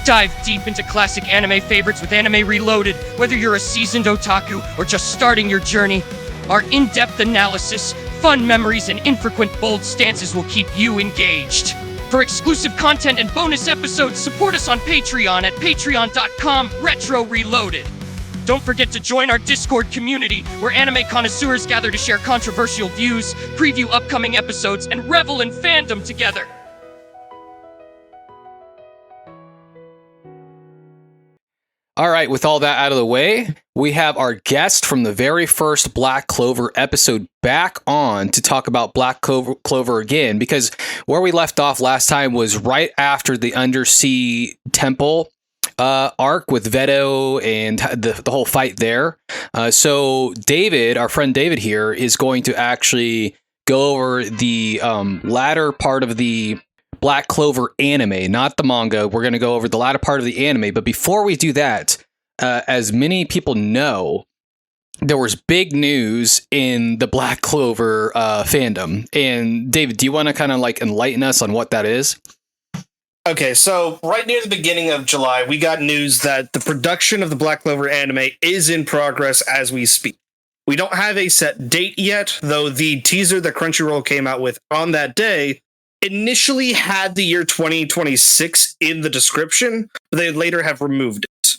Dive deep into classic anime favorites with Anime Reloaded, whether you're a seasoned otaku or just starting your journey. Our in-depth analysis, fun memories, and infrequent bold stances will keep you engaged. For exclusive content and bonus episodes, support us on Patreon at patreon.com/RetroReloaded. Don't forget to join our Discord community, where anime connoisseurs gather to share controversial views, preview upcoming episodes, and revel in fandom together. All right, with all that out of the way, we have our guest from the very first Black Clover episode back on to talk about Black Clover again, because where we left off last time was right after the Undersea Temple arc with Veto and the whole fight there. So David, our friend David here, is going to actually go over the latter part of the Black Clover anime, not the manga. We're going to go over the latter part of the anime. But before we do that, as many people know, there was big news in the Black Clover fandom. And David, do you want to kind of like enlighten us on what that is? Okay, so right near the beginning of July, we got news that the production of the Black Clover anime is in progress as we speak. We don't have a set date yet, though the teaser that Crunchyroll came out with on that day initially had the year 2026 in the description, but they later have removed it.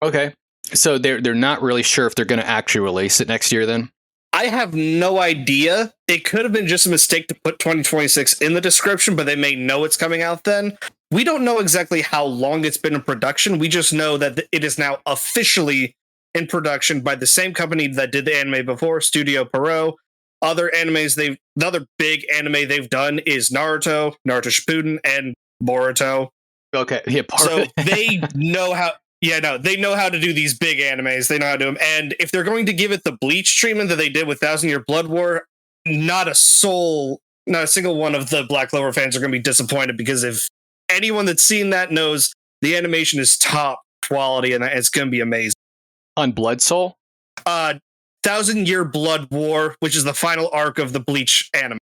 Okay, so they're not really sure if they're going to actually release it next year then? I have no idea. It could have been just a mistake to put 2026 in the description, but they may know it's coming out then. We don't know exactly how long it's been in production. We just know that it is now officially in production by the same company that did the anime before, Studio Pierrot. The other big anime they've done is Naruto Shippuden, and Boruto. Okay, yeah, so they know how. Yeah, no, they know how to do these big animes. They know how to do them. And if they're going to give it the Bleach treatment that they did with 1,000-Year Blood War, not a single one of the Black Clover fans are going to be disappointed, because if anyone that's seen that knows the animation is top quality and it's going to be amazing. On Blood Soul? 1,000-Year Blood War, which is the final arc of the Bleach anime.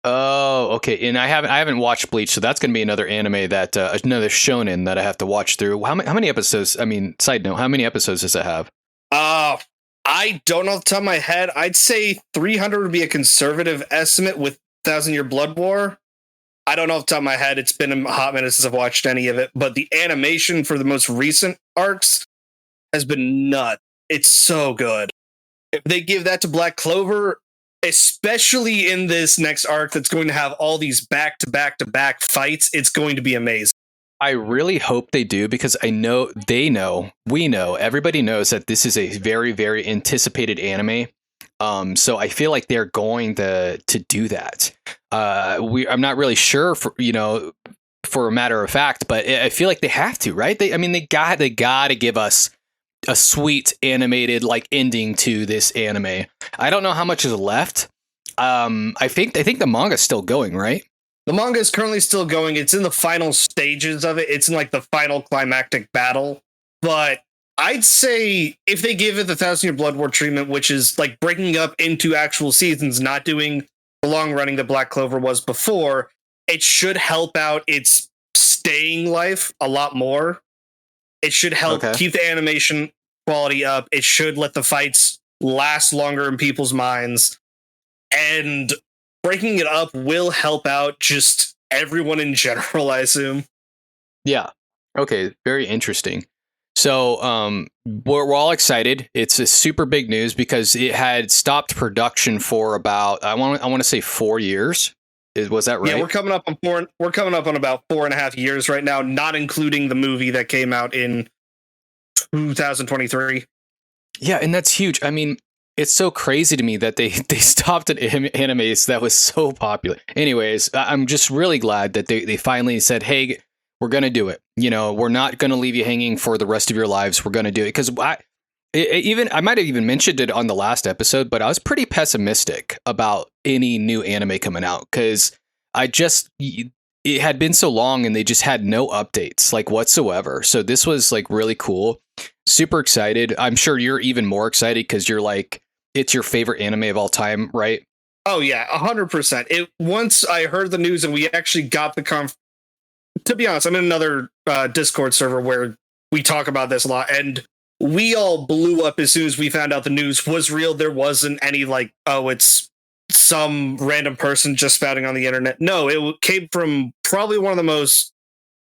Oh, okay. And I haven't watched Bleach, so that's going to be another anime that another shonen that I have to watch through. How many episodes? I mean, side note, how many episodes does it have? I don't know off the top of my head. I'd say 300 would be a conservative estimate with 1,000-Year Blood War. I don't know off the top of my head. It's been a hot minute since I've watched any of it, but the animation for the most recent arcs has been nuts. It's so good. If they give that to Black Clover, especially in this next arc that's going to have all these back-to-back-to-back fights, it's going to be amazing. I really hope they do, because we know, everybody knows that this is a very, very anticipated anime. So I feel like they're going to do that. I'm not really sure for a matter of fact, but I feel like they have to, right? They got to give us a sweet animated like ending to this anime. I don't know how much is left. I think the manga's still going, right? The manga is currently still going. It's in the final stages of it. It's in like the final climactic battle. But I'd say if they give it the 1,000-Year Blood War treatment, which is like breaking up into actual seasons, not doing the long running that Black Clover was before, it should help out its staying life a lot more. It should help keep the animation quality up. It should let the fights last longer in people's minds. And breaking it up will help out just everyone in general, I assume. Yeah. Okay. Very interesting. So we're all excited. It's a super big news because it had stopped production for about I want to say 4 years. Was that right? Yeah, we're coming up on about 4.5 years right now, not including the movie that came out in 2023. Yeah, and that's huge. I mean, it's so crazy to me that they stopped an anime that was so popular. Anyways, I'm just really glad that they finally said, hey, we're going to do it. We're not going to leave you hanging for the rest of your lives. We're going to do it. Because I might have even mentioned it on the last episode, but I was pretty pessimistic about any new anime coming out because it had been so long and they just had no updates like whatsoever. So this was like really cool. Super excited. I'm sure you're even more excited because you're like, it's your favorite anime of all time, right? Oh yeah, 100%. Once I heard the news and we actually got the to be honest, I'm in another Discord server where we talk about this a lot, and we all blew up as soon as we found out the news was real. There wasn't any like, oh, it's some random person just spouting on the internet. No, it came from probably one of the most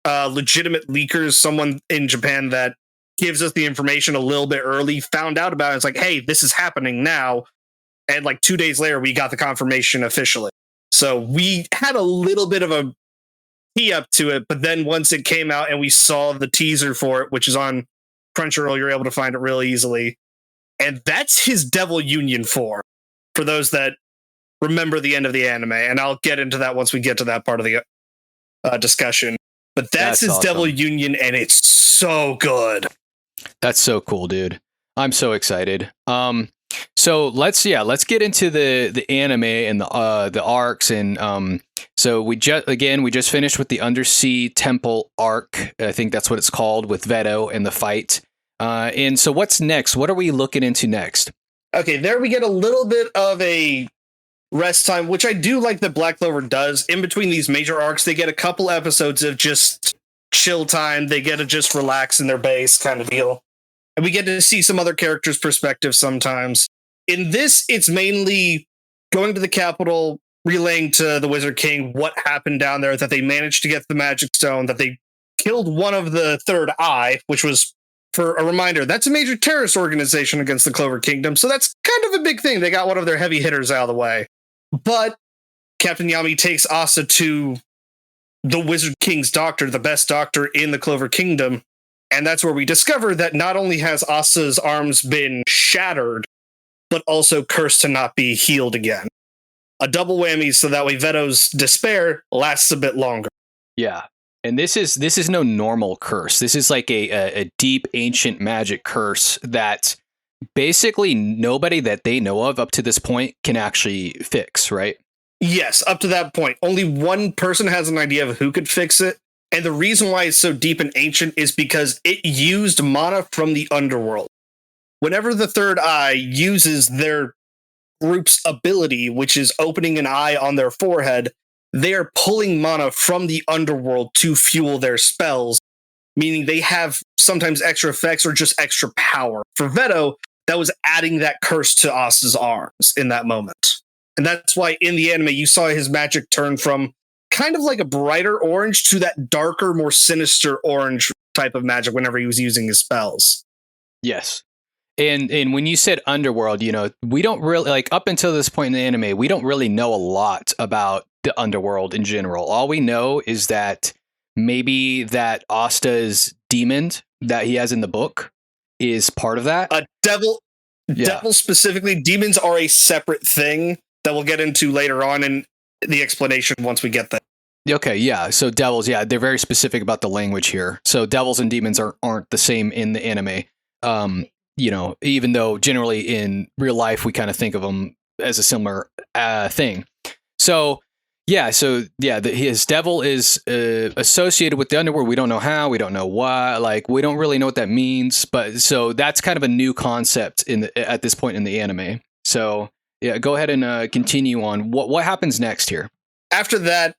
legitimate leakers, someone in Japan that gives us the information a little bit early, found out about it. It's like, hey, this is happening now. And like 2 days later, we got the confirmation officially. So we had a little bit of a tee up to it, but then once it came out and we saw the teaser for it, which is on Crunchyroll, you're able to find it really easily. And that's his Devil Union 4, for those that remember the end of the anime. And I'll get into that once we get to that part of the discussion. But that's his awesome Devil Union, and it's so good. That's so cool, dude. I'm so excited. So let's get into the anime and the arcs, and so we just finished with the Undersea Temple arc. I think that's what it's called, with Veto and the fight. And so what's next? What are we looking into next? Okay, there we get a little bit of a rest time, which I do like that Black Clover does. In between these major arcs, they get a couple episodes of just chill time. They get to just relax in their base kind of deal. And we get to see some other characters' perspectives sometimes. In this, it's mainly going to the capital, relaying to the Wizard King what happened down there, that they managed to get the Magic Stone, that they killed one of the Third Eye, which was, for a reminder, that's a major terrorist organization against the Clover Kingdom, so that's kind of a big thing. They got one of their heavy hitters out of the way. But Captain Yami takes Asta to the Wizard King's doctor, the best doctor in the Clover Kingdom, and that's where we discover that not only has Asta's arms been shattered, but also cursed to not be healed again. A double whammy, so that way Veto's despair lasts a bit longer. Yeah. And this is no normal curse. This is like a deep ancient magic curse that basically nobody that they know of up to this point can actually fix, right? Yes, up to that point. Only one person has an idea of who could fix it. And the reason why it's so deep and ancient is because it used mana from the underworld. Whenever the Third Eye uses their group's ability, which is opening an eye on their forehead, they are pulling mana from the underworld to fuel their spells, meaning they have sometimes extra effects or just extra power. For Veto, that was adding that curse to Asta's arms in that moment. And that's why in the anime, you saw his magic turn from kind of like a brighter orange to that darker, more sinister orange type of magic whenever he was using his spells. Yes. And when you said underworld, we don't really, like, up until this point in the anime, we don't really know a lot about the underworld in general. All we know is that maybe that Asta's demon that he has in the book is part of that. A devil specifically. Demons are a separate thing that we'll get into later on in the explanation once we get there. Okay, yeah. So devils, yeah, they're very specific about the language here. So devils and demons aren't the same in the anime. Even though generally in real life we kind of think of them as a similar thing. So his devil is associated with the underworld. We don't know how, we don't know why, like we don't really know what that means. But so that's kind of a new concept at this point in the anime. So yeah, go ahead and continue on. What happens next here? After that,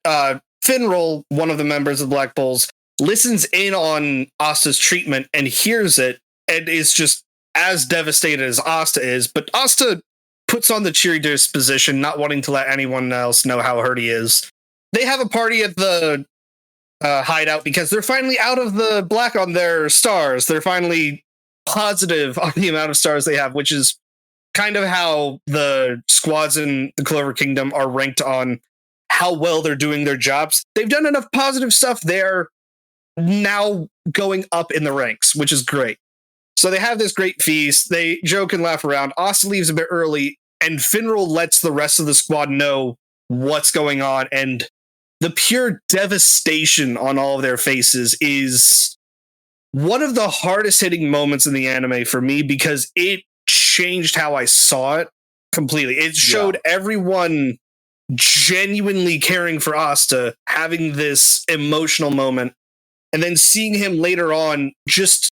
Finral, one of the members of Black Bulls, listens in on Asta's treatment and hears it and is just as devastated as Asta is, but Asta puts on the cheery disposition, not wanting to let anyone else know how hurt he is. They have a party at the hideout because they're finally out of the black on their stars. They're finally positive on the amount of stars they have, which is kind of how the squads in the Clover Kingdom are ranked on how well they're doing their jobs. They've done enough positive stuff. They're now going up in the ranks, which is great. So they have this great feast. They joke and laugh around. Asta leaves a bit early, and Finral lets the rest of the squad know what's going on. And the pure devastation on all of their faces is one of the hardest hitting moments in the anime for me, because it changed how I saw it completely. It showed everyone genuinely caring for Asta, having this emotional moment, and then seeing him later on just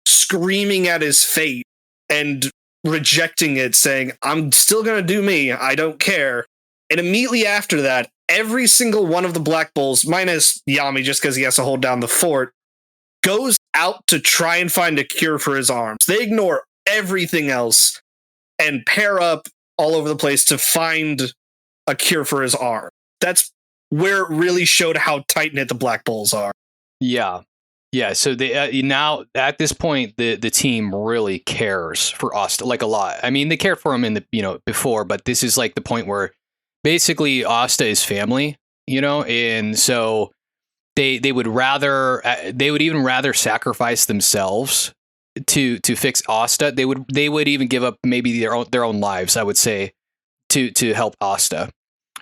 screaming at his fate and rejecting it, saying, I'm still going to do me. I don't care. And immediately after that, every single one of the Black Bulls, minus Yami, just because he has to hold down the fort, goes out to try and find a cure for his arms. They ignore everything else and pair up all over the place to find a cure for his arm. That's where it really showed how tight-knit the Black Bulls are. Yeah. Yeah, so they now at this point the team really cares for Asta like a lot. I mean, they cared for him in the before, but this is like the point where basically Asta is family, and so they would even rather sacrifice themselves to fix Asta. They would even give up maybe their own lives, I would say, to help Asta.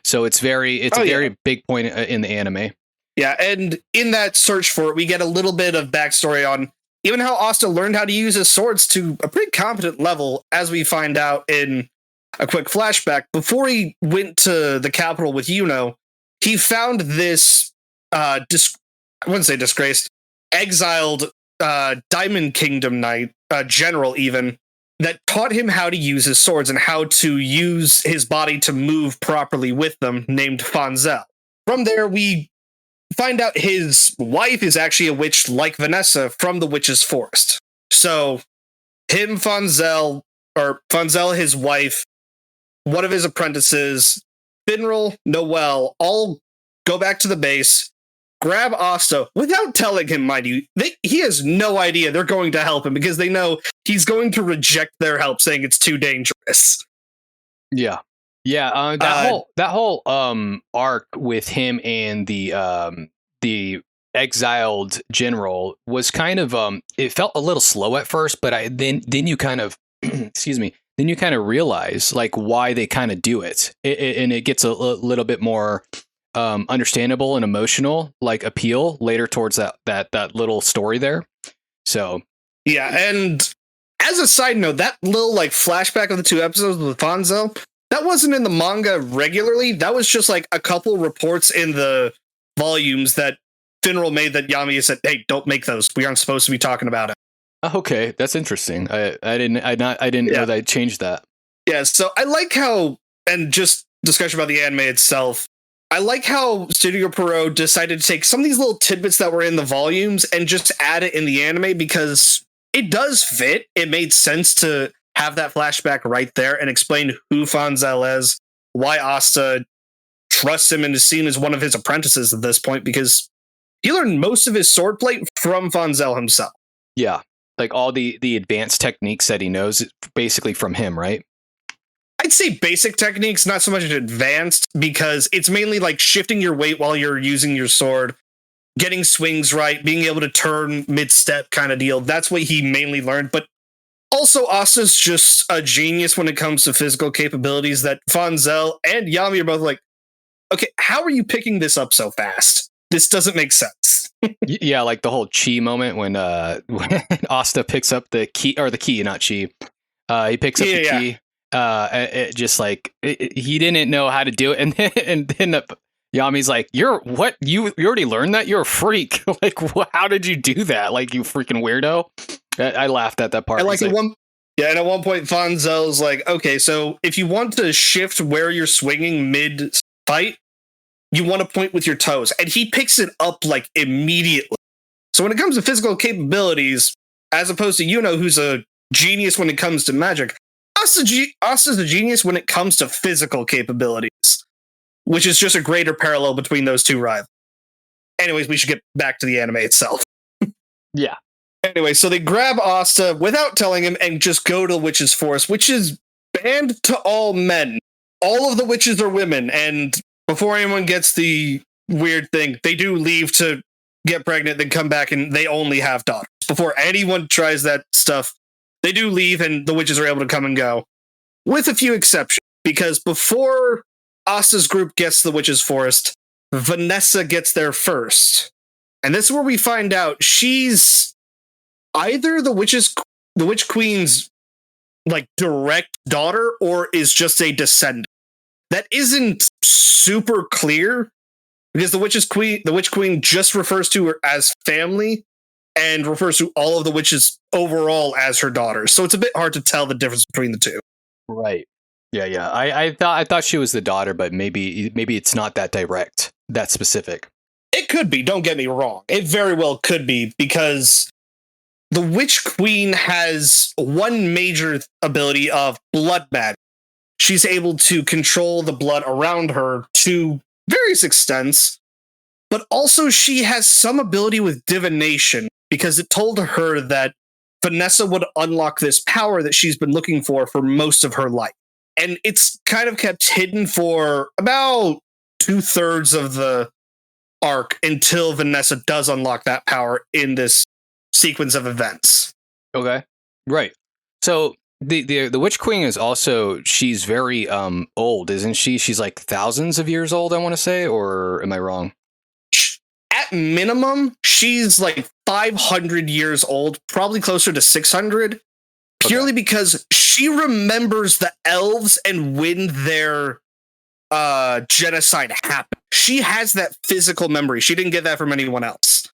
So it's a very big point in the anime. Yeah, and in that search for it, we get a little bit of backstory on even how Asta learned how to use his swords to a pretty competent level, as we find out in a quick flashback. Before he went to the capital with Yuno, he found this, I wouldn't say disgraced, exiled Diamond Kingdom knight, general even, that taught him how to use his swords and how to use his body to move properly with them, named Fanzel. From there, we find out his wife is actually a witch like Vanessa from the Witch's Forest. So him, Fanzel, his wife, one of his apprentices, Finral, Noel, all go back to the base, grab Asta without telling him, mind you. He has no idea they're going to help him because they know he's going to reject their help, saying it's too dangerous. Yeah. Yeah, that whole arc with him and the exiled general was kind of it felt a little slow at first, but then you kind of excuse me, then you kind of realize like why they kind of do it, and it gets a little bit more understandable and emotional like appeal later towards that little story there. So yeah, and as a side note, that little like flashback of the 2 episodes with Fanzel, that wasn't in the manga regularly. That was just like a couple reports in the volumes that Finral made that Yami said, "Hey, don't make those. We aren't supposed to be talking about it." Okay, that's interesting. I didn't know that I changed that. Yeah, so I like how, and just discussion about the anime itself, I like how Studio Pierrot decided to take some of these little tidbits that were in the volumes and just add it in the anime because it does fit. It made sense to have that flashback right there and explain who Fanzel is, why Asta trusts him and is seen as one of his apprentices at this point, because he learned most of his swordplay from Fanzel himself. Yeah, like all the advanced techniques that he knows basically from him, right? I'd say basic techniques, not so much advanced, because it's mainly like shifting your weight while you're using your sword, getting swings right, being able to turn mid-step kind of deal. That's what he mainly learned, but also, Asta's just a genius when it comes to physical capabilities that Fanzel and Yami are both like, okay, how are you picking this up so fast? This doesn't make sense. Yeah, like the whole chi moment when Asta picks up the key, not chi. He picks up the key. It just like he didn't know how to do it, and then Yami's like, "You're what? You already learned that? You're a freak! Like, how did you do that? Like, you freaking weirdo!" I laughed at that part. And at one point, Fanzel's like, "Okay, so if you want to shift where you're swinging mid fight, you want to point with your toes," and he picks it up like immediately. So when it comes to physical capabilities, as opposed to Yuno, who's a genius when it comes to magic, Asta's a genius when it comes to physical capabilities, which is just a greater parallel between those two rivals. Anyways, we should get back to the anime itself. Yeah. Anyway, so they grab Asta without telling him and just go to the Witch's Forest, which is banned to all men. All of the witches are women, and before anyone gets the weird thing, they do leave to get pregnant, then come back, and they only have daughters. Before anyone tries that stuff, they do leave, and the witches are able to come and go. With a few exceptions, because before Asta's group gets to the Witch's Forest, Vanessa gets there first. And this is where we find out she's either the Witch Queen's like direct daughter or is just a descendant. That isn't super clear because the Witch Queen just refers to her as family and refers to all of the witches overall as her daughters. So it's a bit hard to tell the difference between the two. Right. Yeah. I thought she was the daughter, but maybe it's not that direct, that specific. It could be, don't get me wrong. It very well could be, because the Witch Queen has one major ability of blood magic. She's able to control the blood around her to various extents, but also she has some ability with divination, because it told her that Vanessa would unlock this power that she's been looking for most of her life. And it's kind of kept hidden for about 2/3 of the arc until Vanessa does unlock that power in this sequence of events. Okay. Right. So the Witch Queen is also, she's very old, isn't she? She's like thousands of years old, I want to say, or am I wrong? At minimum, she's like 500 years old, probably closer to 600, purely because she remembers the elves and when their genocide happened. She has that physical memory. She didn't get that from anyone else.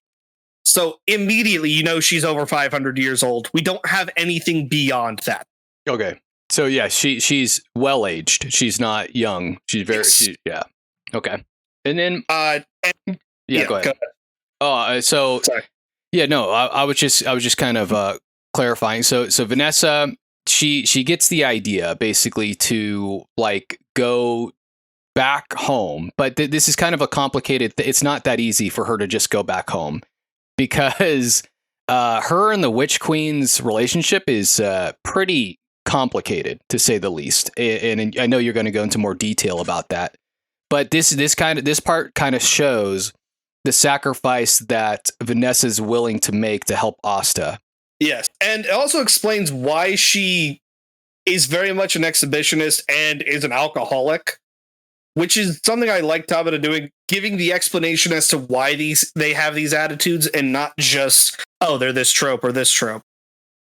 So immediately, you know, she's over 500 years old. We don't have anything beyond that. Okay. So yeah, she's well aged. She's not young. She's very yeah. Okay. And then yeah, go ahead. Oh, so sorry. Yeah, no, I was just kind of clarifying. So Vanessa, she gets the idea basically to like go back home, but this is kind of a complicated. It's not that easy for her to just go back home, because her and the Witch Queen's relationship is pretty complicated, to say the least. And I know you're going to go into more detail about that, but this part kind of shows the sacrifice that Vanessa's willing to make to help Asta. Yes, and it also explains why she is very much an exhibitionist and is an alcoholic, which is something I like Tabata doing, giving the explanation as to why they have these attitudes and not just, oh, they're this trope or this trope.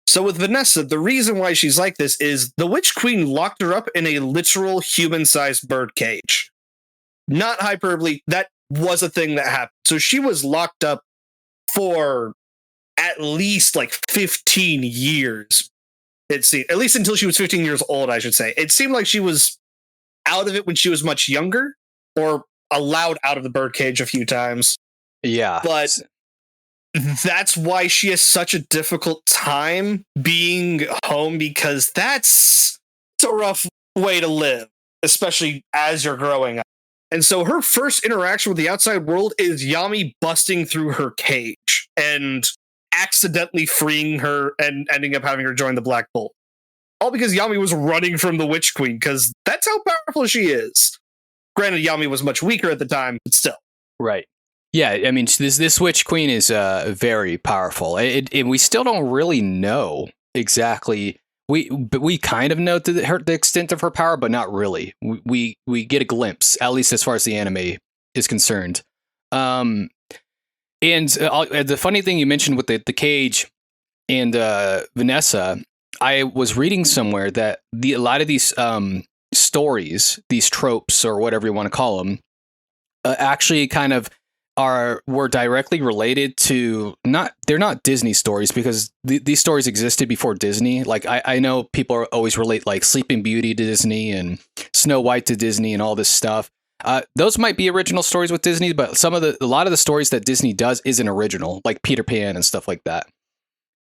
So with Vanessa, the reason why she's like this is the Witch Queen locked her up in a literal human-sized bird cage. Not hyperbole, that was a thing that happened. So she was locked up for at least like 15 years. It seemed, at least until she was 15 years old, I should say. It seemed like she was out of it when she was much younger, or allowed out of the birdcage a few times. Yeah. But that's why she has such a difficult time being home, because that's a rough way to live, especially as you're growing up. And so her first interaction with the outside world is Yami busting through her cage and accidentally freeing her and ending up having her join the Black Bolt. All because Yami was running from the Witch Queen, because that's how powerful she is. Granted, Yami was much weaker at the time, but still. Right. Yeah, I mean, this Witch Queen is very powerful. We still don't really know exactly. But we kind of know the extent of her power, but not really. We get a glimpse, at least as far as the anime is concerned. And the funny thing you mentioned with the cage and Vanessa, I was reading somewhere that a lot of these stories, these tropes or whatever you want to call them, actually kind of were directly related to they're not Disney stories, because these stories existed before Disney. Like I know people always relate like Sleeping Beauty to Disney and Snow White to Disney and all this stuff. Those might be original stories with Disney, but a lot of the stories that Disney does isn't original, like Peter Pan and stuff like that.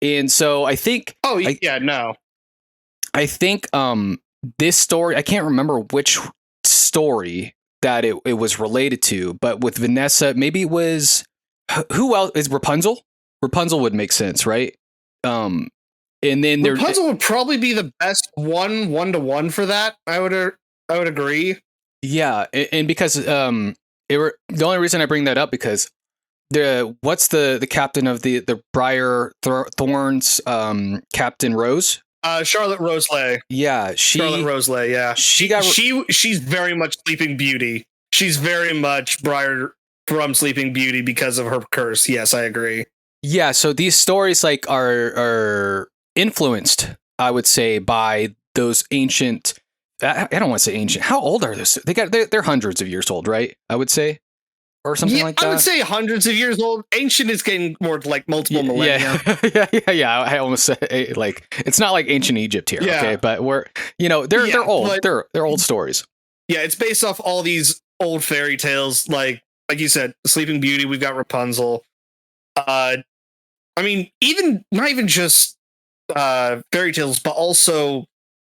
And so I think I think this story, I can't remember which story that it was related to, but with Vanessa, maybe it was, who else is Rapunzel? Rapunzel would make sense, right? And then Rapunzel would probably be the best one-to-one for that. I would agree. Yeah, and because the only reason I bring that up, because what's the captain of the Briar Thorns, Captain Rose? Charlotte Roselay. Yeah, Charlotte Roselay. Yeah, she's very much Sleeping Beauty. She's very much Briar from Sleeping Beauty because of her curse. Yes, I agree. Yeah, so these stories like are influenced, I would say, by those ancient. I don't want to say ancient. How old are those? They're hundreds of years old, right? I would say. or something like that? I would say hundreds of years old. Ancient is getting more like multiple millennia. Yeah. I almost said like it's not like ancient Egypt here, okay? But they're old. They're old stories. Yeah, it's based off all these old fairy tales, like you said, Sleeping Beauty. We've got Rapunzel. I mean, not even just fairy tales, but also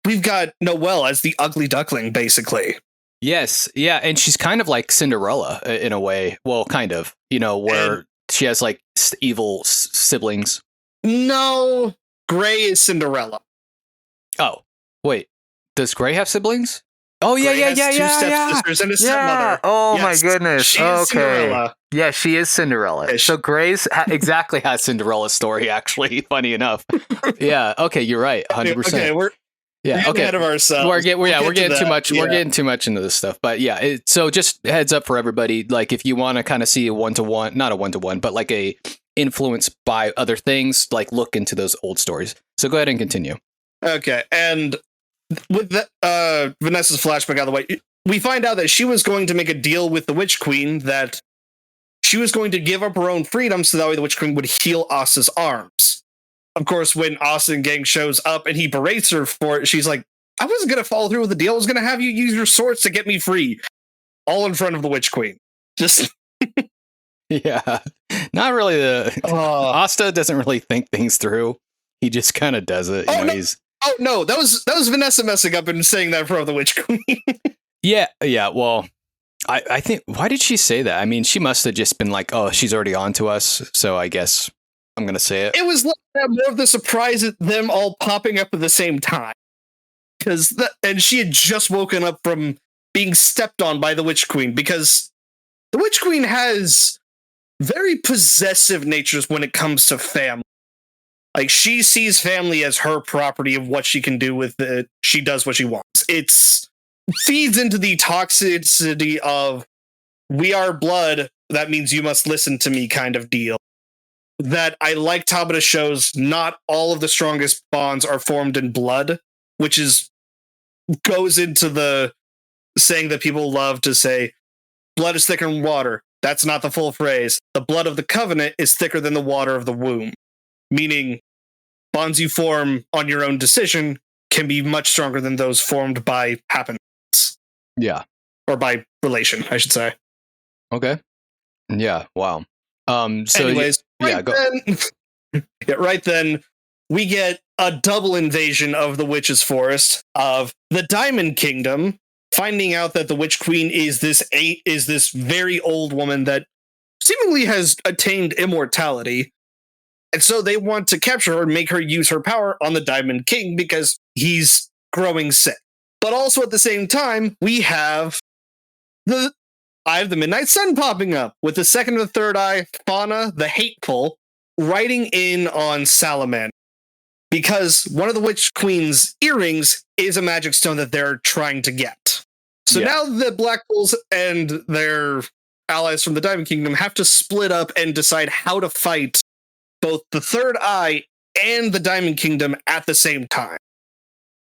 we've got Noelle as the ugly duckling, basically. Yes, yeah, and she's kind of like Cinderella in a way. Well, kind of, where she has like evil siblings. No, Grey is Cinderella. Oh, wait, does Grey have siblings? Oh yeah, Grey has two stepsisters and a stepmother. Oh my goodness. She is Cinderella. Yeah, she is Cinderella. Yeah, so Grey's exactly has Cinderella's story. Actually, funny enough. Yeah. Okay, you're right. 100%. Okay, we're ahead of ourselves. We're getting too much. Yeah. We're getting too much into this stuff. But yeah, so just heads up for everybody. Like, if you want to kind of see a 1-to-1, not a 1-to-1, but like a influence by other things, like look into those old stories. So go ahead and continue. Okay, and with Vanessa's flashback out of the way, we find out that she was going to make a deal with the Witch Queen that she was going to give up her own freedom so that way the Witch Queen would heal Asta's arms. Of course, when Asta and gang shows up and he berates her for it, she's like, I wasn't going to follow through with the deal. I was going to have you use your swords to get me free. All in front of the Witch Queen. Just... Yeah. Not really Asta doesn't really think things through. He just kind of does it. No, that was Vanessa messing up and saying that in front of the Witch Queen. Yeah. Well, I think, why did she say that? I mean, she must have just been like, oh, she's already on to us. So I guess I'm going to say it. It was like more of the surprise at them all popping up at the same time. And she had just woken up from being stepped on by the Witch Queen, because the Witch Queen has very possessive natures when it comes to family. Like, she sees family as her property of what she can do with it. She does what she wants. It feeds into the toxicity of, we are blood, that means you must listen to me kind of deal. That I like Tabata shows not all of the strongest bonds are formed in blood, which goes into the saying that people love to say, blood is thicker than water. That's not the full phrase. The blood of the covenant is thicker than the water of the womb. Meaning, bonds you form on your own decision can be much stronger than those formed by happenstance. Yeah. Or by relation, I should say. Okay. Yeah, wow. So anyways, right then, we get a double invasion of the Witch's Forest of the Diamond Kingdom, finding out that the Witch Queen is this very old woman that seemingly has attained immortality. And so they want to capture her and make her use her power on the Diamond King because he's growing sick. But also at the same time, we have the Eye of the Midnight Sun popping up with the second and the third eye, Fauna the Hateful, riding in on Salamander. Because one of the Witch Queen's earrings is a magic stone that they're trying to get. So now the Black Bulls and their allies from the Diamond Kingdom have to split up and decide how to fight both the Third Eye and the Diamond Kingdom at the same time.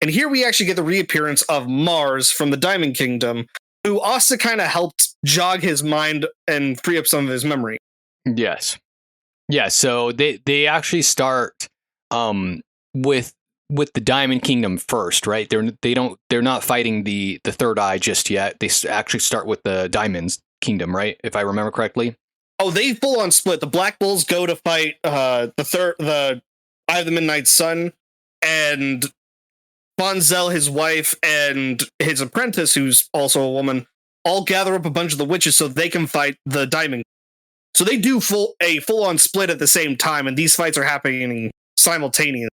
And here we actually get the reappearance of Mars from the Diamond Kingdom, who also kind of helped jog his mind and free up some of his memory. Yes. Yeah, so they actually start with the Diamond Kingdom first, right? They're not fighting the Third Eye just yet. They actually start with the Diamond Kingdom, right? If I remember correctly. Oh, they full on split. The Black Bulls go to fight the Eye of the Midnight Sun, and Fonzel, his wife, and his apprentice, who's also a woman, all gather up a bunch of the witches so they can fight the Diamond. So they do a full on split at the same time, and these fights are happening simultaneously.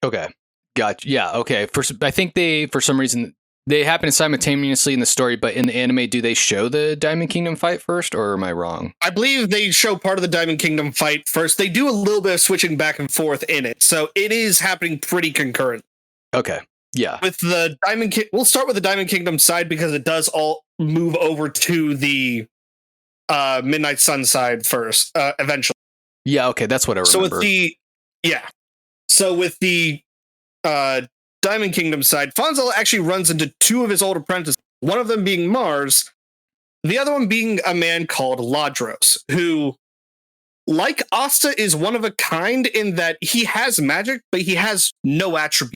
Okay, gotcha. Yeah, okay. I think for some reason they happen simultaneously in the story, but in the anime, do they show the Diamond Kingdom fight first, or am I wrong? I believe they show part of the Diamond Kingdom fight first. They do a little bit of switching back and forth in it, so it is happening pretty concurrent. Okay, yeah. With the we'll start with the Diamond Kingdom side because it does all move over to the Midnight Sun side first, eventually. Yeah, okay, that's what I remember. So with the Diamond Kingdom side, Fonzel actually runs into two of his old apprentices, one of them being Mars, The other one being a man called Ladros, who, like Asta, is one of a kind in that he has magic, but he has no attribute.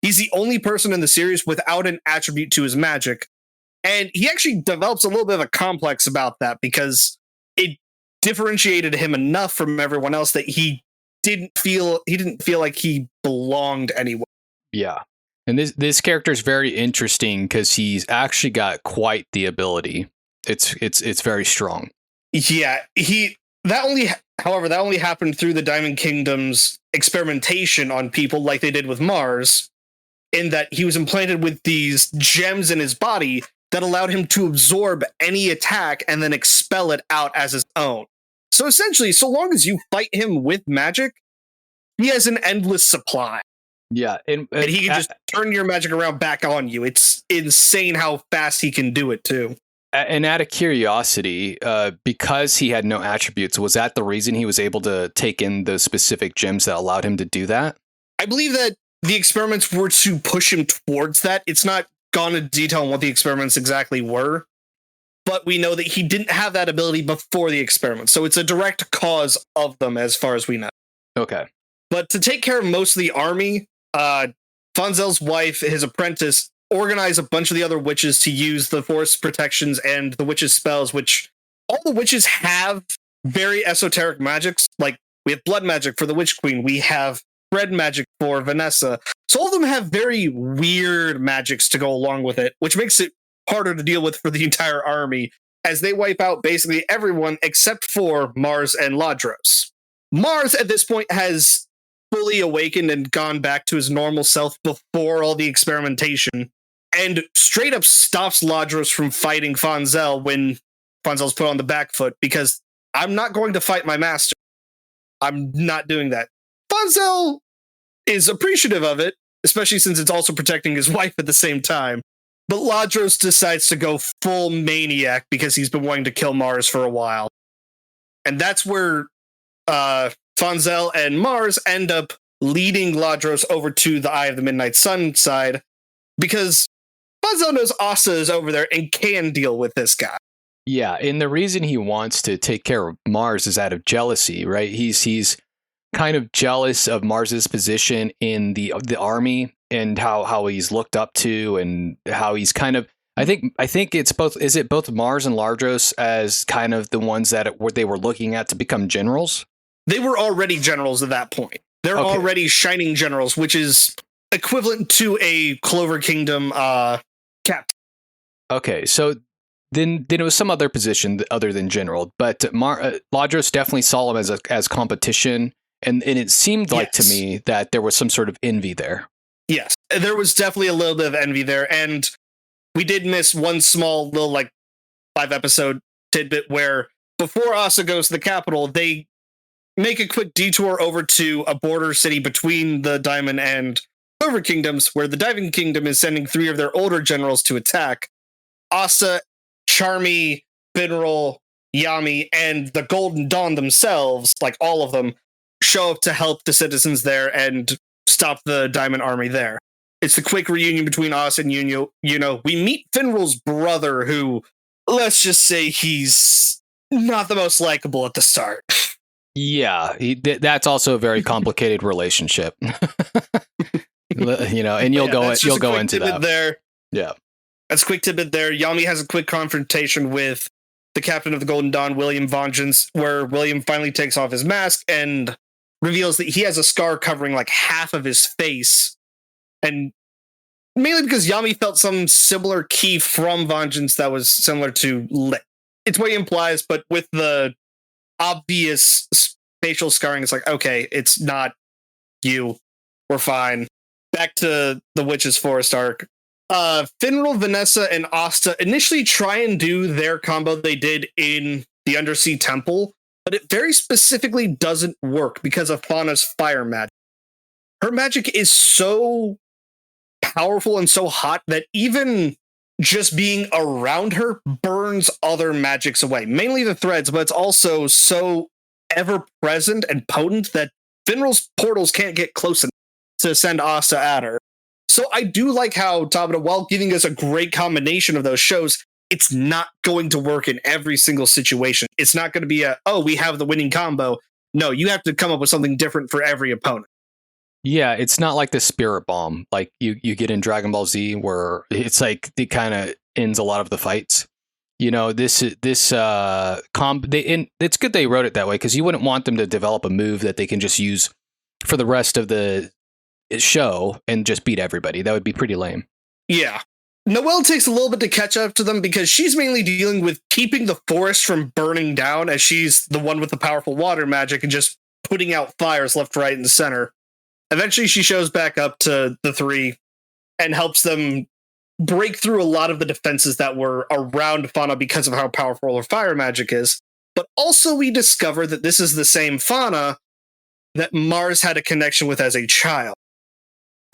He's the only person in the series without an attribute to his magic. And he actually develops a little bit of a complex about that because it differentiated him enough from everyone else that he didn't feel like he belonged anywhere. Yeah. And this character is very interesting because he's actually got quite the ability. It's very strong. Yeah, that only happened through the Diamond Kingdom's experimentation on people like they did with Mars, in that he was implanted with these gems in his body that allowed him to absorb any attack and then expel it out as his own. So essentially, so long as you fight him with magic, he has an endless supply. Yeah, and he can just turn your magic around back on you. It's insane how fast he can do it, too. And out of curiosity, because he had no attributes, was that the reason he was able to take in those specific gems that allowed him to do that? I believe that the experiments were to push him towards that. It's not gone into detail on what the experiments exactly were, but we know that he didn't have that ability before the experiments. So it's a direct cause of them as far as we know. Okay. But to take care of most of the army, Fonzel's wife, his apprentice, organize a bunch of the other witches to use the forest protections and the witches' spells, which all the witches have very esoteric magics. Like, we have blood magic for the Witch Queen. We have red magic for Vanessa. So all of them have very weird magics to go along with it, which makes it harder to deal with for the entire army, as they wipe out basically everyone except for Mars and Ladros. Mars, at this point, has fully awakened and gone back to his normal self before all the experimentation, and straight up stops Ladros from fighting Fonzel when Fonzel's put on the back foot, because I'm not going to fight my master. I'm not doing that. Fonzel is appreciative of it, especially since it's also protecting his wife at the same time. But Ladros decides to go full maniac because he's been wanting to kill Mars for a while. And that's where Fonzel and Mars end up leading Ladros over to the Eye of the Midnight Sun side, because Fonzel knows Asta is over there and can deal with this guy. Yeah, and the reason he wants to take care of Mars is out of jealousy, right? He's kind of jealous of Mars's position in the army and how he's looked up to, and how he's kind of, I think it's both. Is it both Mars and Ladros as kind of the ones that they were looking at to become generals? They were already generals at that point. They're already shining generals, which is equivalent to a Clover Kingdom captain. Okay, so then it was some other position other than general, but Ladros definitely saw him as competition, and it seemed like to me that there was some sort of envy there. Yes, there was definitely a little bit of envy there, and we did miss one small little 5-episode tidbit where before Asa goes to the capital, they make a quick detour over to a border city between the Diamond and Clover Kingdoms, where the Diamond Kingdom is sending 3 of their older generals to attack. Asa, Charmy, Binral, Yami, and the Golden Dawn themselves, all of them, show up to help the citizens there and stop the Diamond Army there. It's the quick reunion between Asta and Yuno. We meet Finral's brother, who, let's just say, he's not the most likable at the start. Yeah, that's also a very complicated relationship. And you'll go into that there. Yeah, that's a quick tidbit there. Yami has a quick confrontation with the captain of the Golden Dawn, William Vengeance, where William finally takes off his mask and reveals that he has a scar covering half of his face, and mainly because Yami felt some similar key from Vengeance that was similar to Lit. It's what he implies, but with the obvious facial scarring, it's okay, it's not you. We're fine. Back to the Witch's Forest arc. Finral, Vanessa, and Asta initially try and do their combo they did in the Undersea Temple, but it very specifically doesn't work because of Fauna's fire magic. Her magic is so powerful and so hot that even just being around her burns other magics away, mainly the threads, but it's also so ever-present and potent that Finral's portals can't get close enough to send Asta at her. So I do like how Tabata, while giving us a great combination of those shows, it's not going to work in every single situation. It's not going to be we have the winning combo. No, you have to come up with something different for every opponent. Yeah, it's not like the Spirit Bomb like you get in Dragon Ball Z, where it's like it kind of ends a lot of the fights. It's good they wrote it that way, because you wouldn't want them to develop a move that they can just use for the rest of the show and just beat everybody. That would be pretty lame. Yeah. Noelle takes a little bit to catch up to them because she's mainly dealing with keeping the forest from burning down, as she's the one with the powerful water magic and just putting out fires left, right, and center. Eventually, she shows back up to the three and helps them break through a lot of the defenses that were around Fauna because of how powerful her fire magic is. But also, we discover that this is the same Fauna that Mars had a connection with as a child.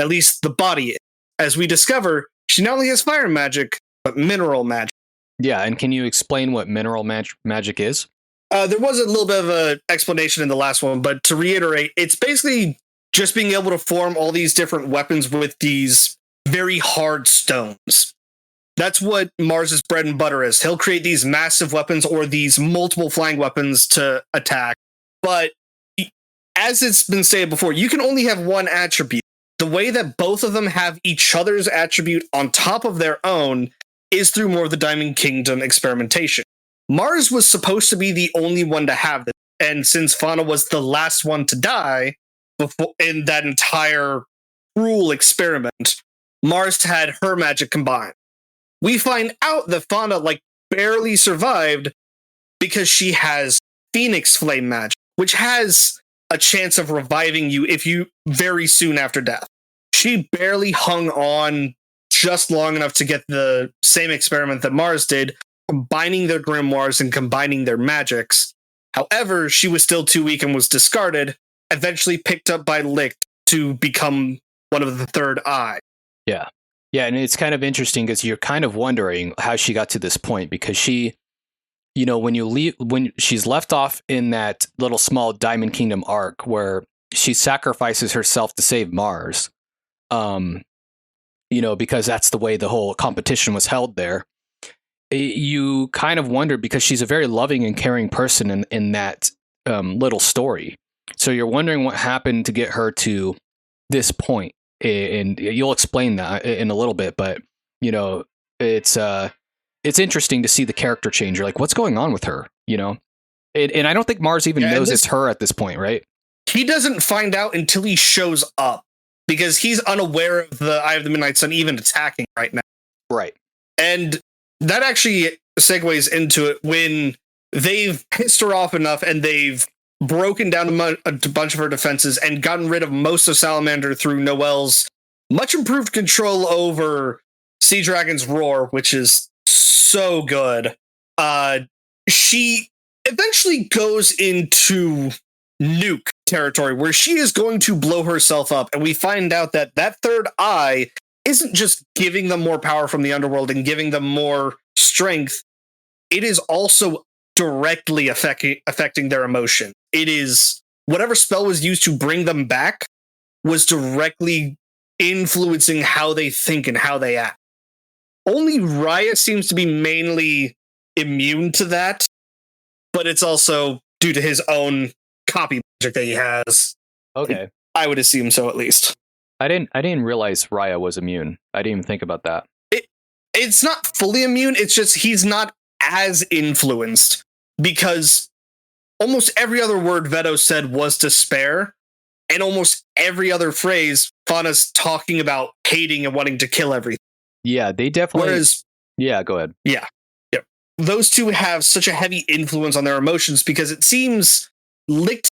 At least the body is. As we discover, she not only has fire magic, but mineral magic. Yeah, and can you explain what mineral magic is? There was a little bit of an explanation in the last one, but to reiterate, it's basically just being able to form all these different weapons with these very hard stones. That's what Mars's bread and butter is. He'll create these massive weapons or these multiple flying weapons to attack. But as it's been stated before, you can only have one attribute. The way that both of them have each other's attribute on top of their own is through more of the Diamond Kingdom experimentation. Mars was supposed to be the only one to have this, and since Fauna was the last one to die in that entire cruel experiment, Mars had her magic combined. We find out that Fauna barely survived because she has Phoenix Flame magic, which has a chance of reviving you if you very soon after death. She barely hung on just long enough to get the same experiment that Mars did, combining their grimoires and combining their magics. However, she was still too weak and was discarded, eventually picked up by Licht to become one of the third eye. Yeah. Yeah, and it's kind of interesting because you're kind of wondering how she got to this point, because she, when she's left off in that little small Diamond Kingdom arc where she sacrifices herself to save Mars, because that's the way the whole competition was held there. You kind of wonder, because she's a very loving and caring person in that little story. So you're wondering what happened to get her to this point. And you'll explain that in a little bit, but it's interesting to see the character change. You're like, what's going on with her? And I don't think Mars even knows it's her at this point, right? He doesn't find out until he shows up, because he's unaware of the Eye of the Midnight Sun even attacking right now. Right. And that actually segues into it when they've pissed her off enough and they've broken down a bunch of her defenses and gotten rid of most of Salamander through Noelle's much improved control over Sea Dragon's Roar, which is so good. She eventually goes into nuke territory where she is going to blow herself up, and we find out that third eye isn't just giving them more power from the underworld and giving them more strength. It is also directly affecting their emotion. It is whatever spell was used to bring them back was directly influencing how they think and how they act. Only Raya seems to be mainly immune to that, but it's also due to his own copy magic that he has. Okay. I would assume so, at least. I didn't realize Raya was immune. I didn't even think about that. It's not fully immune. It's just he's not as influenced, because almost every other word Veto said was despair, and almost every other phrase Fauna's talking about hating and wanting to kill everything. Yeah, they definitely. Whereas, yeah, go ahead. Yeah. Those two have such a heavy influence on their emotions, because it seems Licht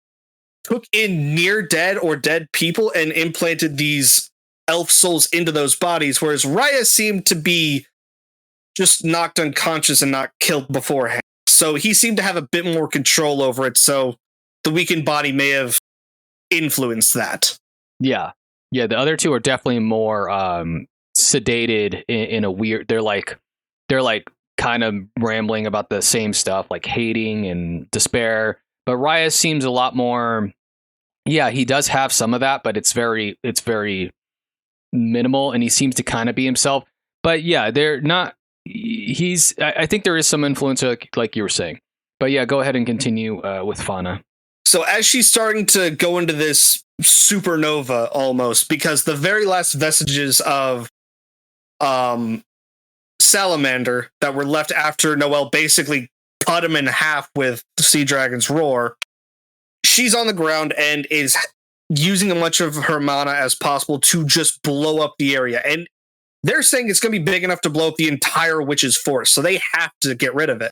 took in near dead or dead people and implanted these elf souls into those bodies, whereas Raya seemed to be just knocked unconscious and not killed beforehand. So he seemed to have a bit more control over it, so the weakened body may have influenced that. Yeah. Yeah, the other two are definitely more sedated in a weird... They're like kind of rambling about the same stuff, like hating and despair. But Raya seems a lot more... Yeah, he does have some of that, but it's very minimal, and he seems to kind of be himself. But yeah, they're not I think there is some influence, like you were saying. But yeah, go ahead and continue with Fauna. So as she's starting to go into this supernova almost, because the very last vestiges of Salamander that were left after Noelle basically cut him in half with the Sea Dragon's roar, she's on the ground and is using as much of her mana as possible to just blow up the area. And they're saying it's going to be big enough to blow up the entire Witch's Force, so they have to get rid of it.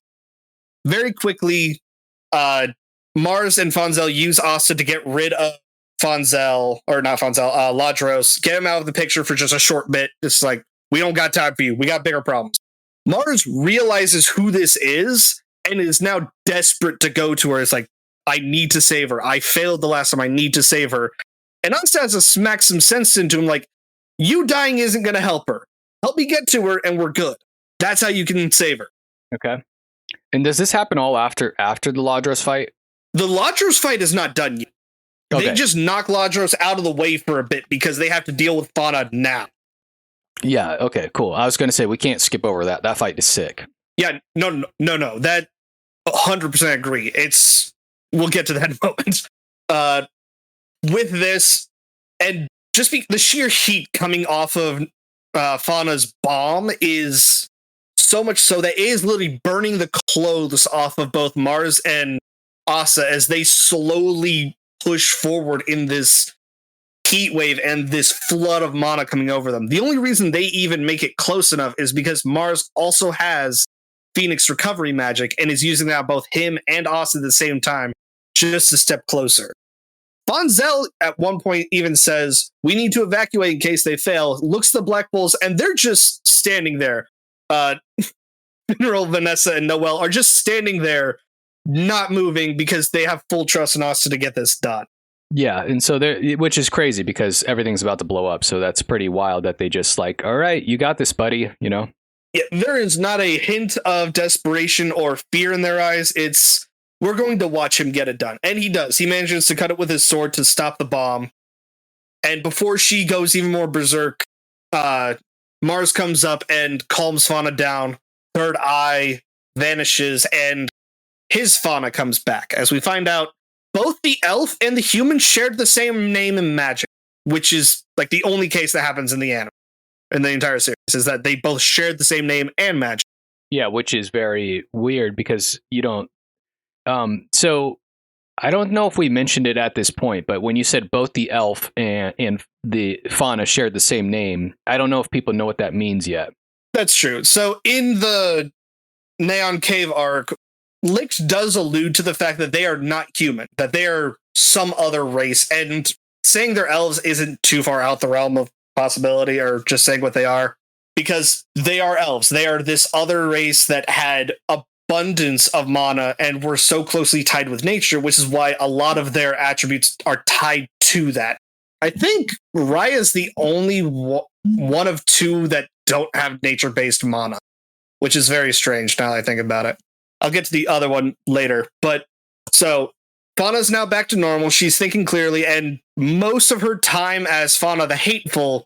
Very quickly, Mars and Fonzel use Asta to get rid of Ladros, get him out of the picture for just a short bit. It's like, we don't got time for you. We got bigger problems. Mars realizes who this is and is now desperate to go to her. It's like, I need to save her. I failed the last time. I need to save her. And Asta has to smack some sense into him, like, you dying isn't going to help her. Help me get to her and we're good. That's how you can save her. Okay. And does this happen all after the Ladros fight? The Ladros fight is not done yet. Okay. They just knock Ladros out of the way for a bit because they have to deal with Fauna now. Yeah, okay, cool. I was going to say, we can't skip over that. That fight is sick. Yeah, no. That 100% agree. We'll get to that in a moment. With this, and just the sheer heat coming off of Fauna's bomb is so much so that it is literally burning the clothes off of both Mars and Asta as they slowly push forward in this heat wave and this flood of mana coming over them. The only reason they even make it close enough is because Mars also has Phoenix recovery magic and is using that on both him and Asta at the same time, just a step closer. Fonzel at one point even says, we need to evacuate in case they fail, looks at the Black Bulls, and they're just standing there. General Vanessa and Noelle are just standing there, not moving because they have full trust in Asta to get this done. Yeah, and so which is crazy because everything's about to blow up, so that's pretty wild that they just like, all right, you got this, buddy, you know? Yeah, there is not a hint of desperation or fear in their eyes. It's, we're going to watch him get it done. And he does. He manages to cut it with his sword to stop the bomb. And before she goes even more berserk, Mars comes up and calms Fauna down. Third eye vanishes, and his Fauna comes back. As we find out, both the elf and the human shared the same name in magic, which is like the only case that happens in the anime, in the entire series, is that they both shared the same name and magic. Yeah, which is very weird because you don't. So I don't know if we mentioned it at this point, but when you said both the elf and the Fauna shared the same name, I don't know if people know what that means yet. That's true. So in the Neon Cave arc, Licht does allude to the fact that they are not human, that they are some other race, and saying they're elves isn't too far out the realm of possibility, or just saying what they are, because they are elves. They are this other race that had abundance of mana and were so closely tied with nature, which is why a lot of their attributes are tied to that. I think Raya's the only one of two that don't have nature-based mana, which is very strange now that I think about it. I'll get to the other one later. But so Fauna's now back to normal. She's thinking clearly, and most of her time as Fauna the Hateful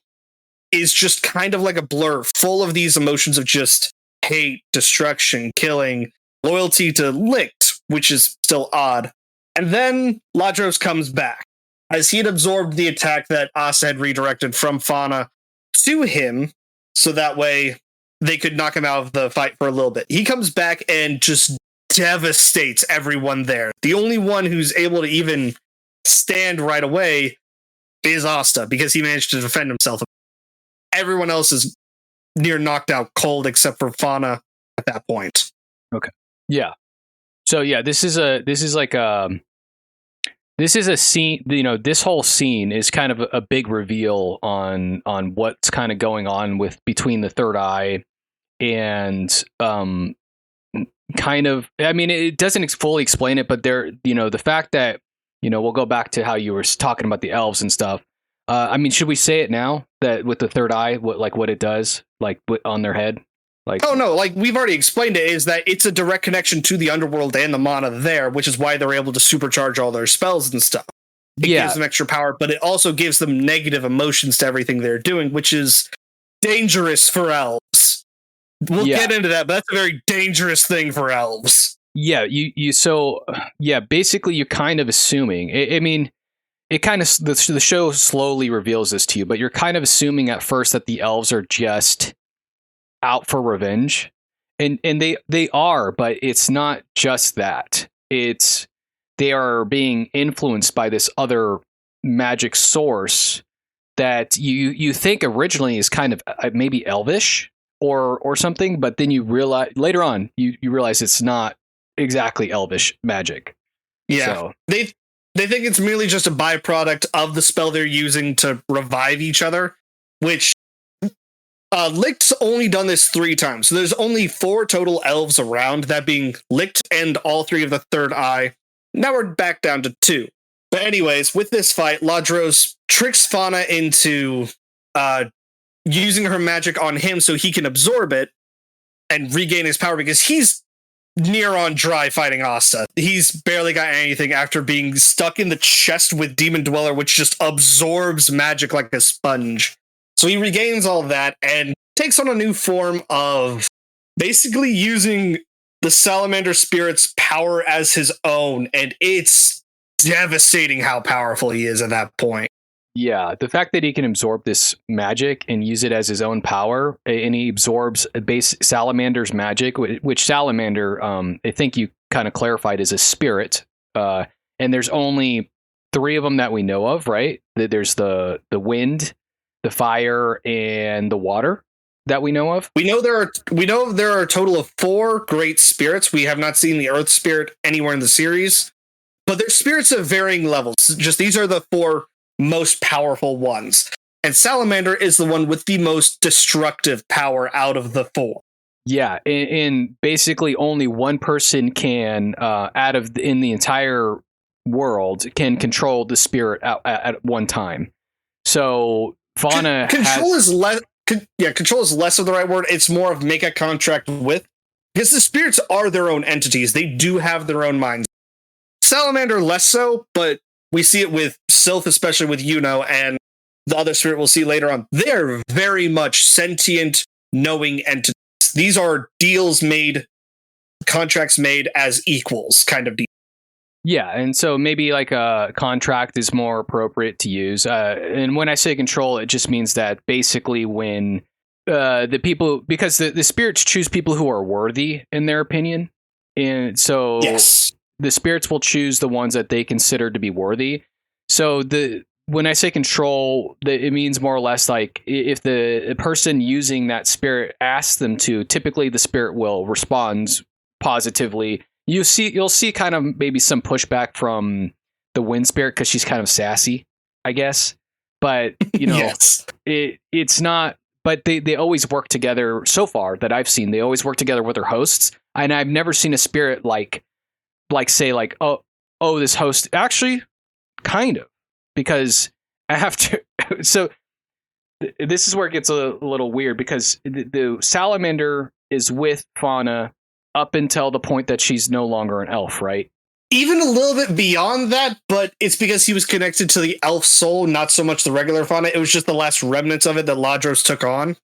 is just kind of like a blur, full of these emotions of just hate, destruction, killing, loyalty to Licht, which is still odd. And then Ladros comes back, as he had absorbed the attack that Asta had redirected from Fauna to him, so that way they could knock him out of the fight for a little bit. He comes back and just devastates everyone there. The only one who's able to even stand right away is Asta, because he managed to defend himself. Everyone else is near knocked out cold except for Fauna at that point. Okay. Yeah. So yeah, this is a scene, you know, this whole scene is kind of a big reveal on what's kind of going on between the third eye and kind of, I mean, it doesn't fully explain it, but there, you know, the fact that, you know, we'll go back to how you were talking about the elves and stuff. I mean, should we say it now that with the third eye, what it does, like on their head? Like, oh no, like we've already explained it, is that it's a direct connection to the underworld and the mana there, which is why they're able to supercharge all their spells and stuff. It gives them extra power, but it also gives them negative emotions to everything they're doing, which is dangerous for elves. We'll get into that, but that's a very dangerous thing for elves. Yeah, basically you're kind of assuming. I mean, it kind of the show slowly reveals this to you, but you're kind of assuming at first that the elves are just out for revenge. And they are, but it's not just that. It's they are being influenced by this other magic source that you think originally is kind of maybe elvish or something, but then you realize later on you realize it's not exactly elvish magic. Yeah, so. They think it's merely just a byproduct of the spell they're using to revive each other, which Lict's only done this 3 times. So there's only 4 total elves around, that being Lict and all 3 of the third eye. Now we're back down to 2. But anyways, with this fight, Ladros tricks Fauna into using her magic on him so he can absorb it and regain his power, because he's near on dry fighting Asta. He's barely got anything after being stuck in the chest with Demon Dweller, which just absorbs magic like a sponge. So he regains all that and takes on a new form of basically using the salamander spirit's power as his own, and it's devastating how powerful he is at that point. Yeah, the fact that he can absorb this magic and use it as his own power, and he absorbs a base salamander's magic, which salamander, I think you kind of clarified, is a spirit, and there's only 3 of them that we know of, right? There's the wind, the fire, and the water that we know of. We know there are a total of 4 great spirits. We have not seen the earth spirit anywhere in the series, but they're spirits of varying levels. Just these are the 4 most powerful ones, and salamander is the one with the most destructive power out of the 4. Yeah, and basically only one person can in the entire world can control the spirit at one time. So Fauna control is less of the right word. It's more of make a contract with, because the spirits are their own entities. They do have their own minds. Salamander less so, but we see it with Sylph, especially with Yuno, and the other spirit we'll see later on. They're very much sentient, knowing entities. These are deals made, contracts made as equals kind of deal. Yeah, and so maybe like a contract is more appropriate to use. And when I say control, it just means that basically when the people, because the spirits choose people who are worthy in their opinion. And so yes, the spirits will choose the ones that they consider to be worthy. So when I say control, it means more or less like if the person using that spirit asks them to, typically the spirit will respond positively. You'll see kind of maybe some pushback from the wind spirit because she's kind of sassy, I guess. But yes. It's not. But they always work together. So far that I've seen, they always work together with their hosts, and I've never seen a spirit like say like oh this host actually kind of, because I have to. So this is where it gets a little weird, because the salamander is with Fauna up until the point that she's no longer an elf, right? Even a little bit beyond that, but it's because he was connected to the elf soul, not so much the regular Fauna. It was just the last remnants of it that Ladros took on,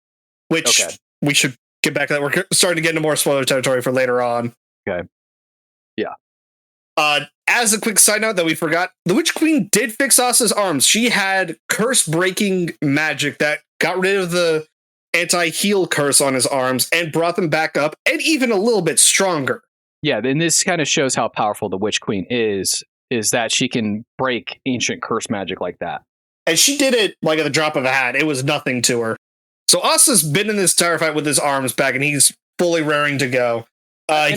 which we should get back to that. We're starting to get into more spoiler territory for later on. Okay. Yeah. As a quick side note that we forgot, the Witch Queen did fix Asta's arms. She had curse-breaking magic that got rid of the anti-heal curse on his arms and brought them back up, and even a little bit stronger. Yeah, and this kind of shows how powerful the Witch Queen is that she can break ancient curse magic like that. And she did it like at the drop of a hat. It was nothing to her. So Asta's been in this entire fight with his arms back, and he's fully raring to go.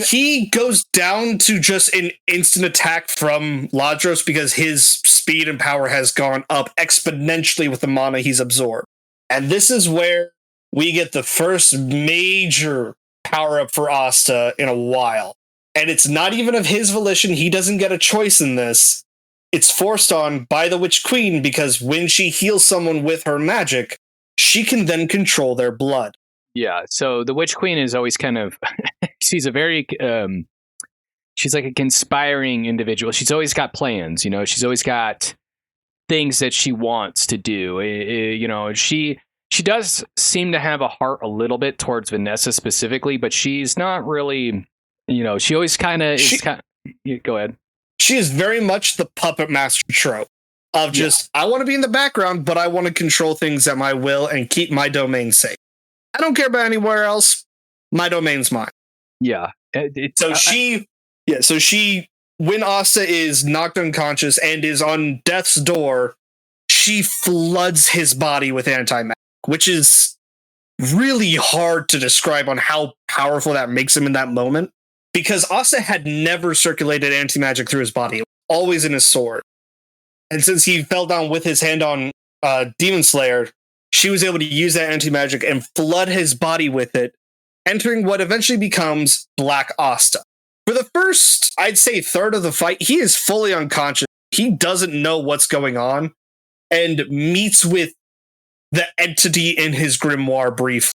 He goes down to just an instant attack from Ladros because his speed and power has gone up exponentially with the mana he's absorbed. And this is where we get the first major power-up for Asta in a while. And it's not even of his volition. He doesn't get a choice in this. It's forced on by the Witch Queen, because when she heals someone with her magic, she can then control their blood. Yeah, so the Witch Queen is always kind of... she's a very... she's like a conspiring individual. She's always got plans, She's always got things that she wants to do. She she does seem to have a heart a little bit towards Vanessa specifically, but she's not really, she always kind of is kind of, go ahead. She is very much the puppet master trope of just, I want to be in the background, but I want to control things at my will and keep my domain safe. I don't care about anywhere else. My domain's mine. Yeah. So she, when Asta is knocked unconscious and is on death's door, she floods his body with anti-magic, which is really hard to describe on how powerful that makes him in that moment. Because Asta had never circulated anti-magic through his body, always in his sword. And since he fell down with his hand on Demon Slayer, she was able to use that anti-magic and flood his body with it, entering what eventually becomes Black Asta. For the first, I'd say, third of the fight, he is fully unconscious. He doesn't know what's going on and meets with the entity in his grimoire briefly,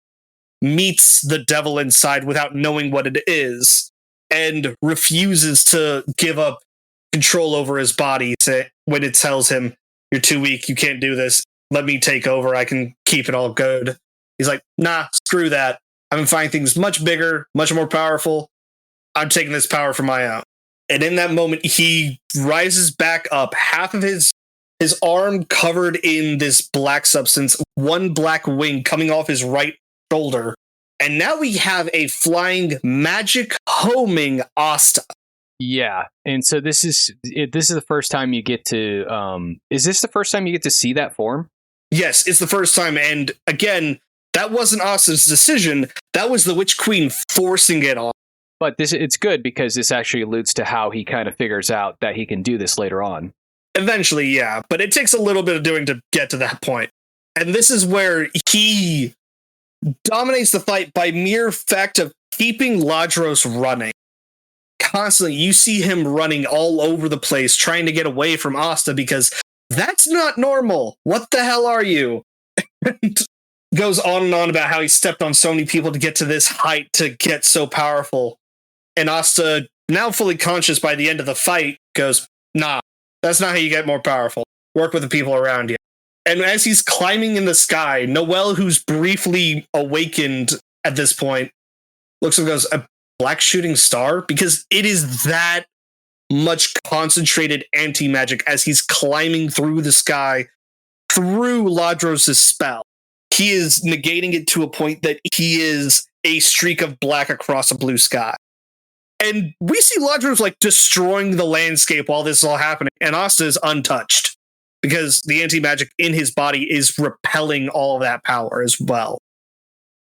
meets the devil inside without knowing what it is, and refuses to give up control over his body when it tells him, you're too weak, you can't do this, let me take over, I can keep it all good. He's like, nah, screw that. I'm finding things much bigger, much more powerful. I'm taking this power for my own. And in that moment, he rises back up, half of his arm covered in this black substance, one black wing coming off his right shoulder. And now we have a flying, magic homing Asta. Yeah, and so this is the first time you get to. Is this the first time you get to see that form? Yes, it's the first time, and again, that wasn't Asta's decision. That was the Witch Queen forcing it on. But it's good because this actually alludes to how he kind of figures out that he can do this later on. Eventually, yeah, but it takes a little bit of doing to get to that point. And this is where he dominates the fight by mere fact of keeping Ladros running. Constantly, you see him running all over the place, trying to get away from Asta because that's not normal. What the hell are you? And goes on and on about how he stepped on so many people to get to this height, to get so powerful. And Asta, now fully conscious by the end of the fight, goes, nah, that's not how you get more powerful. Work with the people around you. And as he's climbing in the sky, Noelle, who's briefly awakened at this point, looks and goes, a black shooting star? Because it is that much concentrated anti-magic as he's climbing through the sky, through Ladros' spell. He is negating it to a point that he is a streak of black across a blue sky. And we see Ladros like destroying the landscape while this is all happening, and Asta is untouched because the anti-magic in his body is repelling all of that power as well.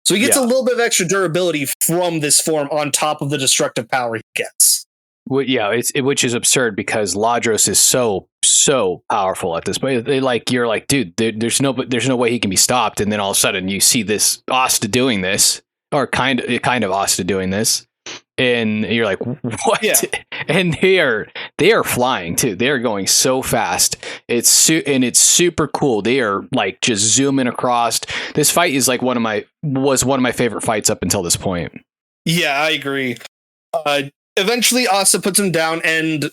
So he gets a little bit of extra durability from this form on top of the destructive power he gets. Well, yeah, which is absurd because Ladros is so powerful at this point. You're like, dude, there's no way he can be stopped. And then all of a sudden you see this Asta doing this, or kind of Asta doing this. And you're like, what? Yeah. And they are flying too. They are going so fast. It's super cool. They are like just zooming across. This fight is like one of my favorite fights up until this point. Yeah, I agree. Eventually, Asta puts him down, and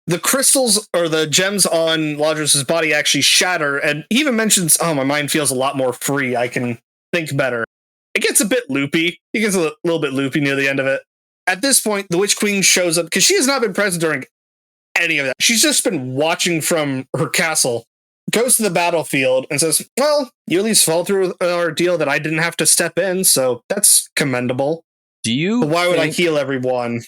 the crystals or the gems on Ladros' body actually shatter. And he even mentions, "Oh, my mind feels a lot more free. I can think better." It gets a bit loopy. He gets a little bit loopy near the end of it. At this point, the Witch Queen shows up because she has not been present during any of that. She's just been watching from her castle, goes to the battlefield and says, well, you at least fall through an ordeal that I didn't have to step in, so that's commendable. Why would I heal everyone?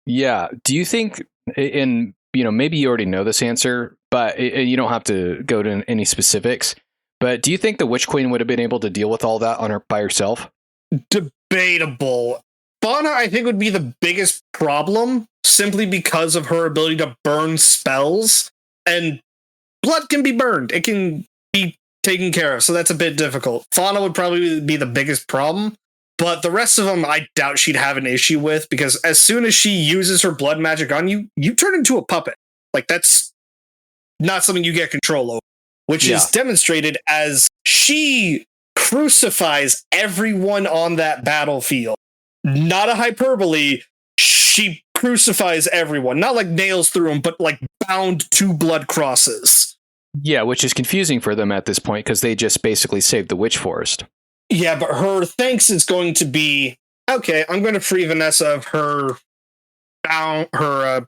Yeah. Do you think, and maybe you already know this answer, but you don't have to go to any specifics, but do you think the Witch Queen would have been able to deal with all that by herself? Debatable. Fauna, I think, would be the biggest problem, simply because of her ability to burn spells, and blood can be burned. It can be taken care of, so that's a bit difficult. Fauna would probably be the biggest problem, but the rest of them, I doubt she'd have an issue with, because as soon as she uses her blood magic on you, you turn into a puppet. Like, that's not something you get control over, which is demonstrated as she crucifies everyone on that battlefield. Not a hyperbole. She crucifies everyone. Not like nails through them, but like bound to blood crosses. Yeah, which is confusing for them at this point because they just basically saved the Witch Forest. Yeah, but her thanks is going to be, okay, I'm going to free Vanessa of her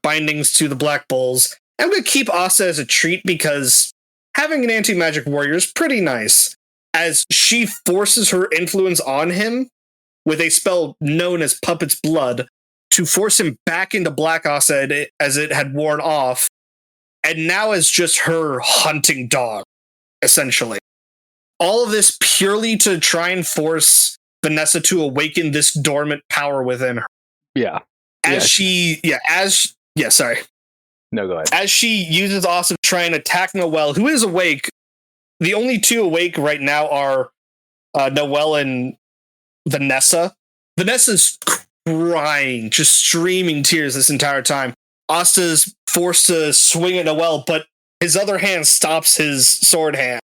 bindings to the Black Bulls. I'm going to keep Asta as a treat because having an anti-magic warrior is pretty nice, as she forces her influence on him with a spell known as Puppet's Blood to force him back into Black Asta as it had worn off, and now as just her hunting dog, essentially. All of this purely to try and force Vanessa to awaken this dormant power within her. Yeah. Sorry. No, go ahead. As she uses Asta to try and attack Noelle, who is awake. The only two awake right now are Noelle and Vanessa. Vanessa's crying, just streaming tears this entire time. Asta's forced to swing at Noelle, but his other hand stops his sword hand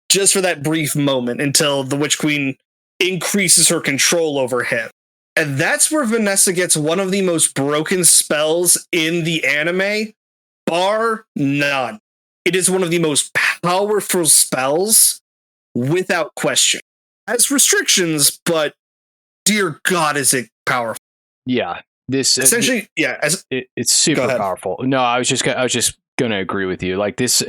just for that brief moment until the Witch Queen increases her control over him. And that's where Vanessa gets one of the most broken spells in the anime, bar none. It is one of the most powerful spells, without question. It has restrictions, but dear God, is it powerful. Yeah. This essentially, it's super powerful. No, I was just gonna agree with you. Like this,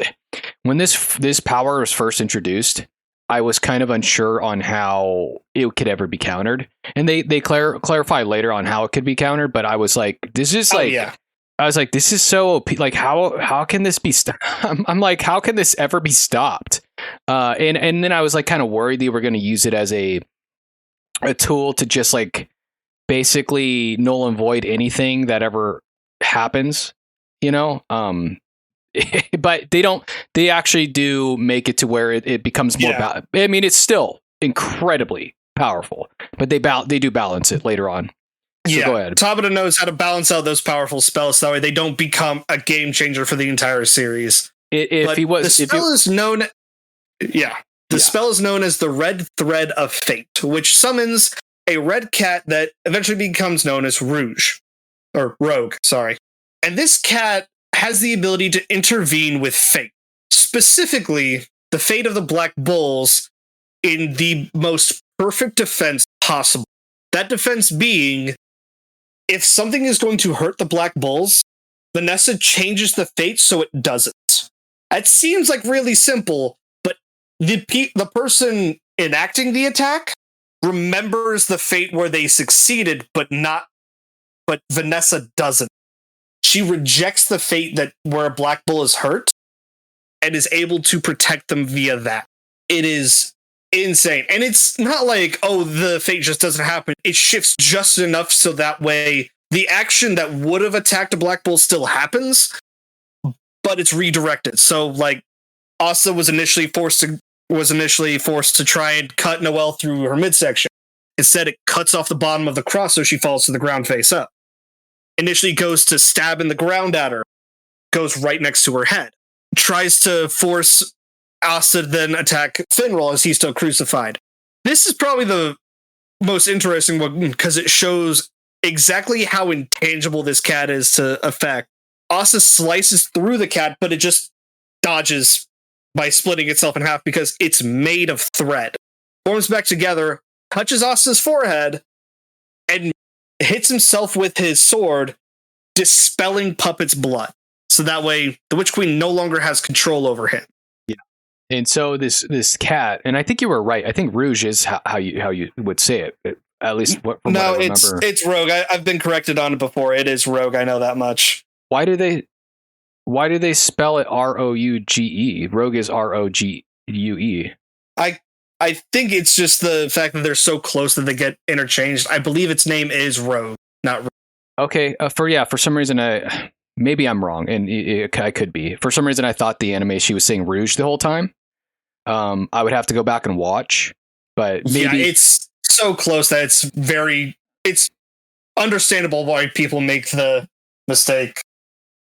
when this power was first introduced, I was kind of unsure on how it could ever be countered, and they clarify later on how it could be countered. But I was like, this is I was like, this is so OP. Like, how can this be stopped? I'm like, how can this ever be stopped? And then I was like, kind of worried they were going to use it as a tool to just like basically null and void anything that ever happens, you know. But they don't. They actually do make it to where it becomes more. I mean, it's still incredibly powerful, but they do balance it later on. So go ahead. Tabata knows how to balance out those powerful spells so that way they don't become a game changer for the entire series. The spell is known as the Red Thread of Fate, which summons a red cat that eventually becomes known as Rogue. Sorry, and this cat has the ability to intervene with fate, specifically the fate of the Black Bulls, in the most perfect defense possible. That defense being, if something is going to hurt the Black Bulls, Vanessa changes the fate so it doesn't. It seems like really simple, but the person enacting the attack remembers the fate where they succeeded, but Vanessa doesn't. She rejects the fate where a Black Bull is hurt and is able to protect them via that. It is insane. And it's not like, oh, the fate just doesn't happen. It shifts just enough so that way the action that would have attacked a Black Bull still happens, but it's redirected. So like Asta was initially forced to try and cut Noelle through her midsection. Instead, it cuts off the bottom of the cross so she falls to the ground face up. Initially goes to stab in the ground at her, goes right next to her head. Tries to force Asta to then attack Finral as he's still crucified. This is probably the most interesting one because it shows exactly how intangible this cat is to affect. Asta slices through the cat, but it just dodges by splitting itself in half because it's made of thread. Forms back together, touches Asta's forehead, and hits himself with his sword, dispelling Puppet's blood. So that way, the Witch Queen no longer has control over him. Yeah, and so this cat, and I think you were right. I think Rouge is how you would say it. At least from what I remember. It's Rogue. I've been corrected on it before. It is Rogue. I know that much. Why do they spell it Rouge? Rogue is Rogue. I think it's just the fact that they're so close that they get interchanged. I believe its name is Rogue, not Rogue. Okay, for some reason maybe I'm wrong, and I could be. For some reason I thought the anime she was saying Rouge the whole time. I would have to go back and watch, but maybe it's so close that it's understandable why people make the mistake.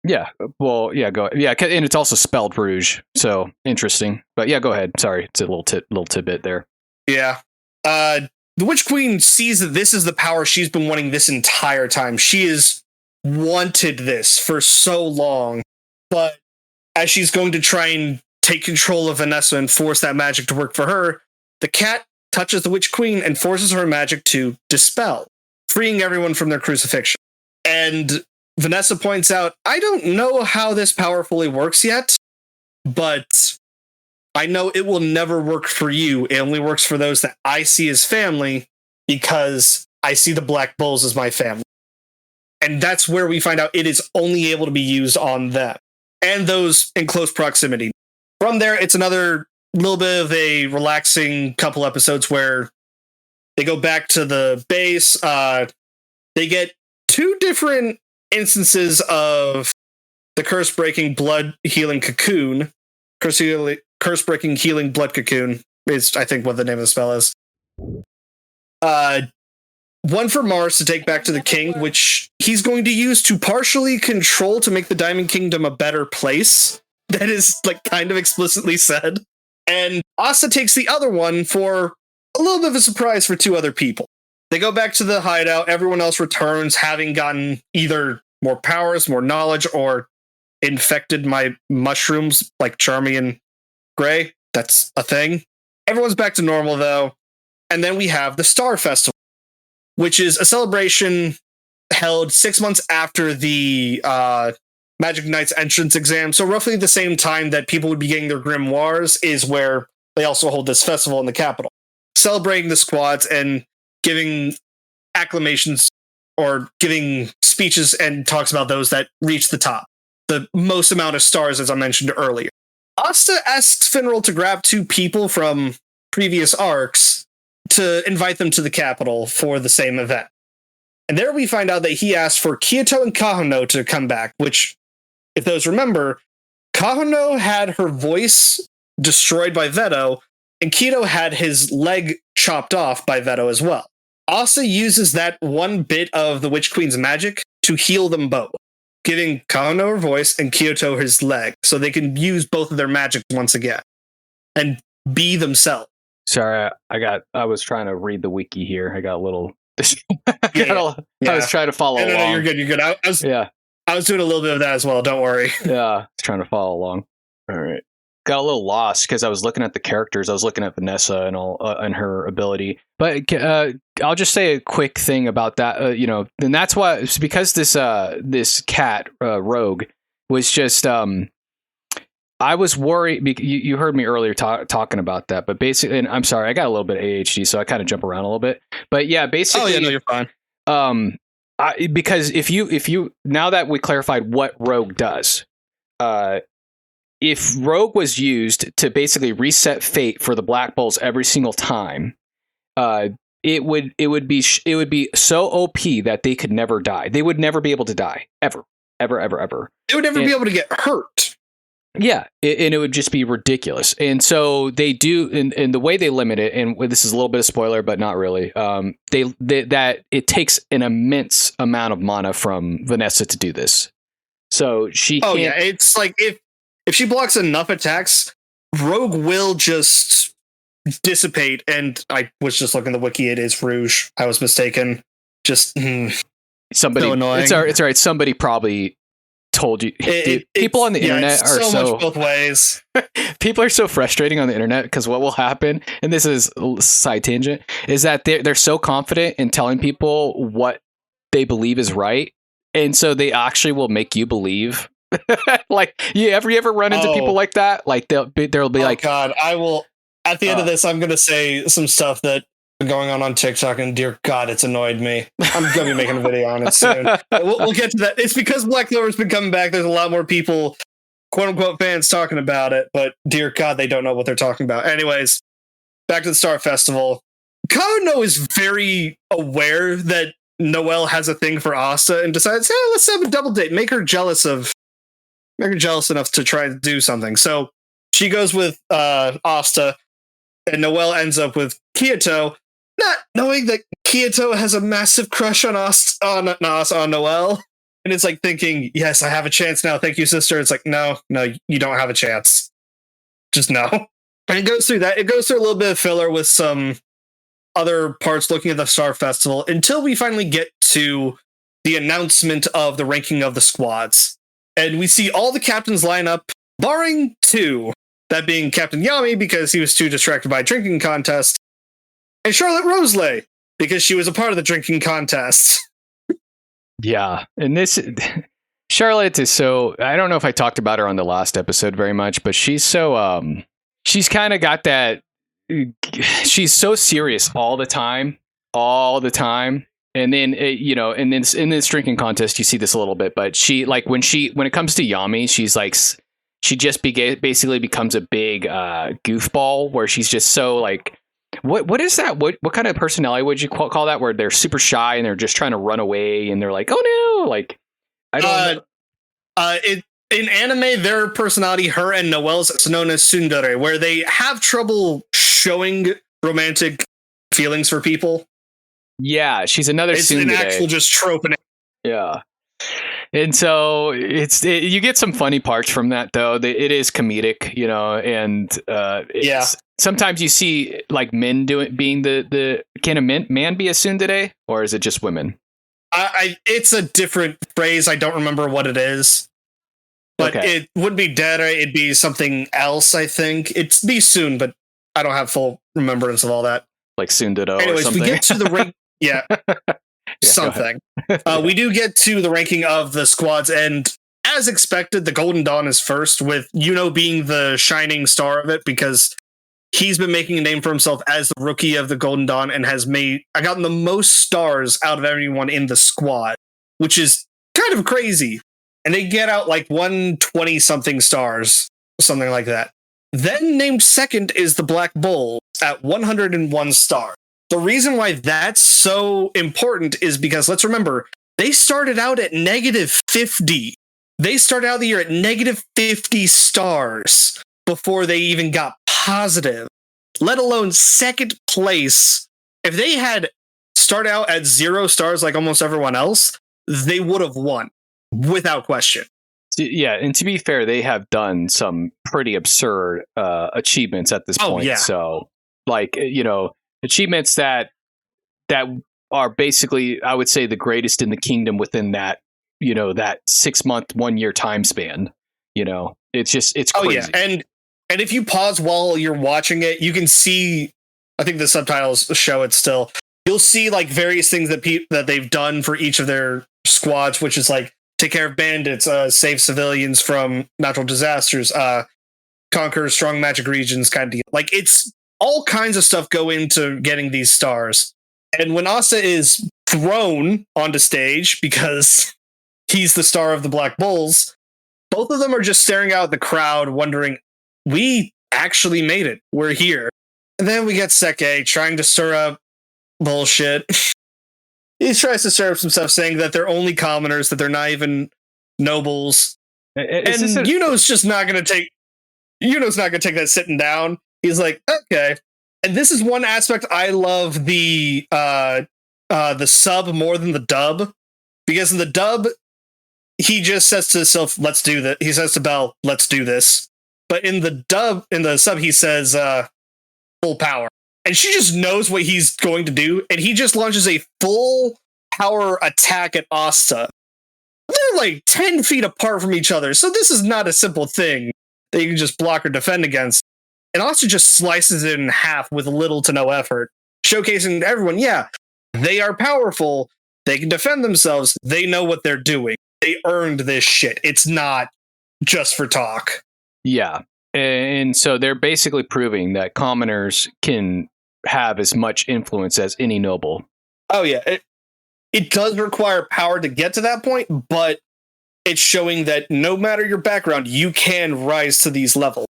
Yeah, well, yeah, go. Yeah, and it's also spelled Rouge, so interesting. But yeah, go ahead. Sorry, it's a little tidbit there. Yeah, the Witch Queen sees that this is the power she's been wanting this entire time. She has wanted this for so long, but as she's going to try and take control of Vanessa and force that magic to work for her, the cat touches the Witch Queen and forces her magic to dispel, freeing everyone from their crucifixion. And Vanessa points out, I don't know how this power fully works yet, but I know it will never work for you. It only works for those that I see as family, because I see the Black Bulls as my family. And that's where we find out it is only able to be used on them and those in close proximity. From there, it's another little bit of a relaxing couple episodes where they go back to the base. They get two different instances of the curse-breaking blood healing cocoon. Curse-breaking healing blood cocoon is, I think, what the name of the spell is. One for Mars to take back to the king, which he's going to use to partially control to make the Diamond Kingdom a better place. That is like kind of explicitly said. And Asta takes the other one for a little bit of a surprise for two other people. They go back to the hideout. Everyone else returns, having gotten either more powers, more knowledge, or infected my mushrooms like Charmy and Gray. That's a thing. Everyone's back to normal, though. And then we have the Star Festival, which is a celebration held 6 months after the Magic Knight's entrance exam. So roughly the same time that people would be getting their grimoires is where they also hold this festival in the capital, celebrating the squads and giving acclamations or giving speeches and talks about those that reach the top, the most amount of stars, as I mentioned earlier. Asta asks Finral to grab two people from previous arcs to invite them to the capital for the same event. And there we find out that he asked for Kyoto and Kahono to come back, which, if those remember, Kahono had her voice destroyed by Veto, and Kyoto had his leg chopped off by Veto as well. Asta uses that one bit of the Witch Queen's magic to heal them both, giving Kahono her voice and Kyoto his leg, so they can use both of their magic once again and be themselves. Sorry, I was trying to read the wiki here. I got a little. Yeah. I was trying to follow along. No, you're good. You're good. I was doing a little bit of that as well. Don't worry. Yeah, I was trying to follow along. All right. Got a little lost because I was looking at the characters. I was looking at Vanessa and all and her ability. But I'll just say a quick thing about that. And that's why it's because this cat Rogue was just. I was worried. You heard me earlier talking about that, but basically, and I'm sorry, I got a little bit of ADHD, so I kind of jump around a little bit. But yeah, basically, oh yeah, no, you're fine. Because if you now that we clarified what Rogue does, if Rogue was used to basically reset fate for the Black Bulls every single time, it would be so OP that they could never die. They would never be able to die ever. They would never be able to get hurt. Yeah, and it would just be ridiculous. And so they do, and the way they limit it, and this is a little bit of spoiler, but not really. That it takes an immense amount of mana from Vanessa to do this. So she. Oh can't, yeah, it's like if she blocks enough attacks, Rogue will just dissipate. And I was just looking at the wiki; it is Rouge. I was mistaken. Just somebody. So annoying. It's all right. Somebody probably told you. People on the internet are so much both ways. People are so frustrating on the internet because what will happen, and this is a side tangent, is that they're so confident in telling people what they believe is right, and so they actually will make you believe. Like, you ever run into people like that? Like they'll be like, God, I will. At the end of this, I'm gonna say some stuff that going on TikTok, and dear God, it's annoyed me. I'm gonna be making a video on it soon. We'll get to that. It's because Black Clover's been coming back. There's a lot more people, quote unquote, fans talking about it, but dear God, they don't know what they're talking about. Anyways, back to the Star Festival. Kano is very aware that Noelle has a thing for Asta and decides, hey, let's have a double date. Make her jealous enough to try to do something. So she goes with Asta, and Noelle ends up with Kyoto, not knowing that Kyoto has a massive crush on Noelle. And it's like thinking, yes, I have a chance now. Thank you, sister. It's like, no, you don't have a chance. Just no. And it goes through that. It goes through a little bit of filler with some other parts looking at the Star Festival until we finally get to the announcement of the ranking of the squads. And we see all the captains line up, barring two. That being Captain Yami, because he was too distracted by a drinking contest, and Charlotte Roselay, because she was a part of the drinking contest. Yeah. And this Charlotte is so, I don't know if I talked about her on the last episode very much, but she's so she's kind of got that, she's so serious all the time. And then and then in this drinking contest you see this a little bit, but she, like, when it comes to Yami, she's like, she just basically becomes a big goofball, where she's just so like, what is that? What kind of personality would you call that? Where they're super shy and they're just trying to run away and they're like, oh no, like, I don't know. In anime, their personality, her and Noelle's, is known as tsundere, where they have trouble showing romantic feelings for people. Yeah, she's another It's tsundere. an actual just trope. Yeah. And so you get some funny parts from that, though. It is comedic, and sometimes you see like men being can a man be a tsundere, or is it just women? It's a different phrase. I don't remember what it is, but It wouldn't be dere. It'd be something else. I think it'd be soon, but I don't have full remembrance of all that. Like tsundere. Anyways, or something. we get to the rank. Yeah. Something. We do get to the ranking of the squads, and as expected, the Golden Dawn is first, with Yuno being the shining star of it, because he's been making a name for himself as the rookie of the Golden Dawn and has gotten the most stars out of everyone in the squad, which is kind of crazy. And they get out like 120 something stars, something like that. Then named second is the Black Bull at 101 stars. The reason why that's so important is because, let's remember, they started out at -50. They started out the year at -50 stars before they even got positive, let alone second place. If they had started out at 0 stars like almost everyone else, they would have won without question. Yeah, and to be fair, they have done some pretty absurd achievements at this point. Yeah. So, like, achievements that are basically, I would say, the greatest in the kingdom within that, that 6 month, 1 year time span. It's crazy. Oh yeah, and if you pause while you're watching it, you can see, I think the subtitles show it still. You'll see like various things that they've done for each of their squads, which is like take care of bandits, save civilians from natural disasters, conquer strong magic regions, kind of deal. Like, it's all kinds of stuff go into getting these stars. And when Asta is thrown onto stage because he's the star of the Black Bulls, both of them are just staring out at the crowd, wondering, we actually made it. We're here. And then we get Seke trying to stir up bullshit. He tries to stir up some stuff saying that they're only commoners, that they're not even nobles. Yuno's just not going to take that sitting down. He's like, okay. And this is one aspect I love the sub more than the dub, because in the dub, he just says to himself, let's do that. He says to Belle, let's do this. But in the sub, he says, full power. And she just knows what he's going to do. And he just launches a full power attack at Asta. They're like 10 feet apart from each other. So this is not a simple thing that you can just block or defend against. And Asta just slices it in half with little to no effort, showcasing to everyone, yeah, they are powerful. They can defend themselves. They know what they're doing. They earned this shit. It's not just for talk. Yeah. And so they're basically proving that commoners can have as much influence as any noble. Oh, yeah. It does require power to get to that point, but it's showing that no matter your background, you can rise to these levels.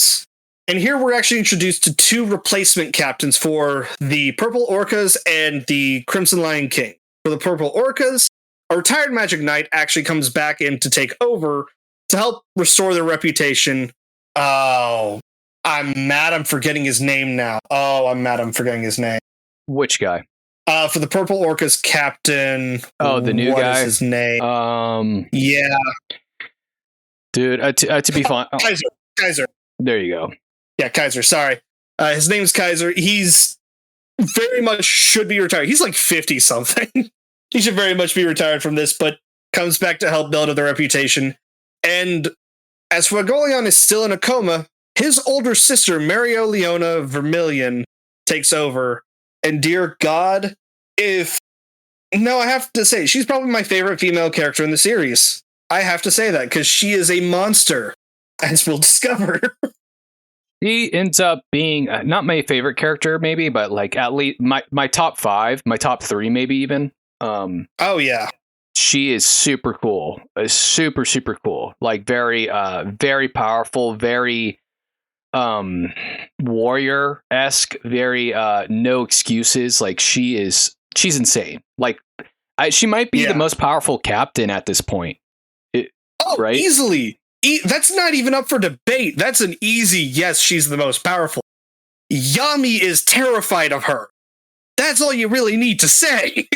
And here we're actually introduced to 2 replacement captains for the Purple Orcas and the Crimson Lion King. For the Purple Orcas, a retired Magic Knight actually comes back in to take over to help restore their reputation. Oh, I'm mad I'm forgetting his name now. Which guy? For the Purple Orcas captain. Oh, the new guy? What is his name? Yeah. Dude, to be fun. Oh. Kaiser. There you go. Yeah, Kaiser, sorry. His name's Kaiser. He's very much should be retired. He's like 50 something. He should very much be retired from this, but comes back to help build up the reputation. And as Fuegoleon is still in a coma, his older sister, Mario Leona Vermilion, takes over. And dear God, I have to say, she's probably my favorite female character in the series. I have to say that because she is a monster, as we'll discover. He ends up being not my favorite character, maybe, but like at least my top 5, my top 3, maybe even. Oh yeah, she is super cool, super cool. Like very powerful, very warrior-esque, very no excuses. Like she's insane. Like she might be the most powerful captain at this point. Right? Easily. That's not even up for debate. That's an easy yes, she's the most powerful. Yami is terrified of her. That's all you really need to say.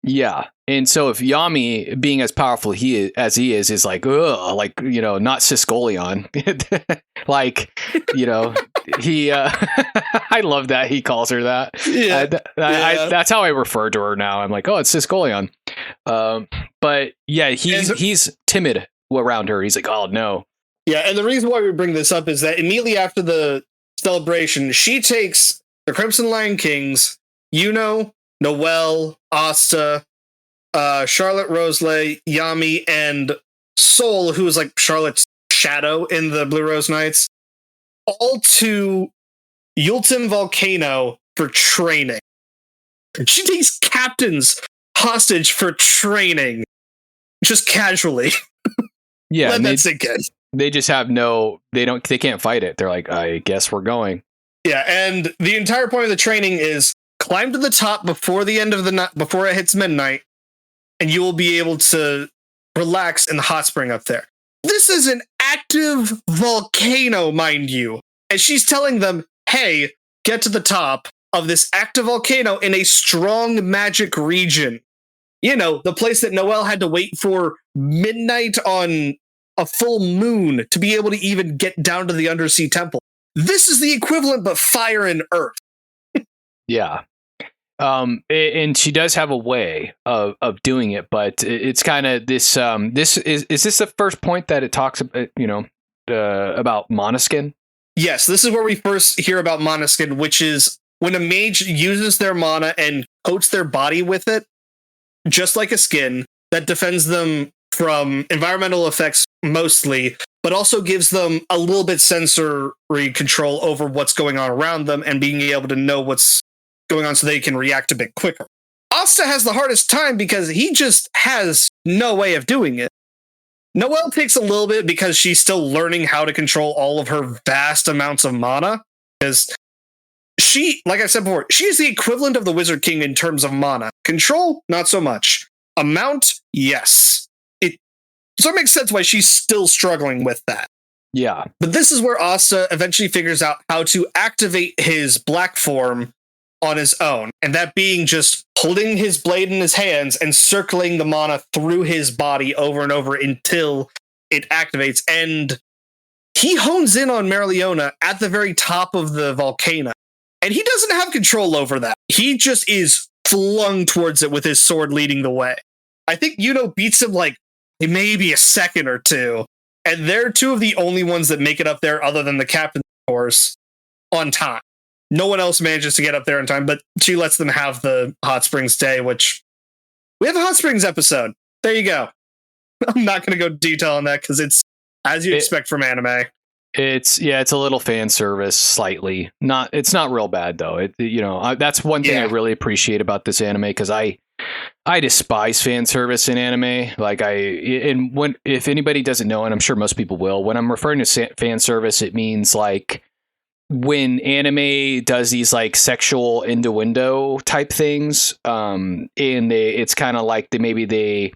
Yeah. And so if Yami, being as powerful as he is like, ugh, like, you know, not Siscolion. Like, you know, he, I love that he calls her that. Yeah. That's how I refer to her now. I'm like, oh, it's Siscolion. But yeah, he's timid around her. He's like, oh no. Yeah. And the reason why we bring this up is that immediately after the celebration, she takes the Crimson Lion Kings, Yuno, Noelle, Asta, Charlotte Roselay, Yami, and Sol, who is like Charlotte's shadow in the Blue Rose Knights, all to Yultim Volcano for training. She takes captains hostage for training, just casually. Yeah, let that sink in. They just have they can't fight it. They're like, I guess we're going. Yeah, and the entire point of the training is climb to the top before the end of the night, before it hits midnight, and you will be able to relax in the hot spring up there. This is an active volcano, mind you. And she's telling them, hey, get to the top of this active volcano in a strong magic region. You know, the place that Noelle had to wait for midnight on a full moon to be able to even get down to the undersea temple. This is the equivalent, but fire and earth. Yeah. And she does have a way of doing it, but it's kind of this, is this the first point that it talks about, about Monoskin? Yes, this is where we first hear about Monoskin, which is when a mage uses their mana and coats their body with it, just like a skin that defends them from environmental effects mostly, but also gives them a little bit sensory control over what's going on around them and being able to know what's going on so they can react a bit quicker. Asta has the hardest time because he just has no way of doing it. Noelle takes a little bit because she's still learning how to control all of her vast amounts of mana. Because she, like I said before, she is the equivalent of the Wizard King in terms of mana. Control, not so much. Amount, yes. So it makes sense why she's still struggling with that. Yeah. But this is where Asta eventually figures out how to activate his black form on his own. And that being just holding his blade in his hands and circling the mana through his body over and over until it activates. And he hones in on Merleona at the very top of the volcano. And he doesn't have control over that. He just is flung towards it with his sword leading the way. I think Yuno beats him like maybe a second or two. And they're two of the only ones that make it up there other than the captain, of course, on time. No one else manages to get up there in time, but she lets them have the Hot Springs day, which we have a Hot Springs episode. There you go. I'm not going to go detail on that because it's as you expect from anime. It's a little fan service slightly. It's not real bad though. That's one thing I really appreciate about this anime because I despise fan service in anime. Like if anybody doesn't know, and I'm sure most people will, when I'm referring to fan service, it means like when anime does these like sexual innuendo type things, and it's kind of like they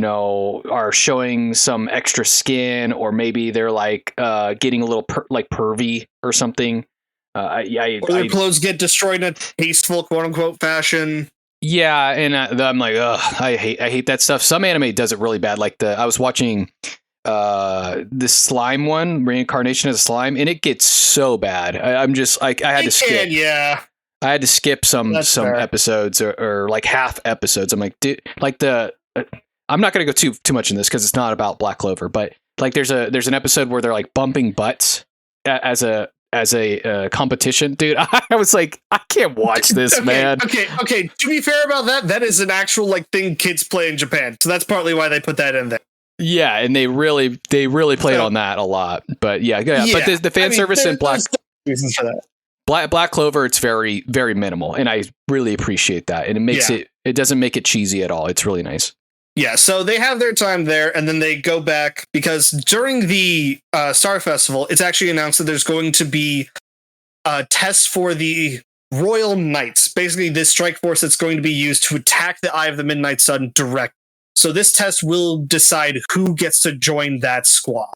are showing some extra skin, or maybe they're like getting a little pervy or something. Or their clothes get destroyed in a tasteful quote unquote fashion. Yeah, and I'm like, ugh, I hate that stuff. Some anime does it really bad. Like I was watching the slime one, Reincarnation as a Slime, and it gets so bad. I'm just like, I had to skip. I had to skip some episodes or like half episodes. I'm like, dude, like I'm not going to go too much in this because it's not about Black Clover, but like there's an episode where they're like bumping butts as a competition, dude, I was like, I can't watch this, man. Okay. To be fair about that, that is an actual like thing kids play in Japan, so that's partly why they put that in there. Yeah, and they really played on that a lot. But yeah. But the fan service in Black Clover, it's very, very minimal, and I really appreciate that. And it makes it doesn't make it cheesy at all. It's really nice. Yeah, so they have their time there, and then they go back because during the Star Festival, it's actually announced that there's going to be tests for the Royal Knights, basically this strike force that's going to be used to attack the Eye of the Midnight Sun direct. So this test will decide who gets to join that squad.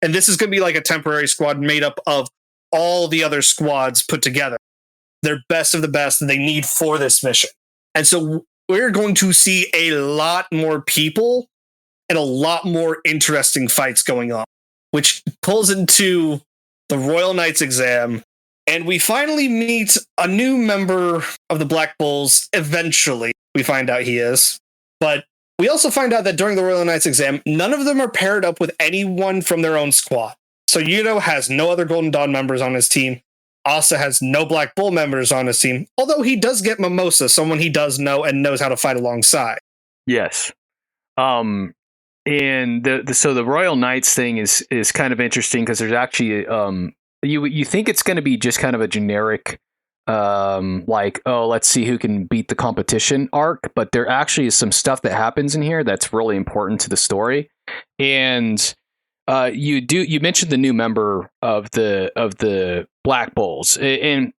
And this is going to be like a temporary squad made up of all the other squads put together. They're best of the best that they need for this mission. And so we're going to see a lot more people and a lot more interesting fights going on, which pulls into the Royal Knights exam. And we finally meet a new member of the Black Bulls. Eventually, we find out he is. But we also find out that during the Royal Knights exam, none of them are paired up with anyone from their own squad. So Yuno has no other Golden Dawn members on his team. Asta has no Black Bull members on his team, although he does get Mimosa, someone he does know and knows how to fight alongside. Yes. And so the Royal Knights thing is kind of interesting because there's actually you think it's going to be just kind of a generic let's see who can beat the competition arc, but there actually is some stuff that happens in here that's really important to the story. And you mentioned the new member of the Black Bulls, and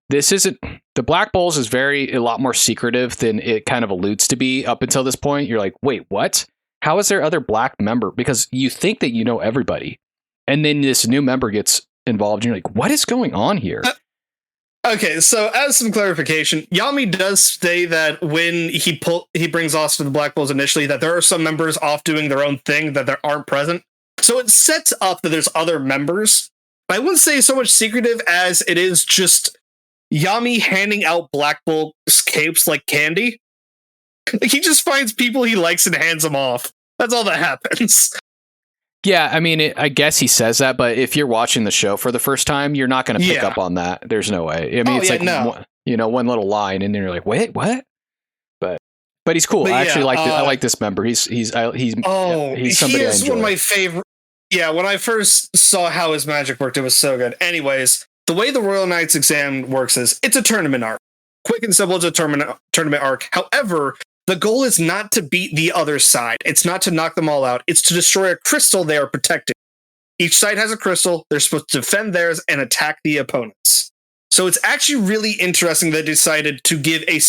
this isn't the Black Bulls is a lot more secretive than it kind of alludes to be up until this point. You're like, wait, what? How is there other Black member? Because you think that you know everybody, and then this new member gets involved, and you're like, what is going on here? Okay, so as some clarification, Yami does say that when he brings Asta to the Black Bulls initially, that there are some members off doing their own thing that aren't present. So it sets up that there's other members. I wouldn't say so much secretive as it is just Yami handing out Black Bull capes like candy. He just finds people he likes and hands them off. That's all that happens. Yeah, I mean, I guess he says that, but if you're watching the show for the first time, you're not going to pick up on that. There's no way. I mean, one little line, and then you're like, wait, what? But he's cool. I actually like I like this member. He's somebody he is I enjoy. One of my favorite. Yeah, when I first saw how his magic worked, it was so good. Anyways, the way the Royal Knights exam works is it's a tournament arc. Quick and simple, it's a tournament arc. However, the goal is not to beat the other side. It's not to knock them all out. It's to destroy a crystal they are protecting. Each side has a crystal. They're supposed to defend theirs and attack the opponents. So it's actually really interesting they decided to give a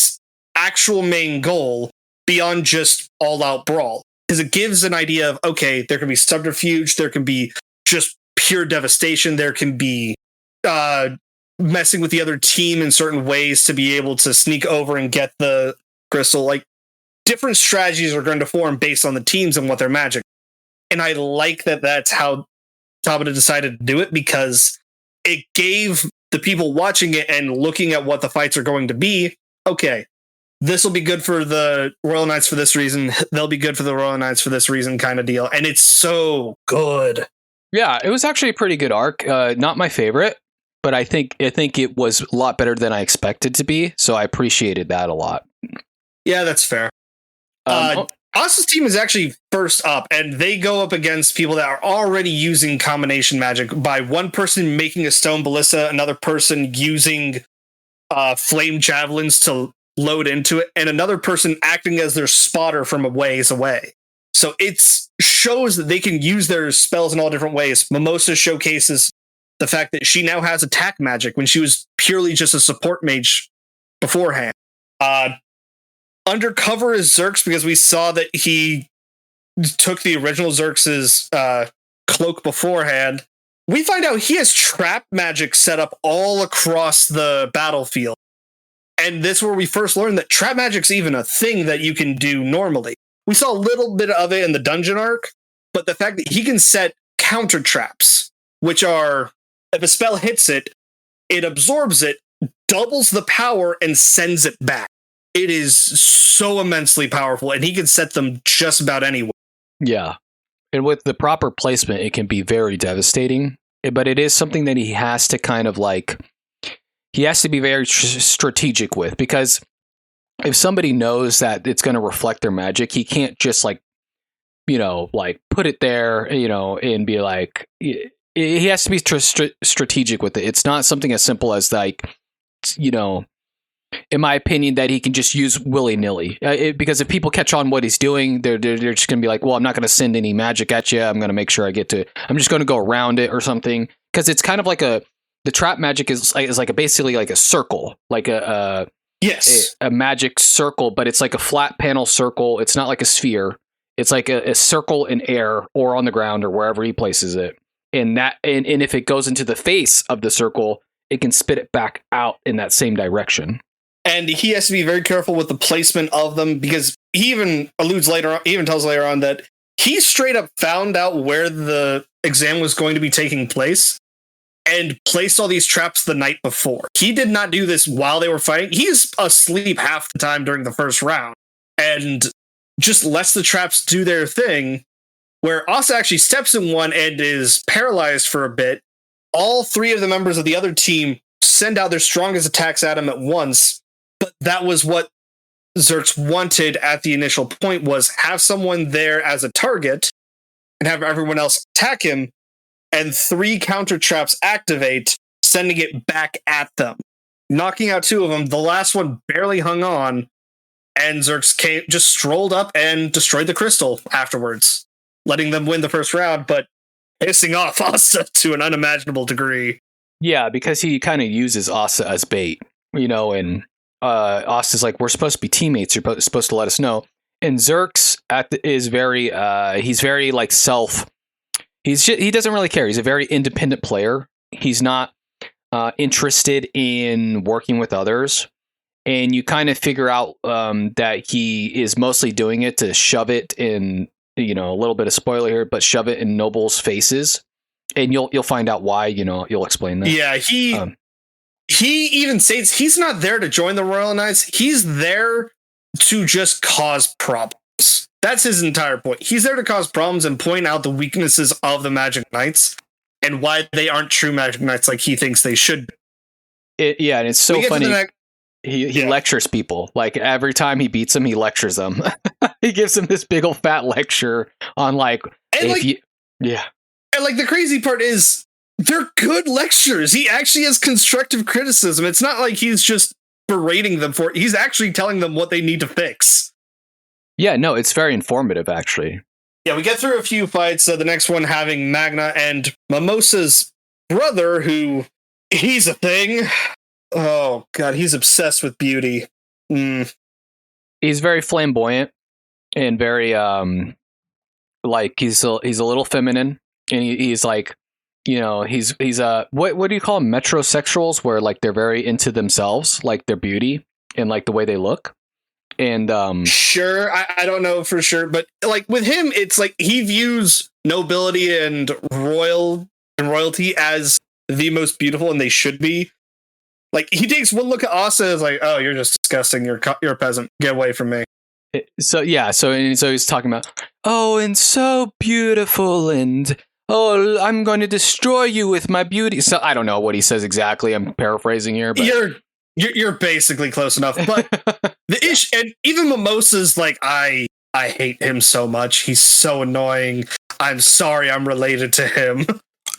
actual main goal beyond just all-out brawl. Because it gives an idea of, okay, there can be subterfuge, there can be just pure devastation, there can be messing with the other team in certain ways to be able to sneak over and get the crystal. Like, different strategies are going to form based on the teams and what their magic. And I like that that's how Tabata decided to do it, because it gave the people watching it and looking at what the fights are going to be, okay, this will be good for the Royal Knights for this reason. They'll be good for the Royal Knights for this reason, kind of deal. And it's so good. Yeah, it was actually a pretty good arc. Not my favorite, but I think it was a lot better than I expected to be. So I appreciated that a lot. Yeah, that's fair. Asta's team is actually first up, and they go up against people that are already using combination magic by one person making a stone ballista, another person using flame javelins to load into it, and another person acting as their spotter from a ways away. So it shows that they can use their spells in all different ways. Mimosa showcases the fact that she now has attack magic when she was purely just a support mage beforehand. Undercover is Zerx, because we saw that he took the original Zerx's cloak beforehand. We find out he has trap magic set up all across the battlefield. And this is where we first learned that trap magic's even a thing that you can do normally. We saw a little bit of it in the dungeon arc, but the fact that he can set counter traps, which are, if a spell hits it, it absorbs it, doubles the power, and sends it back. It is so immensely powerful, and he can set them just about anywhere. Yeah. And with the proper placement, it can be very devastating. but it is something that he has to kind of like, he has to be very strategic with, because if somebody knows that it's going to reflect their magic, he can't just like, you know, like put it there, you know, and be like, he has to be strategic with it. It's not something as simple as like, you know, in my opinion, that he can just use willy-nilly. Because if people catch on what he's doing, they're just going to be like, well, I'm not going to send any magic at you. I'm going to make sure I get to, I'm just going to go around it or something. Because it's kind of like the trap magic is like basically like a circle, like a magic circle, but it's like a flat panel circle. It's not like a sphere. It's like a circle in air or on the ground or wherever he places it. And if it goes into the face of the circle, it can spit it back out in that same direction. And he has to be very careful with the placement of them, because he even tells later on that he straight up found out where the exam was going to be taking place and placed all these traps the night before. He did not do this while they were fighting. He's asleep half the time during the first round and just lets the traps do their thing, where Asta actually steps in one and is paralyzed for a bit. All three of the members of the other team send out their strongest attacks at him at once. But that was what Zerx wanted at the initial point, was have someone there as a target and have everyone else attack him, and 3 counter traps activate, sending it back at them, knocking out 2 of them. The last one barely hung on, and Zerx just strolled up and destroyed the crystal afterwards, letting them win the first round, but pissing off Asta to an unimaginable degree. Yeah, because he kind of uses Asta as bait, you know, and Asta's like, we're supposed to be teammates. You're supposed to let us know. And Zerx is very, he's very like he doesn't really care. He's a very independent player. He's not interested in working with others. And you kind of figure out that he is mostly doing it to shove it in, you know, a little bit of spoiler here, but shove it in nobles' faces. And you'll find out why, you know, you'll explain that. Yeah, he even states he's not there to join the Royal Knights. He's there to just cause problems. That's his entire point. He's there to cause problems and point out the weaknesses of the Magic Knights and why they aren't true Magic Knights like he thinks they should be. Yeah, and it's so funny. He lectures people. Like every time he beats them, he lectures them. He gives them this big old fat lecture on like, and like the crazy part is, they're good lectures. He actually has constructive criticism. It's not like he's just berating them for it. He's actually telling them what they need to fix. Yeah, no, it's very informative, actually. Yeah, we get through a few fights. The next one having Magna and Mimosa's brother, who, he's a thing. Oh, God, he's obsessed with beauty. He's very flamboyant and very, like, he's a little feminine. And he's like, you know, he's what do you call them? Metrosexuals, where like they're very into themselves, like their beauty and like the way they look. And sure, I don't know for sure, but like with him, it's like he views nobility and royalty as the most beautiful, and they should be. Like he takes one look at Asta and is like, "Oh, you're just disgusting. You're a peasant. Get away from me." So he's talking about, oh, and so beautiful, and oh, I'm going to destroy you with my beauty. So I don't know what he says exactly. I'm paraphrasing here, but you're basically close enough. But the issue, and even Mimosa's like, I hate him so much. He's so annoying. I'm sorry, I'm related to him.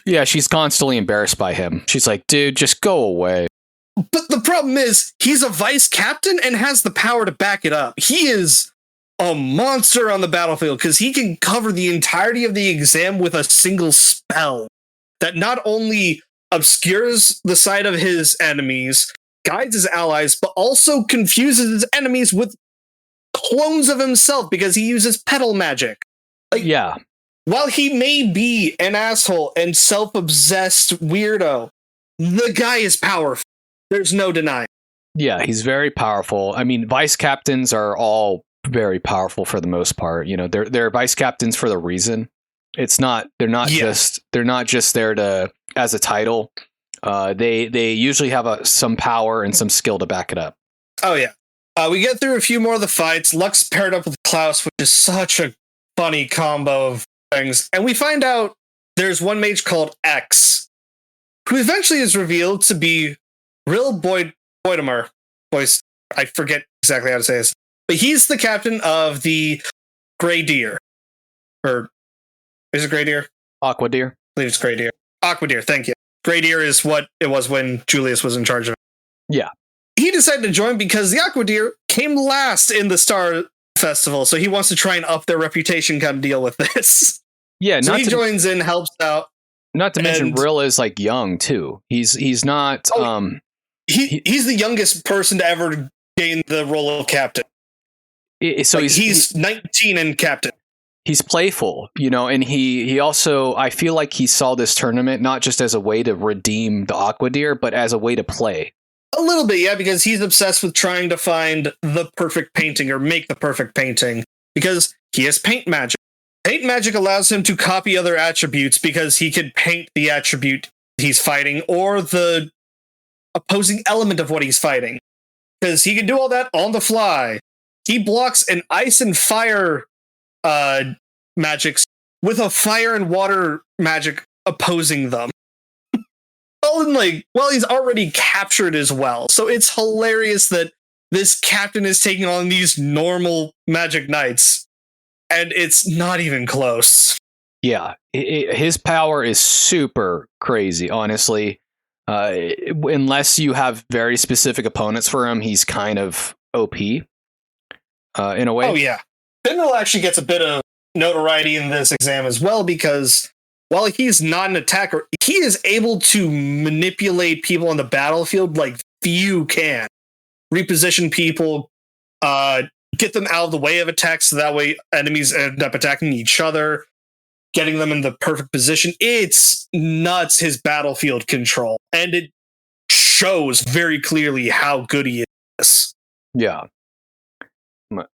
Yeah, she's constantly embarrassed by him. She's like, dude, just go away. But the problem is, he's a vice captain and has the power to back it up. He is a monster on the battlefield because he can cover the entirety of the exam with a single spell that not only obscures the sight of his enemies, guides his allies, but also confuses his enemies with clones of himself because he uses petal magic. Like, yeah. While he may be an asshole and self-obsessed weirdo, the guy is powerful. There's no denying. Yeah, he's very powerful. I mean, vice captains are all very powerful for the most part. You know, they're vice captains for the reason. They're not just there to as a title. They usually have some power and some skill to back it up. Oh yeah. We get through a few more of the fights. Lux paired up with Klaus, which is such a funny combo of things. And we find out there's one mage called X who eventually is revealed to be Real Boydamer. Boys, I forget exactly how to say this, but he's the captain of the Grey Deer. Or is it Grey Deer? Aqua Deer. I believe it's Grey Deer. Aqua Deer, thank you. Grey Deer is what it was when Julius was in charge of it. Yeah. He decided to join because the Aqua Deer came last in the Star Festival, so he wants to try and up their reputation, kind of deal with this. Yeah, so he joins in, helps out. Not to mention, Rill is like young too. He's not. He's the youngest person to ever gain the role of captain. So he's 19 and captain. He's playful, and he also, I feel like he saw this tournament not just as a way to redeem the Aqua Deer, but as a way to play. A little bit, yeah, because he's obsessed with trying to find the perfect painting or make the perfect painting because he has paint magic. Paint magic allows him to copy other attributes because he can paint the attribute he's fighting or the opposing element of what he's fighting. Because he can do all that on the fly. He blocks an ice and fire magics with a fire and water magic opposing them. He's already captured as well. So it's hilarious that this captain is taking on these normal magic knights. And it's not even close. Yeah, his power is super crazy, honestly. Unless you have very specific opponents for him, he's kind of OP in a way. Oh, yeah. Finral actually gets a bit of notoriety in this exam as well, because while he's not an attacker, he is able to manipulate people on the battlefield like few can. Reposition people, get them out of the way of attacks, so that way enemies end up attacking each other, getting them in the perfect position. It's nuts, his battlefield control. And it shows very clearly how good he is. Yeah.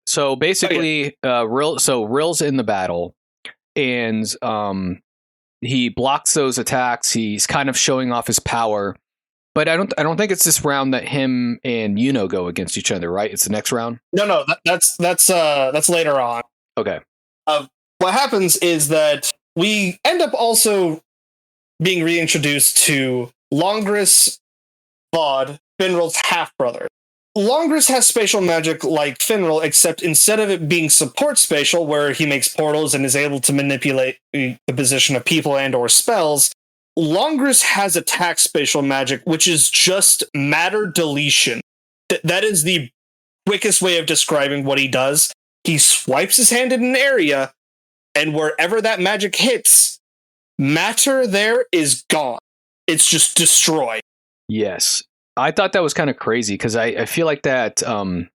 So basically, Rill's in the battle, and he blocks those attacks. He's kind of showing off his power. But I don't think it's this round that him and Yuno go against each other, right? It's the next round. No, that's later on. Okay. What happens is that we end up also being reintroduced to Longris Vaude, Finral's half-brother. Longris has spatial magic like Finral, except instead of it being support spatial, where he makes portals and is able to manipulate the position of people and or spells, Longris has attack spatial magic, which is just matter deletion. That is the quickest way of describing what he does. He swipes his hand in an area, and wherever that magic hits, matter there is gone. It's just destroyed. Yes. I thought that was kind of crazy, because I feel like that kind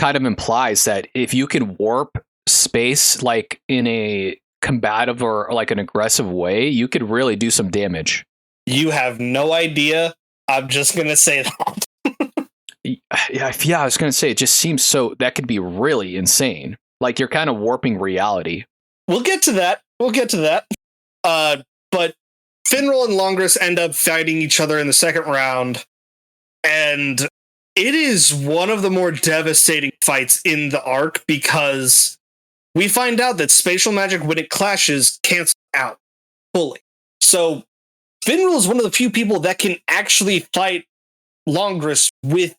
of implies that if you can warp space like in a combative or like an aggressive way, you could really do some damage. You have no idea. I'm just going to say that. Yeah, I was going to say, it just seems so, that could be really insane. Like you're kind of warping reality. We'll get to that. But Finral and Longris end up fighting each other in the second round. And it is one of the more devastating fights in the arc, because we find out that spatial magic, when it clashes, cancels out fully. So Finral is one of the few people that can actually fight Longris with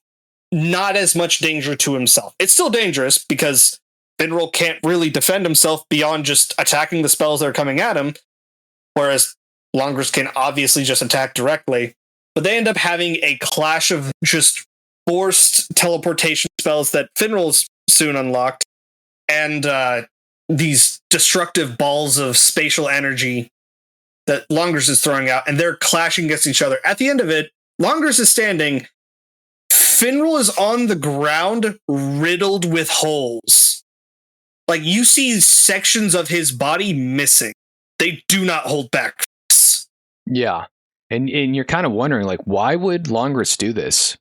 not as much danger to himself. It's still dangerous because Finral can't really defend himself beyond just attacking the spells that are coming at him, whereas Longris can obviously just attack directly. But they end up having a clash of just forced teleportation spells that Finral's soon unlocked, and these destructive balls of spatial energy that Longris is throwing out, and they're clashing against each other. At the end of it, Longris is standing. Finral is on the ground, riddled with holes. Like, you see sections of his body missing. They do not hold back. Yeah. And you're kind of wondering, like, why would Longris do this?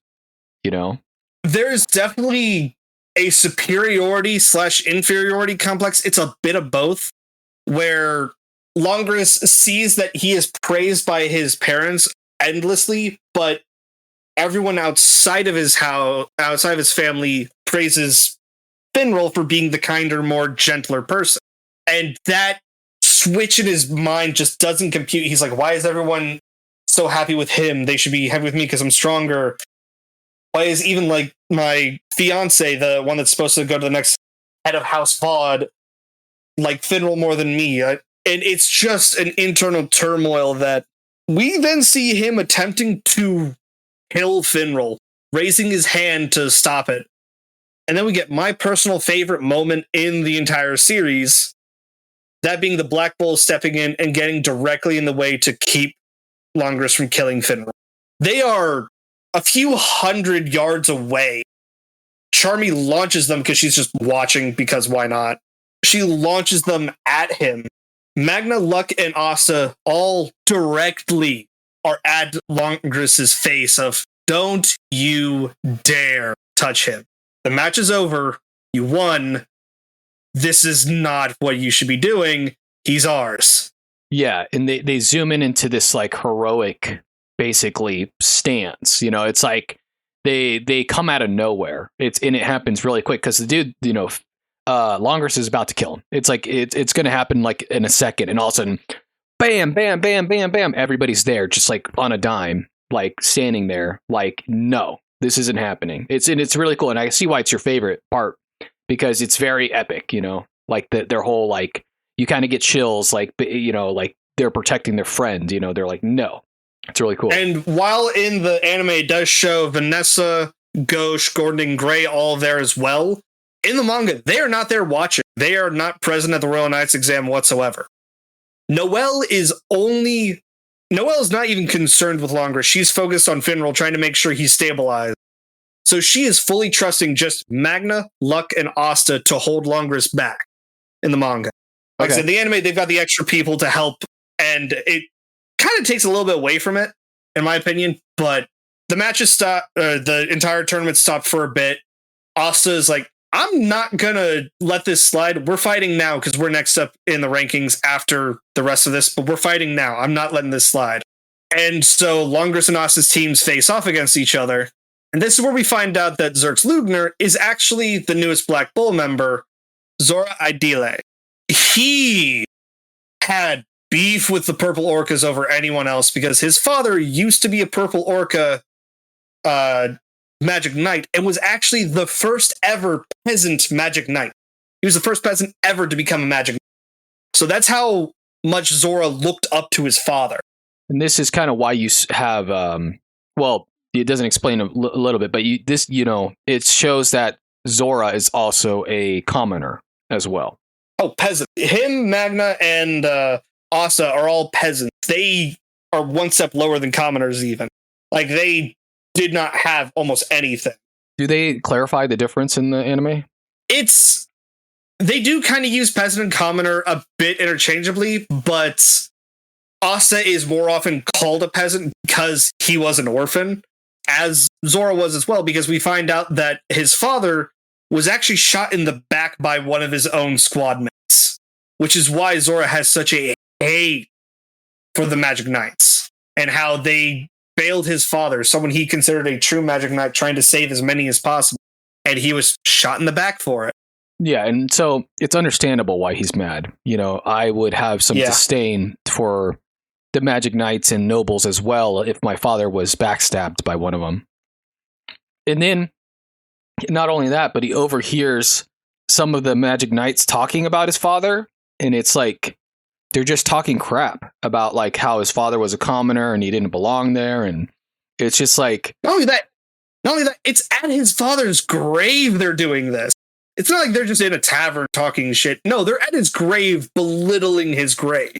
There's definitely a superiority / inferiority complex. It's a bit of both, where Longris sees that he is praised by his parents endlessly, but everyone outside of his family praises Finral for being the kinder, more gentler person. And that switch in his mind just doesn't compute. He's like, why is everyone so happy with him? They should be happy with me because I'm stronger. Why is even like my fiance, the one that's supposed to go to the next head of House Vaude, like Finral more than me? And it's just an internal turmoil that we then see him attempting to kill Finral, raising his hand to stop it. And then we get my personal favorite moment in the entire series, that being the Black Bull stepping in and getting directly in the way to keep Longris from killing Finral. They are a few hundred yards away. Charmy launches them because she's just watching, because why not? She launches them at him. Magna, Luck, and Asta all directly are at Longris's face of, don't you dare touch him. The match is over. You won. This is not what you should be doing. He's ours. Yeah, and they zoom in into this like heroic, basically, stance. You know, it's like they come out of nowhere. And it happens really quick because the dude, you know, Longris is about to kill him. It's like it's going to happen like in a second, and all of a sudden, bam, bam, bam, bam, bam. Everybody's there, just like on a dime, like standing there, like no, this isn't happening. It's really cool, and I see why it's your favorite part because it's very epic. You know, like their whole like you kind of get chills, like you know, like they're protecting their friend. You know, they're like no, it's really cool. And while in the anime it does show Vanessa, Gauche, Gordon, and Gray all there as well, in the manga, they are not there watching. They are not present at the Royal Knights exam whatsoever. Noelle is not even concerned with Longris. She's focused on Finral, trying to make sure he's stabilized. So she is fully trusting just Magna, Luck, and Asta to hold Longris back in the manga. Like I said, the anime, they've got the extra people to help, and it kind of takes a little bit away from it, in my opinion. But the matches stopped, the entire tournament stopped for a bit. Asta is like, I'm not gonna let this slide. We're fighting now because we're next up in the rankings after the rest of this, but we're fighting now. I'm not letting this slide. And so Longris and Asta's teams face off against each other. And this is where we find out that Xerx Lugner is actually the newest Black Bull member, Zora Idile. He had beef with the Purple Orcas over anyone else because his father used to be a Purple Orca Magic Knight and was actually the first ever peasant Magic Knight. He was the first peasant ever to become a Magic Knight. So that's how much Zora looked up to his father. And this is kind of why you have, well, it doesn't explain a little bit, but it shows that Zora is also a commoner as well. Oh, peasant. Him, Magna, and Asta are all peasants. They are one step lower than commoners even. Like, they did not have almost anything. Do they clarify the difference in the anime? They do kind of use peasant and commoner a bit interchangeably, but Asta is more often called a peasant because he was an orphan, as Zora was as well, because we find out that his father was actually shot in the back by one of his own squad mates, which is why Zora has such a hate for the Magic Knights and how they failed his father, someone he considered a true Magic Knight, trying to save as many as possible, and he was shot in the back for it. Yeah, and so it's understandable why he's mad. You know, I would have some disdain for the Magic Knights and nobles as well if my father was backstabbed by one of them. And then, not only that, but he overhears some of the Magic Knights talking about his father, and it's like they're just talking crap about like how his father was a commoner and he didn't belong there, and it's just like not only that, it's at his father's grave they're doing this. It's not like they're just in a tavern talking shit. No, they're at his grave, belittling his grave.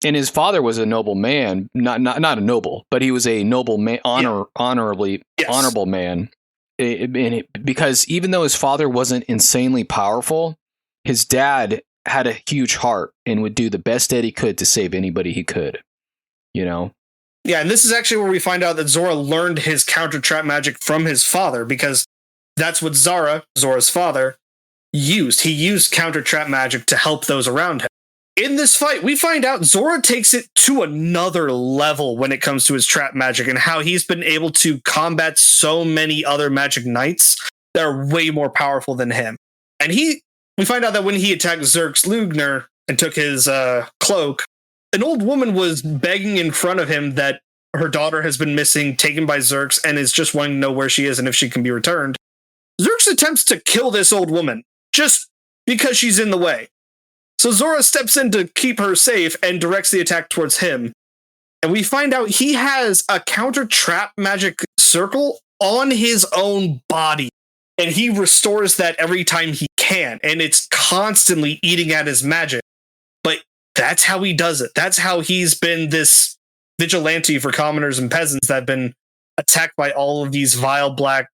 And his father was a noble man, not a noble, but he was a noble man, honorable man. Because even though his father wasn't insanely powerful, his dad had a huge heart and would do the best that he could to save anybody he could, you know? Yeah, and this is actually where we find out that Zora learned his counter trap magic from his father, because that's what Zora's father, used. He used counter trap magic to help those around him. In this fight, we find out Zora takes it to another level when it comes to his trap magic and how he's been able to combat so many other Magic Knights that are way more powerful than him. And we find out that when he attacked Xerx Lugner and took his cloak, an old woman was begging in front of him that her daughter has been missing, taken by Zerx, and is just wanting to know where she is and if she can be returned. Zerx attempts to kill this old woman just because she's in the way. So Zora steps in to keep her safe and directs the attack towards him. And we find out he has a counter trap magic circle on his own body. And he restores that every time he can. And it's constantly eating at his magic. But that's how he does it. That's how he's been this vigilante for commoners and peasants that have been attacked by all of these vile vile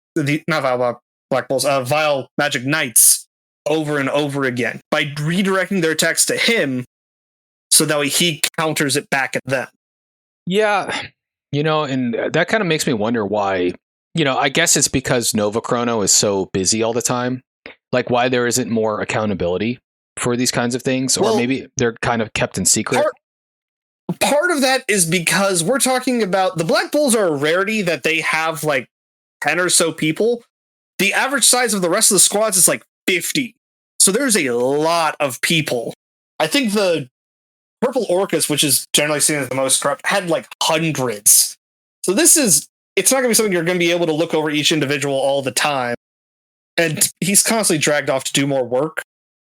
magic knights over and over again by redirecting their attacks to him so that way he counters it back at them. Yeah, and that kind of makes me wonder why, I guess it's because Nova Chrono is so busy all the time, like why there isn't more accountability for these kinds of things, or maybe they're kind of kept in secret. Part of that is because we're talking about the Black Bulls are a rarity that they have like 10 or so people. The average size of the rest of the squads is like 50. So there's a lot of people. I think the Purple Orcus, which is generally seen as the most corrupt, had like hundreds. So it's not going to be something you're going to be able to look over each individual all the time. And he's constantly dragged off to do more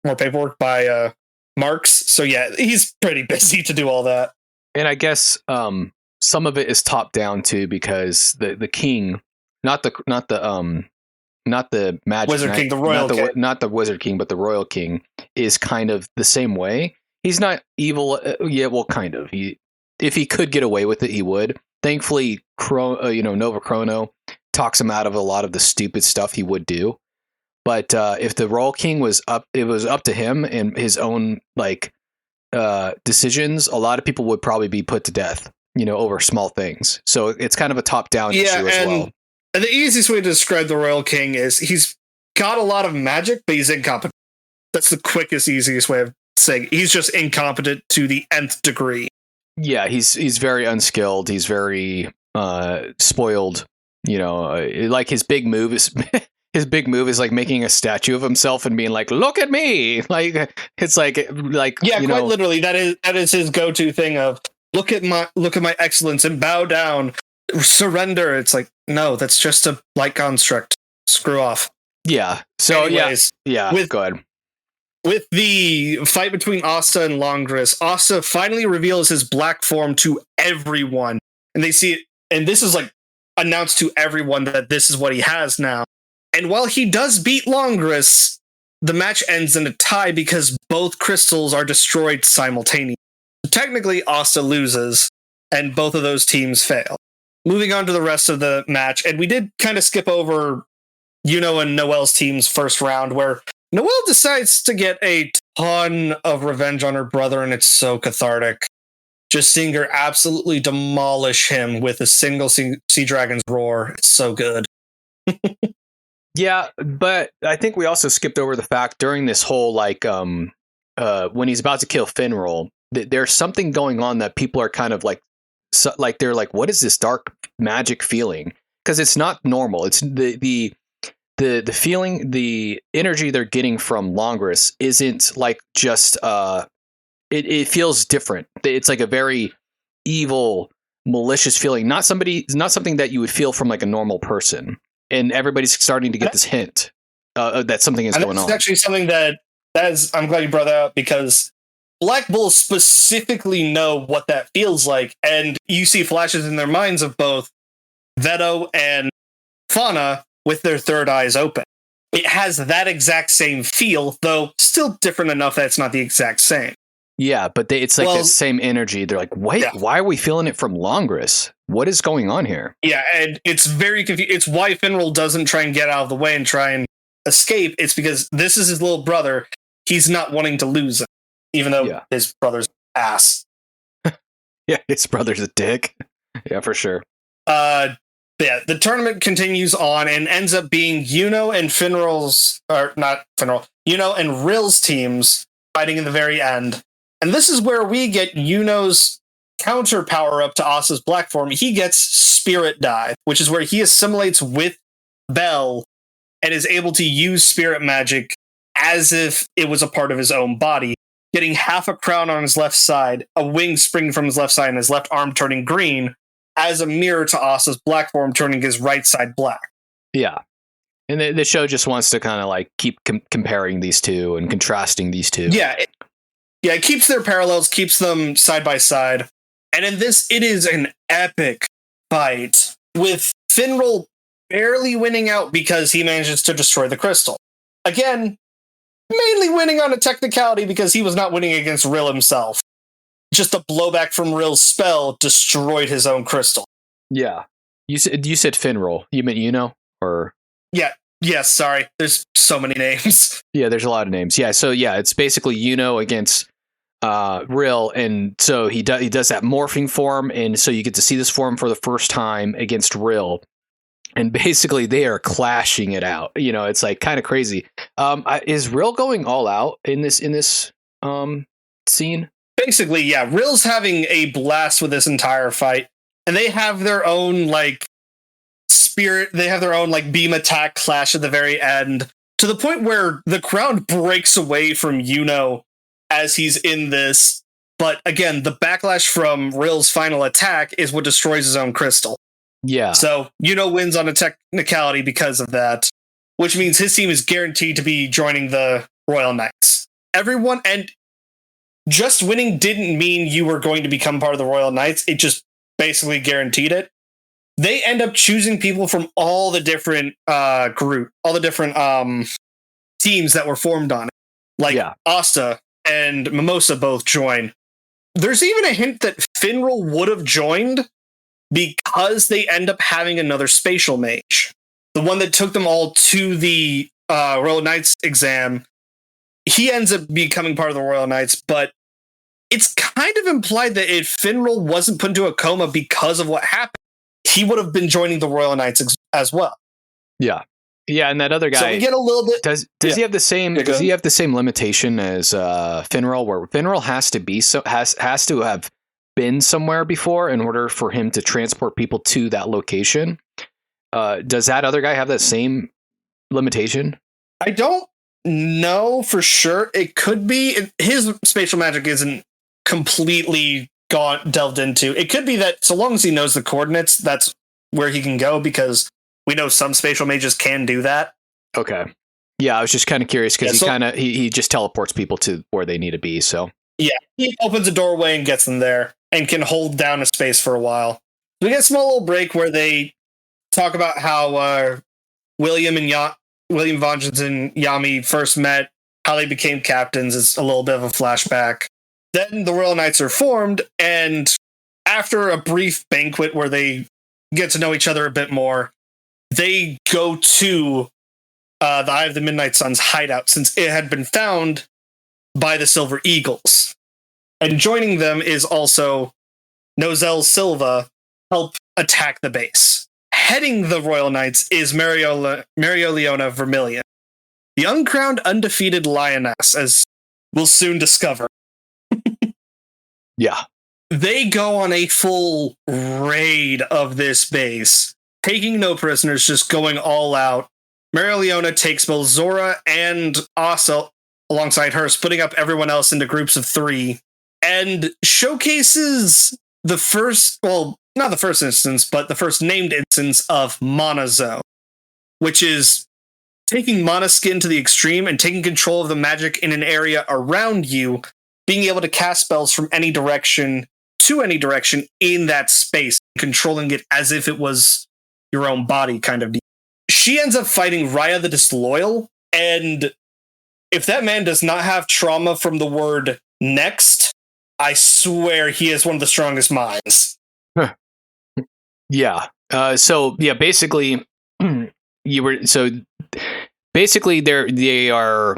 paperwork by Marks. So yeah, he's pretty busy to do all that. And I guess some of it is top down too, because the king, not the magic Wizard knight, King, the royal king. not the Wizard King, but the royal king is kind of the same way. He's not evil. Kind of. If he could get away with it, he would. Thankfully, Nova Chrono talks him out of a lot of the stupid stuff he would do. But if the royal king it was up to him and his own decisions, a lot of people would probably be put to death, over small things. So it's kind of a top-down issue as well. And the easiest way to describe the Royal King is he's got a lot of magic, but he's incompetent. That's the quickest, easiest way of saying he's just incompetent to the nth degree. Yeah, he's very unskilled. He's very spoiled. Like his big move is his big move is like making a statue of himself and being like, "Look at me!" Like it's like yeah, quite literally. That is his go-to thing of look at my excellence and bow down, surrender. It's like no, that's just a light construct. Screw off. Yeah. So anyways, yeah. Go ahead. With the fight between Asta and Longris, Asta finally reveals his black form to everyone, and they see it. And this is like announced to everyone that this is what he has now. And while he does beat Longris, the match ends in a tie because both crystals are destroyed simultaneously. Technically, Asta loses, and both of those teams fail. Moving on to the rest of the match, and we did kind of skip over Yuno and Noelle's team's first round, where Noelle decides to get a ton of revenge on her brother, and it's so cathartic. Just seeing her absolutely demolish him with a single Sea Dragon's roar. It's so good. Yeah, but I think we also skipped over the fact during this whole, when he's about to kill Finral, there's something going on that people are kind of they're like, what is this dark magic feeling? Because it's not normal. It's the feeling, the energy they're getting from Longris isn't like just it feels different. It's like a very evil, malicious feeling. Not something that you would feel from like a normal person. And everybody's starting to get this hint that something is going on. It's actually something that is. I'm glad you brought that up because Black Bulls specifically know what that feels like, and you see flashes in their minds of both Veto and Fauna with their third eyes open. It has that exact same feel, though still different enough that it's not the exact same. Yeah, but it's like the same energy. They're like, wait, why are we feeling it from Longris? What is going on here? Yeah, and it's very confusing. It's why Finral doesn't try and get out of the way and try and escape. It's because this is his little brother. He's not wanting to lose him, even though his brother's ass. Yeah, his brother's a dick. Yeah, for sure. The tournament continues on and ends up being Yuno and Yuno and Rill's teams fighting in the very end. And this is where we get Yuno's counter power up to Asa's black form. He gets Spirit Dive, which is where he assimilates with Bell and is able to use spirit magic as if it was a part of his own body, getting half a crown on his left side, a wing springing from his left side, and his left arm turning green, as a mirror to Asta's black form, turning his right side black. Yeah. And the show just wants to kind of like keep comparing these two and contrasting these two. Yeah. It keeps their parallels, keeps them side by side. And in this, it is an epic fight with Finral barely winning out because he manages to destroy the crystal. Again, mainly winning on a technicality because he was not winning against Rill himself. Just a blowback from Rill's spell destroyed his own crystal. Yeah. You said Finral. You meant Yuno? Or... Yeah. Yes, sorry. There's so many names. Yeah, there's a lot of names. Yeah, so yeah, it's basically Yuno against Rill, and so he does that morphing form, and so you get to see this form for the first time against Rill, and basically they are clashing it out. You know, it's like kind of crazy. Is Rill going all out in this scene? Basically, yeah. Rill's having a blast with this entire fight, and they have their own like spirit. They have their own like beam attack clash at the very end, to the point where the crowd breaks away from Yuno as he's in this. But again, the backlash from Rill's final attack is what destroys his own crystal. Yeah. So Yuno wins on a technicality because of that, which means his team is guaranteed to be joining the Royal Knights. Everyone, and just winning didn't mean you were going to become part of the Royal Knights. It just basically guaranteed it. They end up choosing people from all the different teams that were formed on it. Like Asta and Mimosa both join. There's even a hint that Finral would have joined because they end up having another spatial mage. The one that took them all to the Royal Knights exam. He ends up becoming part of the Royal Knights, but it's kind of implied that if Finral wasn't put into a coma because of what happened, he would have been joining the Royal Knights as well. Yeah. Yeah, and that other guy, so we get a little bit. Does he have the same? Does he have the same limitation as Finral, where Finral has to have been somewhere before in order for him to transport people to that location? Does that other guy have that same limitation? I don't know for sure. It could be. His spatial magic isn't completely delved into. It could be that so long as he knows the coordinates, that's where he can go, because we know some spatial mages can do that. Okay. Yeah, I was just kind of curious because he just teleports people to where they need to be. So yeah, he opens a doorway and gets them there and can hold down a space for a while. We get a small little break where they talk about how William Vangeance and Yami first met, how they became captains. It's a little bit of a flashback. Then the Royal Knights are formed, and after a brief banquet where they get to know each other a bit more, they go to the Eye of the Midnight Sun's hideout, since it had been found by the Silver Eagles. And joining them is also Nozel Silva, help attack the base. Heading the Royal Knights is Marioliona Vermilion, the uncrowned undefeated lioness, as we'll soon discover. Yeah. They go on a full raid of this base, taking no prisoners, just going all out. Marioliona takes both Zora and Asa alongside her, splitting up everyone else into groups of 3, and showcases the first, well, not the first instance, but the first named instance of Mana Zone, which is taking Mana Skin to the extreme and taking control of the magic in an area around you, being able to cast spells from any direction to any direction in that space, controlling it as if it was your own body kind of deal. She ends up fighting Raya the Disloyal, and if that man does not have trauma from the word next, I swear he is one of the strongest minds. Yeah. Basically, they are,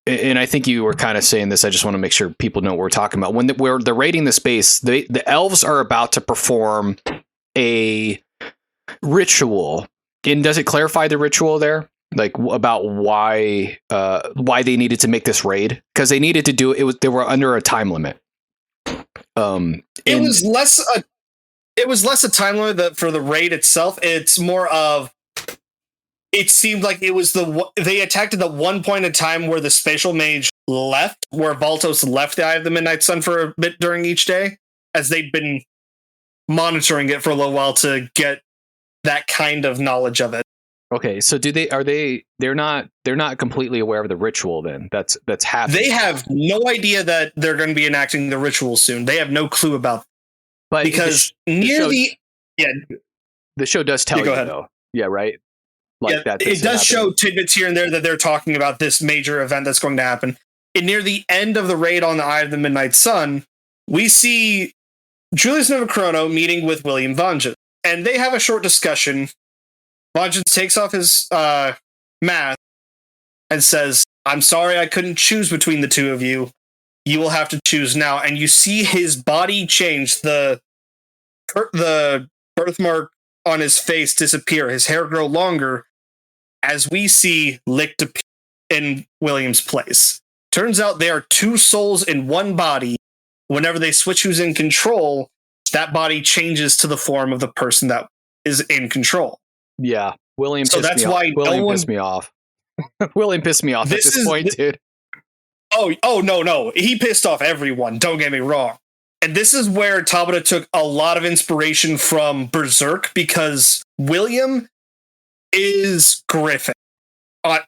and I think you were kind of saying this. I just want to make sure people know what we're talking about. When they're raiding the space, the elves are about to perform a ritual. And does it clarify the ritual there, like about why they needed to make this raid? Because they needed to do it. They were under a time limit. It was less a time limit for the raid itself. It's more of, it seemed like it was they attacked at the one point in time where the spatial mage left, where Valtos left the Eye of the Midnight Sun for a bit during each day, as they'd been monitoring it for a little while to get that kind of knowledge of it. Okay, so they're not completely aware of the ritual then that's happening. They have no idea that they're going to be enacting the ritual soon. They have no clue about but because the show does tell you though. Yeah, right. Like that. It does show tidbits here and there that they're talking about this major event that's going to happen. And near the end of the raid on the Eye of the Midnight Sun, we see Julius Novachrono meeting with William Vangeance, and they have a short discussion. Vangeance takes off his mask and says, "I'm sorry I couldn't choose between the two of you. You will have to choose now." And you see his body change. The birthmark on his face disappear. His hair grow longer as we see Licht appear in William's place. Turns out there are two souls in one body. Whenever they switch who's in control, that body changes to the form of the person that is in control. Yeah, William. So that's why William pissed me off. William pissed me off at this point, dude. Oh no, he pissed off everyone. Don't get me wrong. And this is where Tabata took a lot of inspiration from Berserk, because William is Griffin,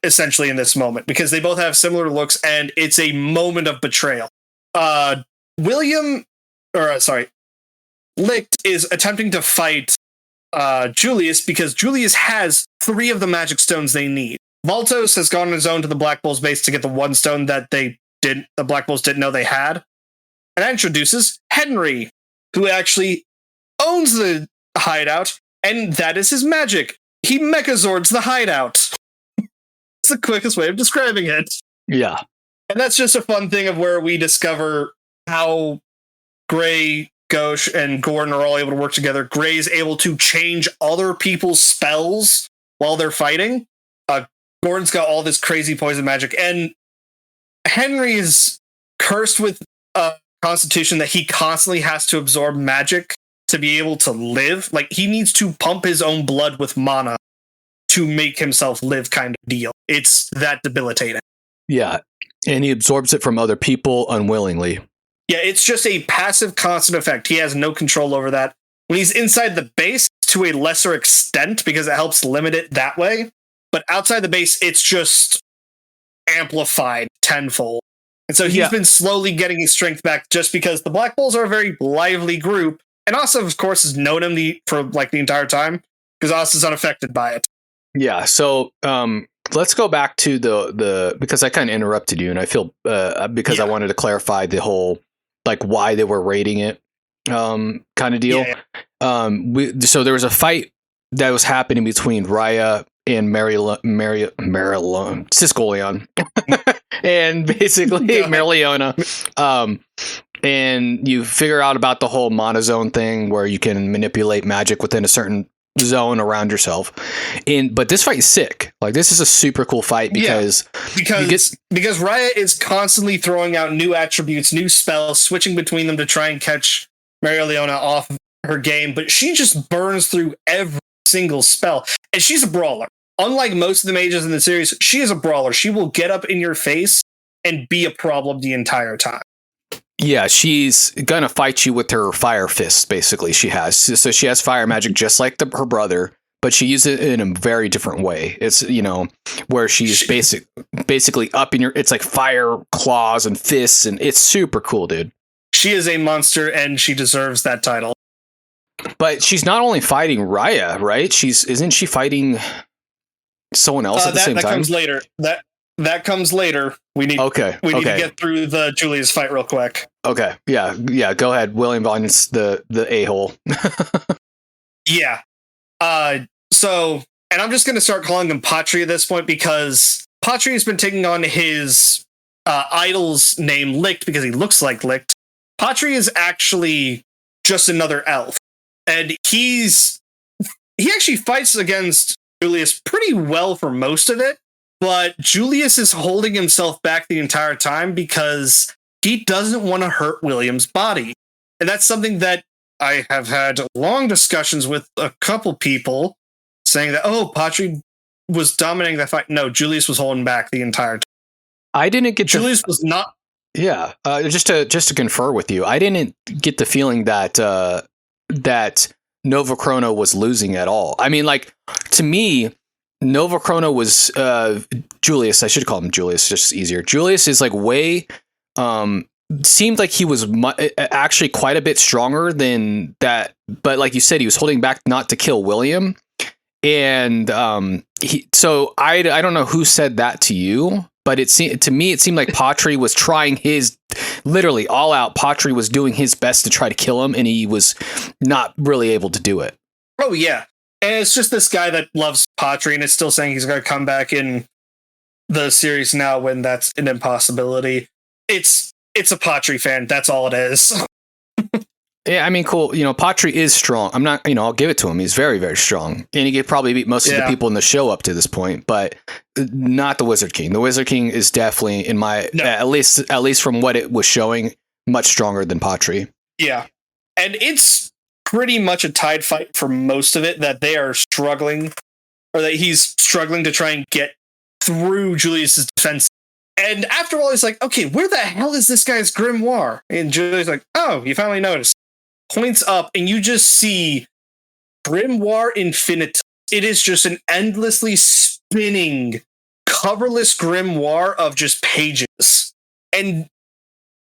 essentially in this moment, because they both have similar looks, and it's a moment of betrayal. Licht is attempting to fight Julius because Julius has 3 of the magic stones they need. Valtos has gone on his own to the Black Bulls base to get the 1 stone that the Black Bulls didn't know they had. And that introduces Henry, who actually owns the hideout, and that is his magic. He Mechazords the hideout. It's the quickest way of describing it. Yeah. And that's just a fun thing of where we discover how Gray, Gauche, and Gordon are all able to work together. Gray's able to change other people's spells while they're fighting. Gordon's got all this crazy poison magic, and Henry is cursed with a constitution that he constantly has to absorb magic to be able to live. Like, he needs to pump his own blood with mana to make himself live, kind of deal. It's that debilitating. Yeah, and he absorbs it from other people unwillingly. Yeah, it's just a passive constant effect. He has no control over that. When he's inside the base, to a lesser extent, because it helps limit it that way. But outside the base, it's just amplified tenfold. And so he's been slowly getting his strength back just because the Black Bulls are a very lively group. And Asta, of course, has known him for the entire time, because Asta's unaffected by it. Yeah, so let's go back to the because I kind of interrupted you, and I feel because I wanted to clarify the whole why they were raiding it kind of deal. So there was a fight that was happening between Raya and Siscolion and basically Marileona. And you figure out about the whole monozone thing where you can manipulate magic within a certain zone around yourself. But this fight is sick. This is a super cool fight because Raya is constantly throwing out new attributes, new spells, switching between them to try and catch Marileona off her game, but she just burns through every single spell. And she's a brawler. Unlike most of the mages in the series, she is a brawler. She will get up in your face and be a problem the entire time. Yeah, she's gonna fight you with her fire fists, basically. She has fire magic just like her brother, but she uses it in a very different way. It's, where she's basically up in your, it's like fire claws and fists, and it's super cool, dude. She is a monster, and she deserves that title. But she's not only fighting Raya, right? Isn't she fighting someone else at the same time? That comes later. That comes later. We need to get through the Julius fight real quick. Okay. Yeah. Go ahead. William Vangeance, the a-hole. Yeah. So, and I'm just going to start calling him Patri at this point, because Patri has been taking on his idol's name, Licht, because he looks like Licht. Patri is actually just another elf. And he actually fights against Julius pretty well for most of it. But Julius is holding himself back the entire time because he doesn't want to hurt William's body. And that's something that I have had long discussions with a couple people saying that, Patri was dominating that fight. No, Julius was holding back the entire time. I didn't get Julius was not. Yeah, just to confer with you, I didn't get the feeling that that Nova Chrono was losing at all. I mean, like, to me, Nova Chrono was Julius. I should call him Julius, just easier. Julius is like way seemed like he was actually quite a bit stronger than that. But like you said, he was holding back not to kill William. And so I don't know who said that to you, but to me it seemed like Patri was trying his literally all out. Patri was doing his best to try to kill him, and he was not really able to do it. Oh yeah, and it's just this guy that loves Patri, and it's still saying he's going to come back in the series now when that's an impossibility. It's a Patri fan. That's all it is. Yeah, I mean, cool. You know, Patri is strong. I'm not, I'll give it to him. He's very, very strong. And he could probably beat most of the people in the show up to this point, but not the Wizard King. The Wizard King is definitely, at least from what it was showing, much stronger than Patri. Yeah. And it's pretty much a tied fight for most of it, that they are struggling, or that he's struggling to try and get through Julius's defense. And after all, he's like, okay, where the hell is this guy's grimoire? And Julius like, oh, you finally noticed. Points up, and you just see Grimoire Infinitum. It is just an endlessly spinning, coverless grimoire of just pages. And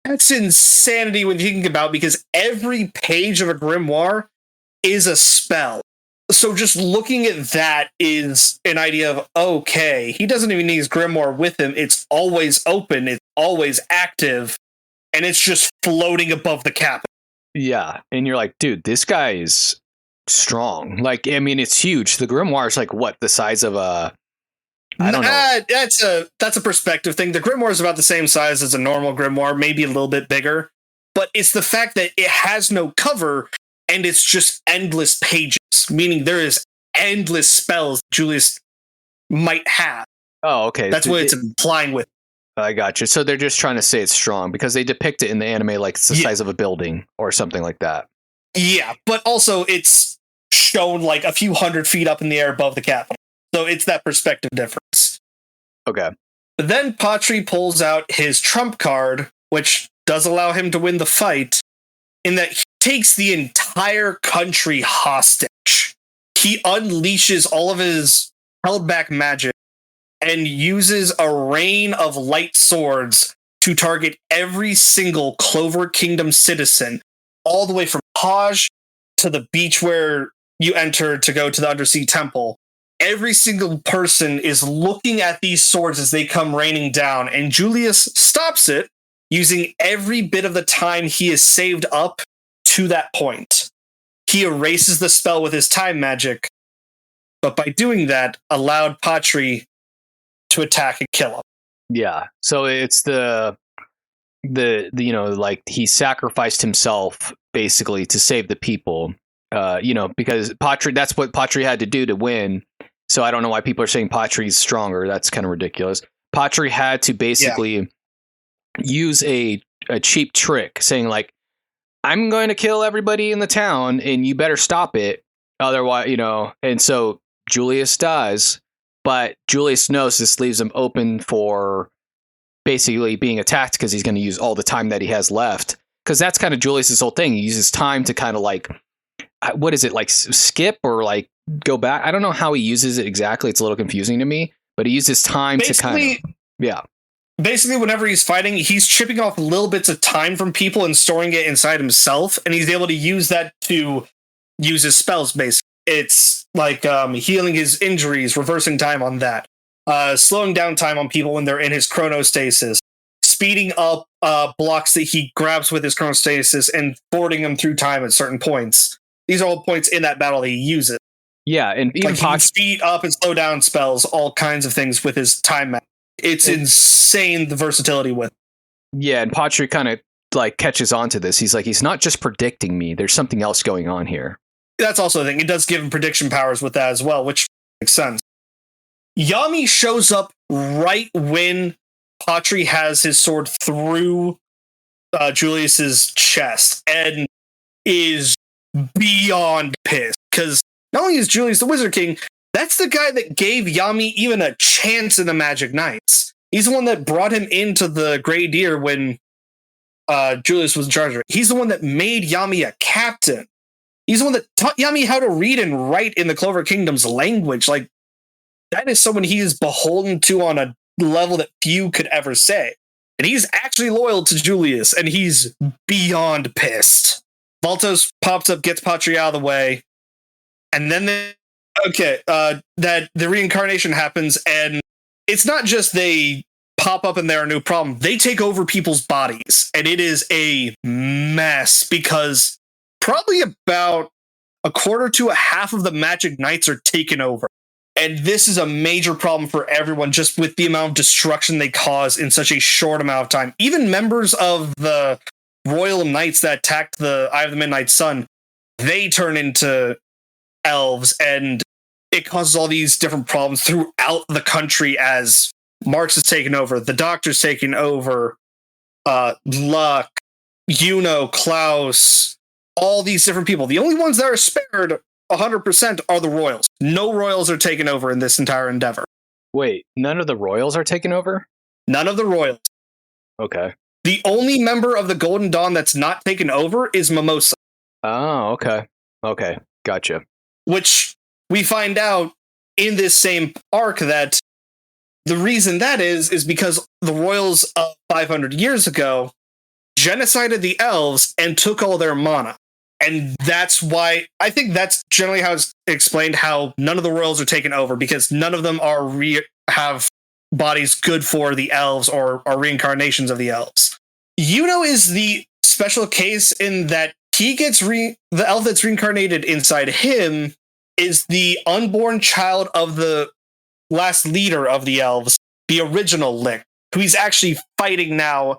that's insanity when you think about, because every page of a grimoire is a spell. So just looking at that is an idea of, okay, he doesn't even need his grimoire with him. It's always open, it's always active, and it's just floating above the capital. Yeah, and you're like, dude, this guy is strong. Like, I mean, it's huge. The grimoire is like what, the size of a? I don't know. That's a perspective thing. The grimoire is about the same size as a normal grimoire, maybe a little bit bigger. But it's the fact that it has no cover and it's just endless pages, meaning there is endless spells Julius might have. Oh, okay. That's what it's implying with. I got you. So they're just trying to say it's strong because they depict it in the anime like it's the size of a building or something like that. Yeah, but also it's shown like a few 100 feet up in the air above the capital. So it's that perspective difference. Okay. But then Patri pulls out his trump card, which does allow him to win the fight, in that he takes the entire country hostage. He unleashes all of his held back magic and uses a rain of light swords to target every single Clover Kingdom citizen, all the way from Hajj to the beach where you enter to go to the Undersea Temple. Every single person is looking at these swords as they come raining down, and Julius stops it using every bit of the time he has saved up to that point. He erases the spell with his time magic, but by doing that, allowed Patri to attack and kill him. Yeah. So it's the like he sacrificed himself basically to save the people. Because Patri, that's what Patri had to do to win. So I don't know why people are saying Patri's stronger. That's kind of ridiculous. Patri had to basically use a cheap trick, saying like, I'm going to kill everybody in the town and you better stop it. Otherwise, and so Julius does. But Julius knows this leaves him open for basically being attacked because he's going to use all the time that he has left. Because that's kind of Julius's whole thing. He uses time to kind of like, what is it, like skip or like go back? I don't know how he uses it exactly. It's a little confusing to me. But he uses time to kind of, Basically, whenever he's fighting, he's chipping off little bits of time from people and storing it inside himself. And he's able to use that to use his spells, basically. It's like healing his injuries, reversing time on that, slowing down time on people when they're in his chronostasis, speeding up blocks that he grabs with his chronostasis and forwarding them through time at certain points. These are all points in that battle that he uses. Yeah, and even he can speed up and slow down spells, all kinds of things with his time map. It's insane, the versatility with it. Yeah, and Patri kind of like catches on to this. He's like, he's not just predicting me. There's something else going on here. That's also the thing. It does give him prediction powers with that as well, which makes sense. Yami shows up right when Patri has his sword through Julius's chest and is beyond pissed. Because not only is Julius the Wizard King, that's the guy that gave Yami even a chance in the Magic Knights. He's the one that brought him into the Grey Deer when Julius was in charge of it. He's the one that made Yami a captain. He's the one that taught Yami how to read and write in the Clover Kingdom's language. Like, that is someone he is beholden to on a level that few could ever say. And he's actually loyal to Julius, and he's beyond pissed. Valtos pops up, gets Patri out of the way, and then that the reincarnation happens, and it's not just they pop up and they're a new problem. They take over people's bodies, and it is a mess because probably about a quarter to a half of the Magic Knights are taken over. And this is a major problem for everyone, just with the amount of destruction they cause in such a short amount of time. Even members of the Royal Knights that attacked the Eye of the Midnight Sun, they turn into elves, and it causes all these different problems throughout the country as Marx is taken over, the Doctor's taken over, Luck, Yuno, Klaus, all these different people. The only ones that are spared 100% are the Royals. No Royals are taken over in this entire endeavor. Wait, none of the Royals are taken over? None of the Royals. Okay. The only member of the Golden Dawn that's not taken over is Mimosa. Oh, okay. Okay, gotcha. Which we find out in this same arc that the reason that is because the Royals of 500 years ago genocided the elves and took all their mana. And that's why I think that's generally how it's explained how none of the Royals are taken over, because none of them are have bodies good for the elves or are reincarnations of the elves. Yuno is the special case in that he gets the elf that's reincarnated inside him is the unborn child of the last leader of the elves, the original Lick, who he's actually fighting now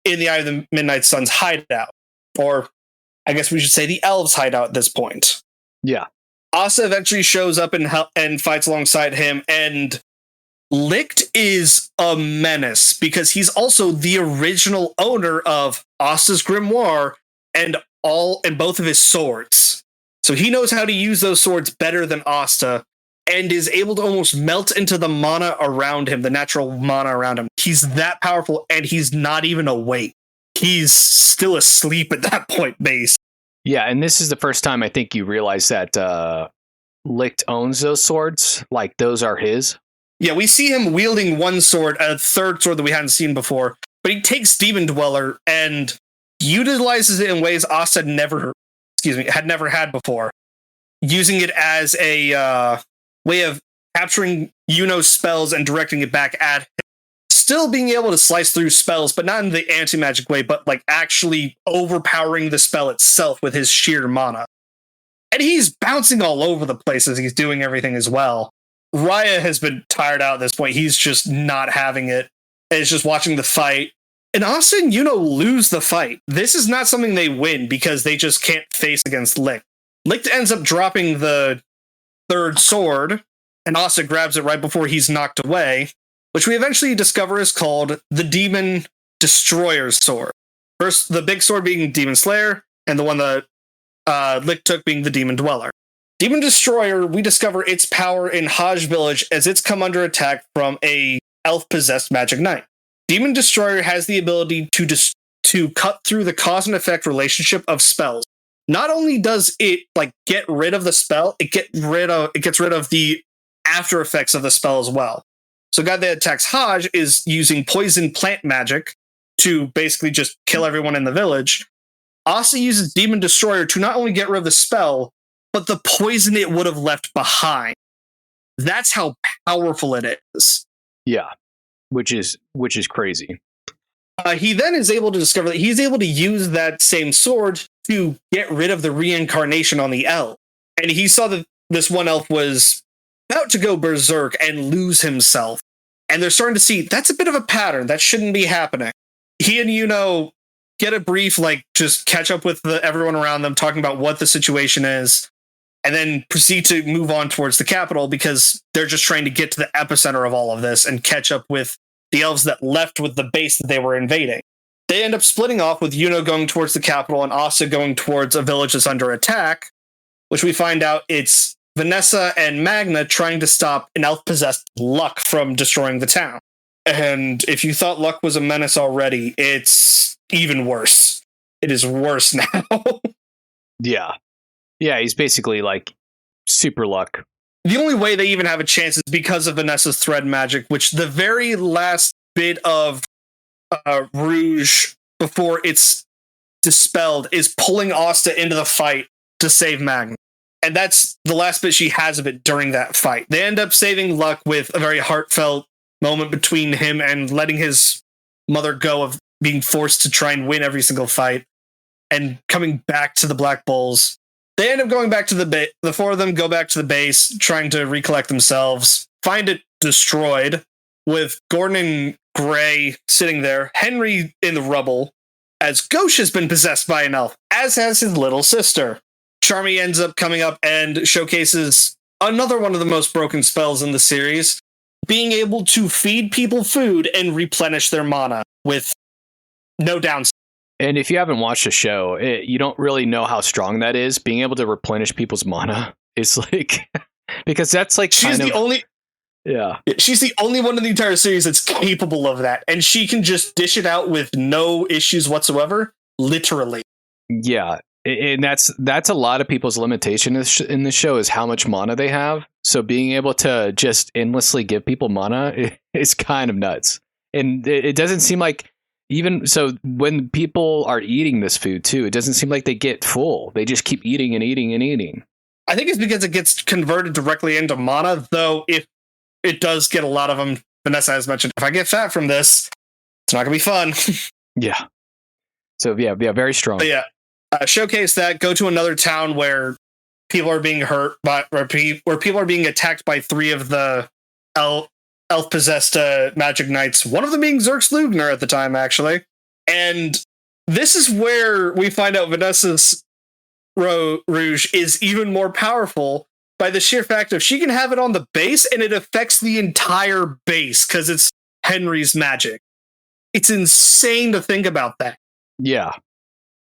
in the Eye of the Midnight Sun's hideout. Or I guess we should say the elves' hideout at this point. Yeah. Asta eventually shows up and fights alongside him, and Licht is a menace because he's also the original owner of Asta's grimoire and both of his swords. So he knows how to use those swords better than Asta and is able to almost melt into the mana around him, the natural mana around him. He's that powerful, and he's not even awake. He's still asleep at that point, base. Yeah, and this is the first time I think you realize that Licht owns those swords. Like, those are his. Yeah, we see him wielding one sword, a third sword that we hadn't seen before, but he takes Demon Dweller and utilizes it in ways Asta had never had before, using it as a way of capturing Yuno's spells and directing it back at him. Still being able to slice through spells, but not in the anti-magic way, but like actually overpowering the spell itself with his sheer mana. And he's bouncing all over the place as he's doing everything as well. Raya has been tired out at this point. He's just not having it. And is just watching the fight. And Asta and Yuno lose the fight. This is not something they win because they just can't face against Licht. Licht ends up dropping the third sword, and Asta grabs it right before he's knocked away, which we eventually discover is called the Demon Destroyer's Sword. First, the big sword being Demon Slayer, and the one that Licht took being the Demon Dweller. Demon Destroyer, we discover its power in Hajj Village as it's come under attack from a elf-possessed Magic Knight. Demon Destroyer has the ability to cut through the cause and effect relationship of spells. Not only does it get rid of the spell, it gets rid of the after effects of the spell as well. So, guy that attacks Hajj is using poison plant magic to basically just kill everyone in the village. Asta uses Demon Destroyer to not only get rid of the spell, but the poison it would have left behind. That's how powerful it is. Yeah, which is crazy. He then is able to discover that he's able to use that same sword to get rid of the reincarnation on the elf. And he saw that this one elf was about to go berserk and lose himself. And they're starting to see that's a bit of a pattern. That shouldn't be happening. He and Yuno get a brief, just catch up with everyone around them, talking about what the situation is, and then proceed to move on towards the capital because they're just trying to get to the epicenter of all of this and catch up with the elves that left with the base that they were invading. They end up splitting off, with Yuno going towards the capital and Asta going towards a village that's under attack, which we find out it's Vanessa and Magna trying to stop an elf-possessed Luck from destroying the town. And if you thought Luck was a menace already, it's even worse. It is worse now. Yeah. Yeah, he's basically like super luck. The only way they even have a chance is because of Vanessa's thread magic, which the very last bit of Rouge before it's dispelled is pulling Asta into the fight to save Magna. And that's the last bit she has of it during that fight. They end up saving Luck with a very heartfelt moment between him and letting his mother go of being forced to try and win every single fight and coming back to the Black Bulls. They end up going back to the base. The four of them go back to the base, trying to recollect themselves, find it destroyed, with Gordon and Gray sitting there, Henry in the rubble, as Gauche has been possessed by an elf, as has his little sister. Charmy ends up coming up and showcases another one of the most broken spells in the series, being able to feed people food and replenish their mana with no downside. And if you haven't watched the show, you don't really know how strong that is. Being able to replenish people's mana is like, because that's like she's the only one in the entire series that's capable of that, and she can just dish it out with no issues whatsoever, literally. Yeah, and that's a lot of people's limitation in the show is how much mana they have. So being able to just endlessly give people mana is kind of nuts, and it doesn't seem like. Even so, when people are eating this food too, it doesn't seem like they get full. They just keep eating and eating and eating. I think it's because it gets converted directly into mana, though if it does get a lot of them, Vanessa has mentioned, if I get fat from this, it's not going to be fun. Yeah. So yeah, very strong. But yeah, showcase that, go to another town where people are being hurt, where people are being attacked by three of the elf-possessed magic knights, one of them being Xerx Lugner at the time, actually. And this is where we find out Vanessa's Rouge is even more powerful by the sheer fact of she can have it on the base and it affects the entire base because it's Henry's magic. It's insane to think about that. Yeah,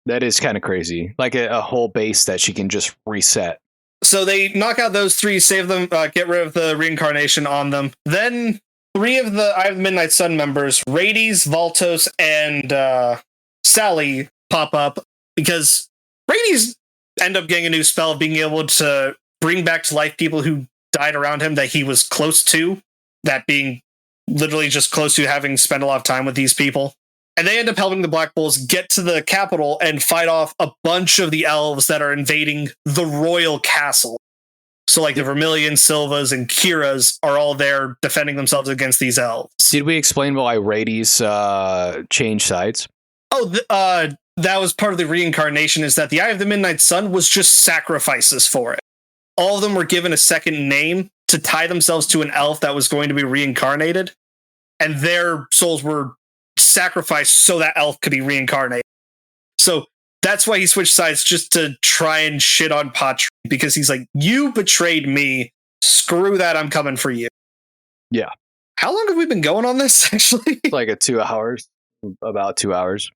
that is kind of crazy. Like a whole base that she can just reset. So they knock out those three, save them, get rid of the reincarnation on them. Then three of the Eye of the Midnight Sun members, Rades, Valtos, and Sally, pop up because Rades end up getting a new spell of being able to bring back to life people who died around him that he was close to, that being literally just close to having spent a lot of time with these people. And they end up helping the Black Bulls get to the capital and fight off a bunch of the elves that are invading the royal castle. So like the Vermilion, Silvas, and Kiras are all there defending themselves against these elves. Did we explain why Rades changed sides? Oh, that was part of the reincarnation, is that the Eye of the Midnight Sun was just sacrifices for it. All of them were given a second name to tie themselves to an elf that was going to be reincarnated, and their souls were sacrificed so that elf could be reincarnated. So that's why he switched sides, just to try and shit on Patri, because he's like, you betrayed me, screw that, I'm coming for you. Yeah. How long have we been going on this, actually? Like 2 hours. About 2 hours.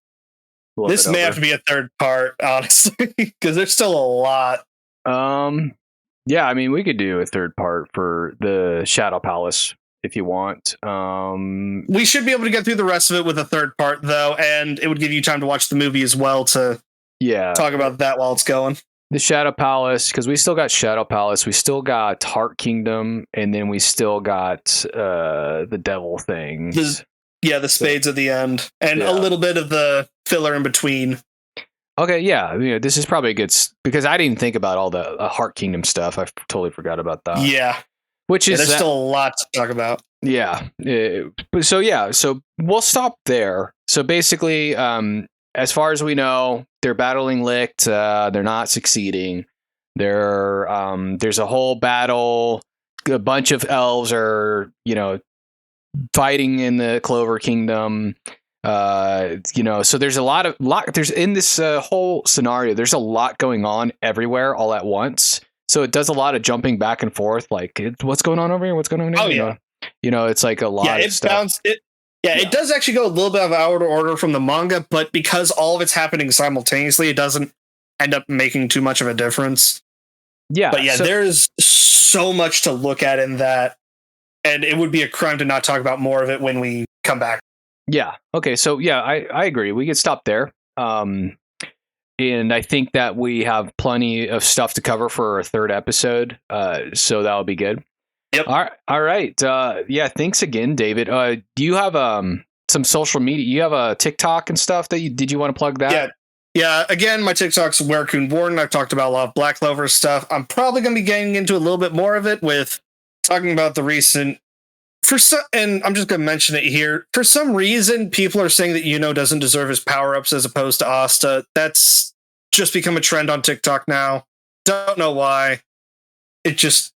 This may have to be a third part, honestly, because there's still a lot. Yeah, I mean, we could do a third part for the Shadow Palace if you want. We should be able to get through the rest of it with a third part, though, and it would give you time to watch the movie as well to talk about that while it's going. The Shadow Palace, because we still got Shadow Palace, we still got Heart Kingdom, and then we still got the Devil thing. The spades at the end, and a little bit of the filler in between. Okay, yeah, this is probably a good because I didn't think about all the Heart Kingdom stuff. I totally forgot about that. Yeah, which is there's still a lot to talk about. Yeah, so we'll stop there. So basically, as far as we know, they're battling Licht. They're not succeeding. There's a whole battle. A bunch of elves are fighting in the Clover Kingdom. So there's a lot there's in this whole scenario, there's a lot going on everywhere all at once. So it does a lot of jumping back and forth, like what's going on over here? What's going on over here? It's like a lot of stuff. It does actually go a little bit out of order from the manga, but because all of it's happening simultaneously, it doesn't end up making too much of a difference. Yeah. But there's so much to look at in that, and it would be a crime to not talk about more of it when we come back. Yeah. Okay. So yeah, I agree. We could stop there. And I think that we have plenty of stuff to cover for a third episode. So that'll be good. Yep. All right. Yeah. Thanks again, David. Do you have some social media? You have a TikTok and stuff that did you want to plug that? Yeah. Yeah. Again, my TikTok's Where Warden. I've talked about a lot of Black Clover stuff. I'm probably going to be getting into a little bit more of it with talking about the recent. And I'm just going to mention it here. For some reason, people are saying that Yuno doesn't deserve his power-ups as opposed to Asta. That's just become a trend on TikTok now. Don't know why. It just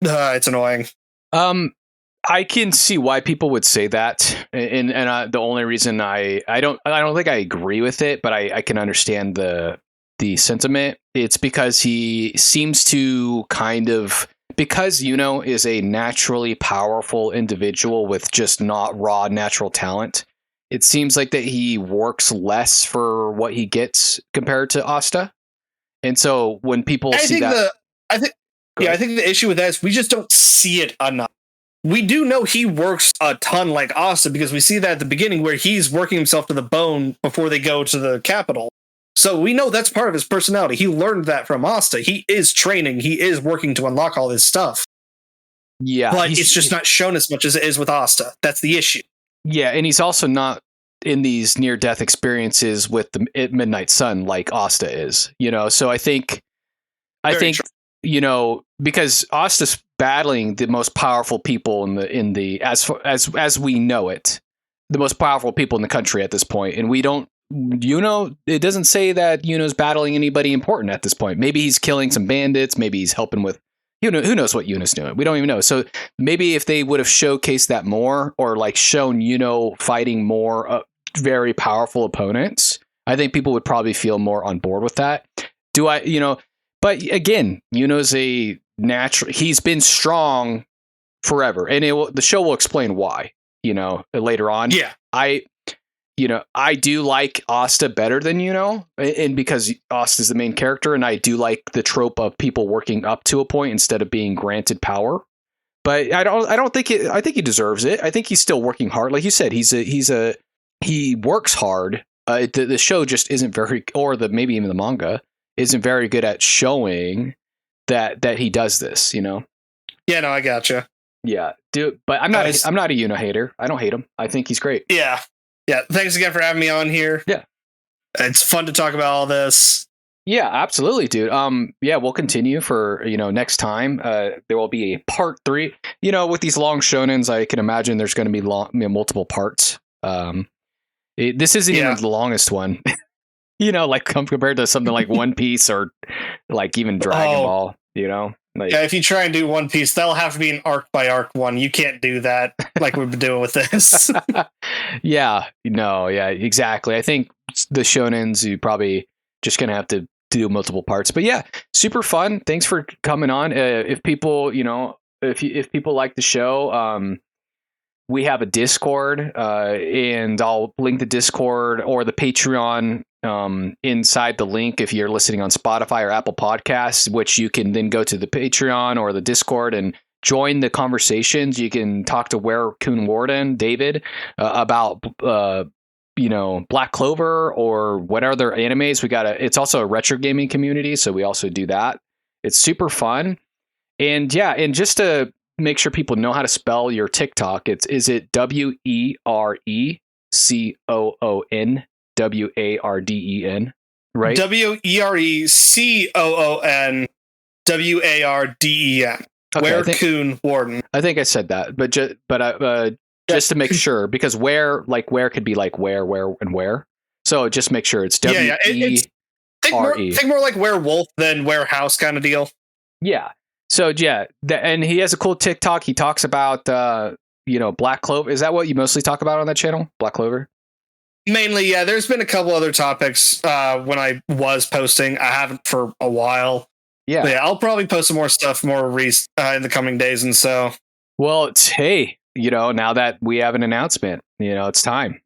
it's annoying. I can see why people would say that, and the only reason I don't think I agree with it, but I can understand the sentiment. It's because he seems to kind of. Because Yuno is a naturally powerful individual with just not raw natural talent, it seems like that he works less for what he gets compared to Asta. And so when people I think the issue with that is we just don't see it enough. We do know he works a ton like Asta because we see that at the beginning where he's working himself to the bone before they go to the capital. So we know that's part of his personality. He learned that from Asta. He is training. He is working to unlock all this stuff. Yeah. But it's just not shown as much as it is with Asta. That's the issue. Yeah, and he's also not in these near-death experiences with the Midnight Sun like Asta is. So I think because Asta's battling the most powerful people in the as we know it, the most powerful people in the country at this point, and we don't. It doesn't say that Yuno's battling anybody important at this point. Maybe he's killing some bandits. Maybe he's helping with, who knows what Yuno's doing. We don't even know. So maybe if they would have showcased that more or like shown Yuno fighting more very powerful opponents, I think people would probably feel more on board with that. But again, Yuno's a natural, he's been strong forever. And the show will explain why, later on. Yeah. I do like Asta better than Yuno, and because Asta is the main character, and I do like the trope of people working up to a point instead of being granted power. But I don't think it. I think he deserves it. I think he's still working hard, like you said. He works hard. The show just isn't very, or maybe even the manga isn't very good at showing that he does this. Yeah, no, I gotcha. Yeah, dude. But I'm not a Yuno hater. I don't hate him. I think he's great. Yeah. Yeah, thanks again for having me on here. Yeah. It's fun to talk about all this. Yeah, absolutely, dude. Yeah, we'll continue for, next time. There will be a part 3. With these long shonens, I can imagine there's going to be multiple parts. This isn't even the longest one. Like compared to something like One Piece or like even Dragon Ball, Yeah, if you try and do One Piece, that'll have to be an arc by arc one. You can't do that like we've been doing with this. Yeah, exactly. I think the shonens, you probably just gonna have to do multiple parts. But yeah, super fun. Thanks for coming on. If people, if people like the show, we have a Discord, and I'll link the Discord or the Patreon inside the link if you're listening on Spotify or Apple Podcasts, which you can then go to the Patreon or the Discord and join the conversations. You can talk to Where Warden, David, about Black Clover or what other animes. It's also a retro gaming community, so we also do that. It's super fun. And yeah, and just to make sure people know how to spell your TikTok, is it WERECOON WARDEN, right? WERECOON WARDEN. Where Warden. I think I said that, but just to make sure, because where could be like where, and where. So just make sure it's WERE. Think more like werewolf than warehouse kind of deal. Yeah. So yeah, and he has a cool TikTok. He talks about Black Clover. Is that what you mostly talk about on that channel, Black Clover? Mainly, yeah. There's been a couple other topics when I was posting. I haven't for a while. Yeah. But yeah, I'll probably post some more stuff in the coming days and so. Well, now that we have an announcement, it's time.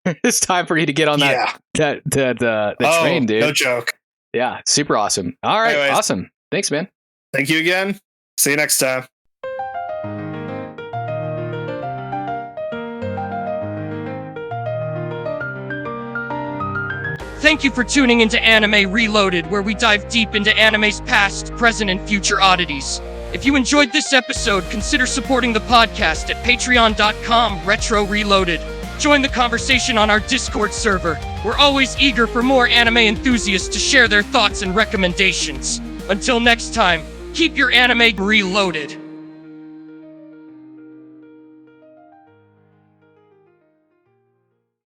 It's time for you to get on that train, dude. No joke. Yeah, super awesome. All right, anyways, awesome. Thanks, man. Thank you again. See you next time. Thank you for tuning into Anime Reloaded, where we dive deep into anime's past, present, and future oddities. If you enjoyed this episode, consider supporting the podcast at patreon.com/Retro Reloaded. Join the conversation on our Discord server. We're always eager for more anime enthusiasts to share their thoughts and recommendations. Until next time, keep your anime reloaded.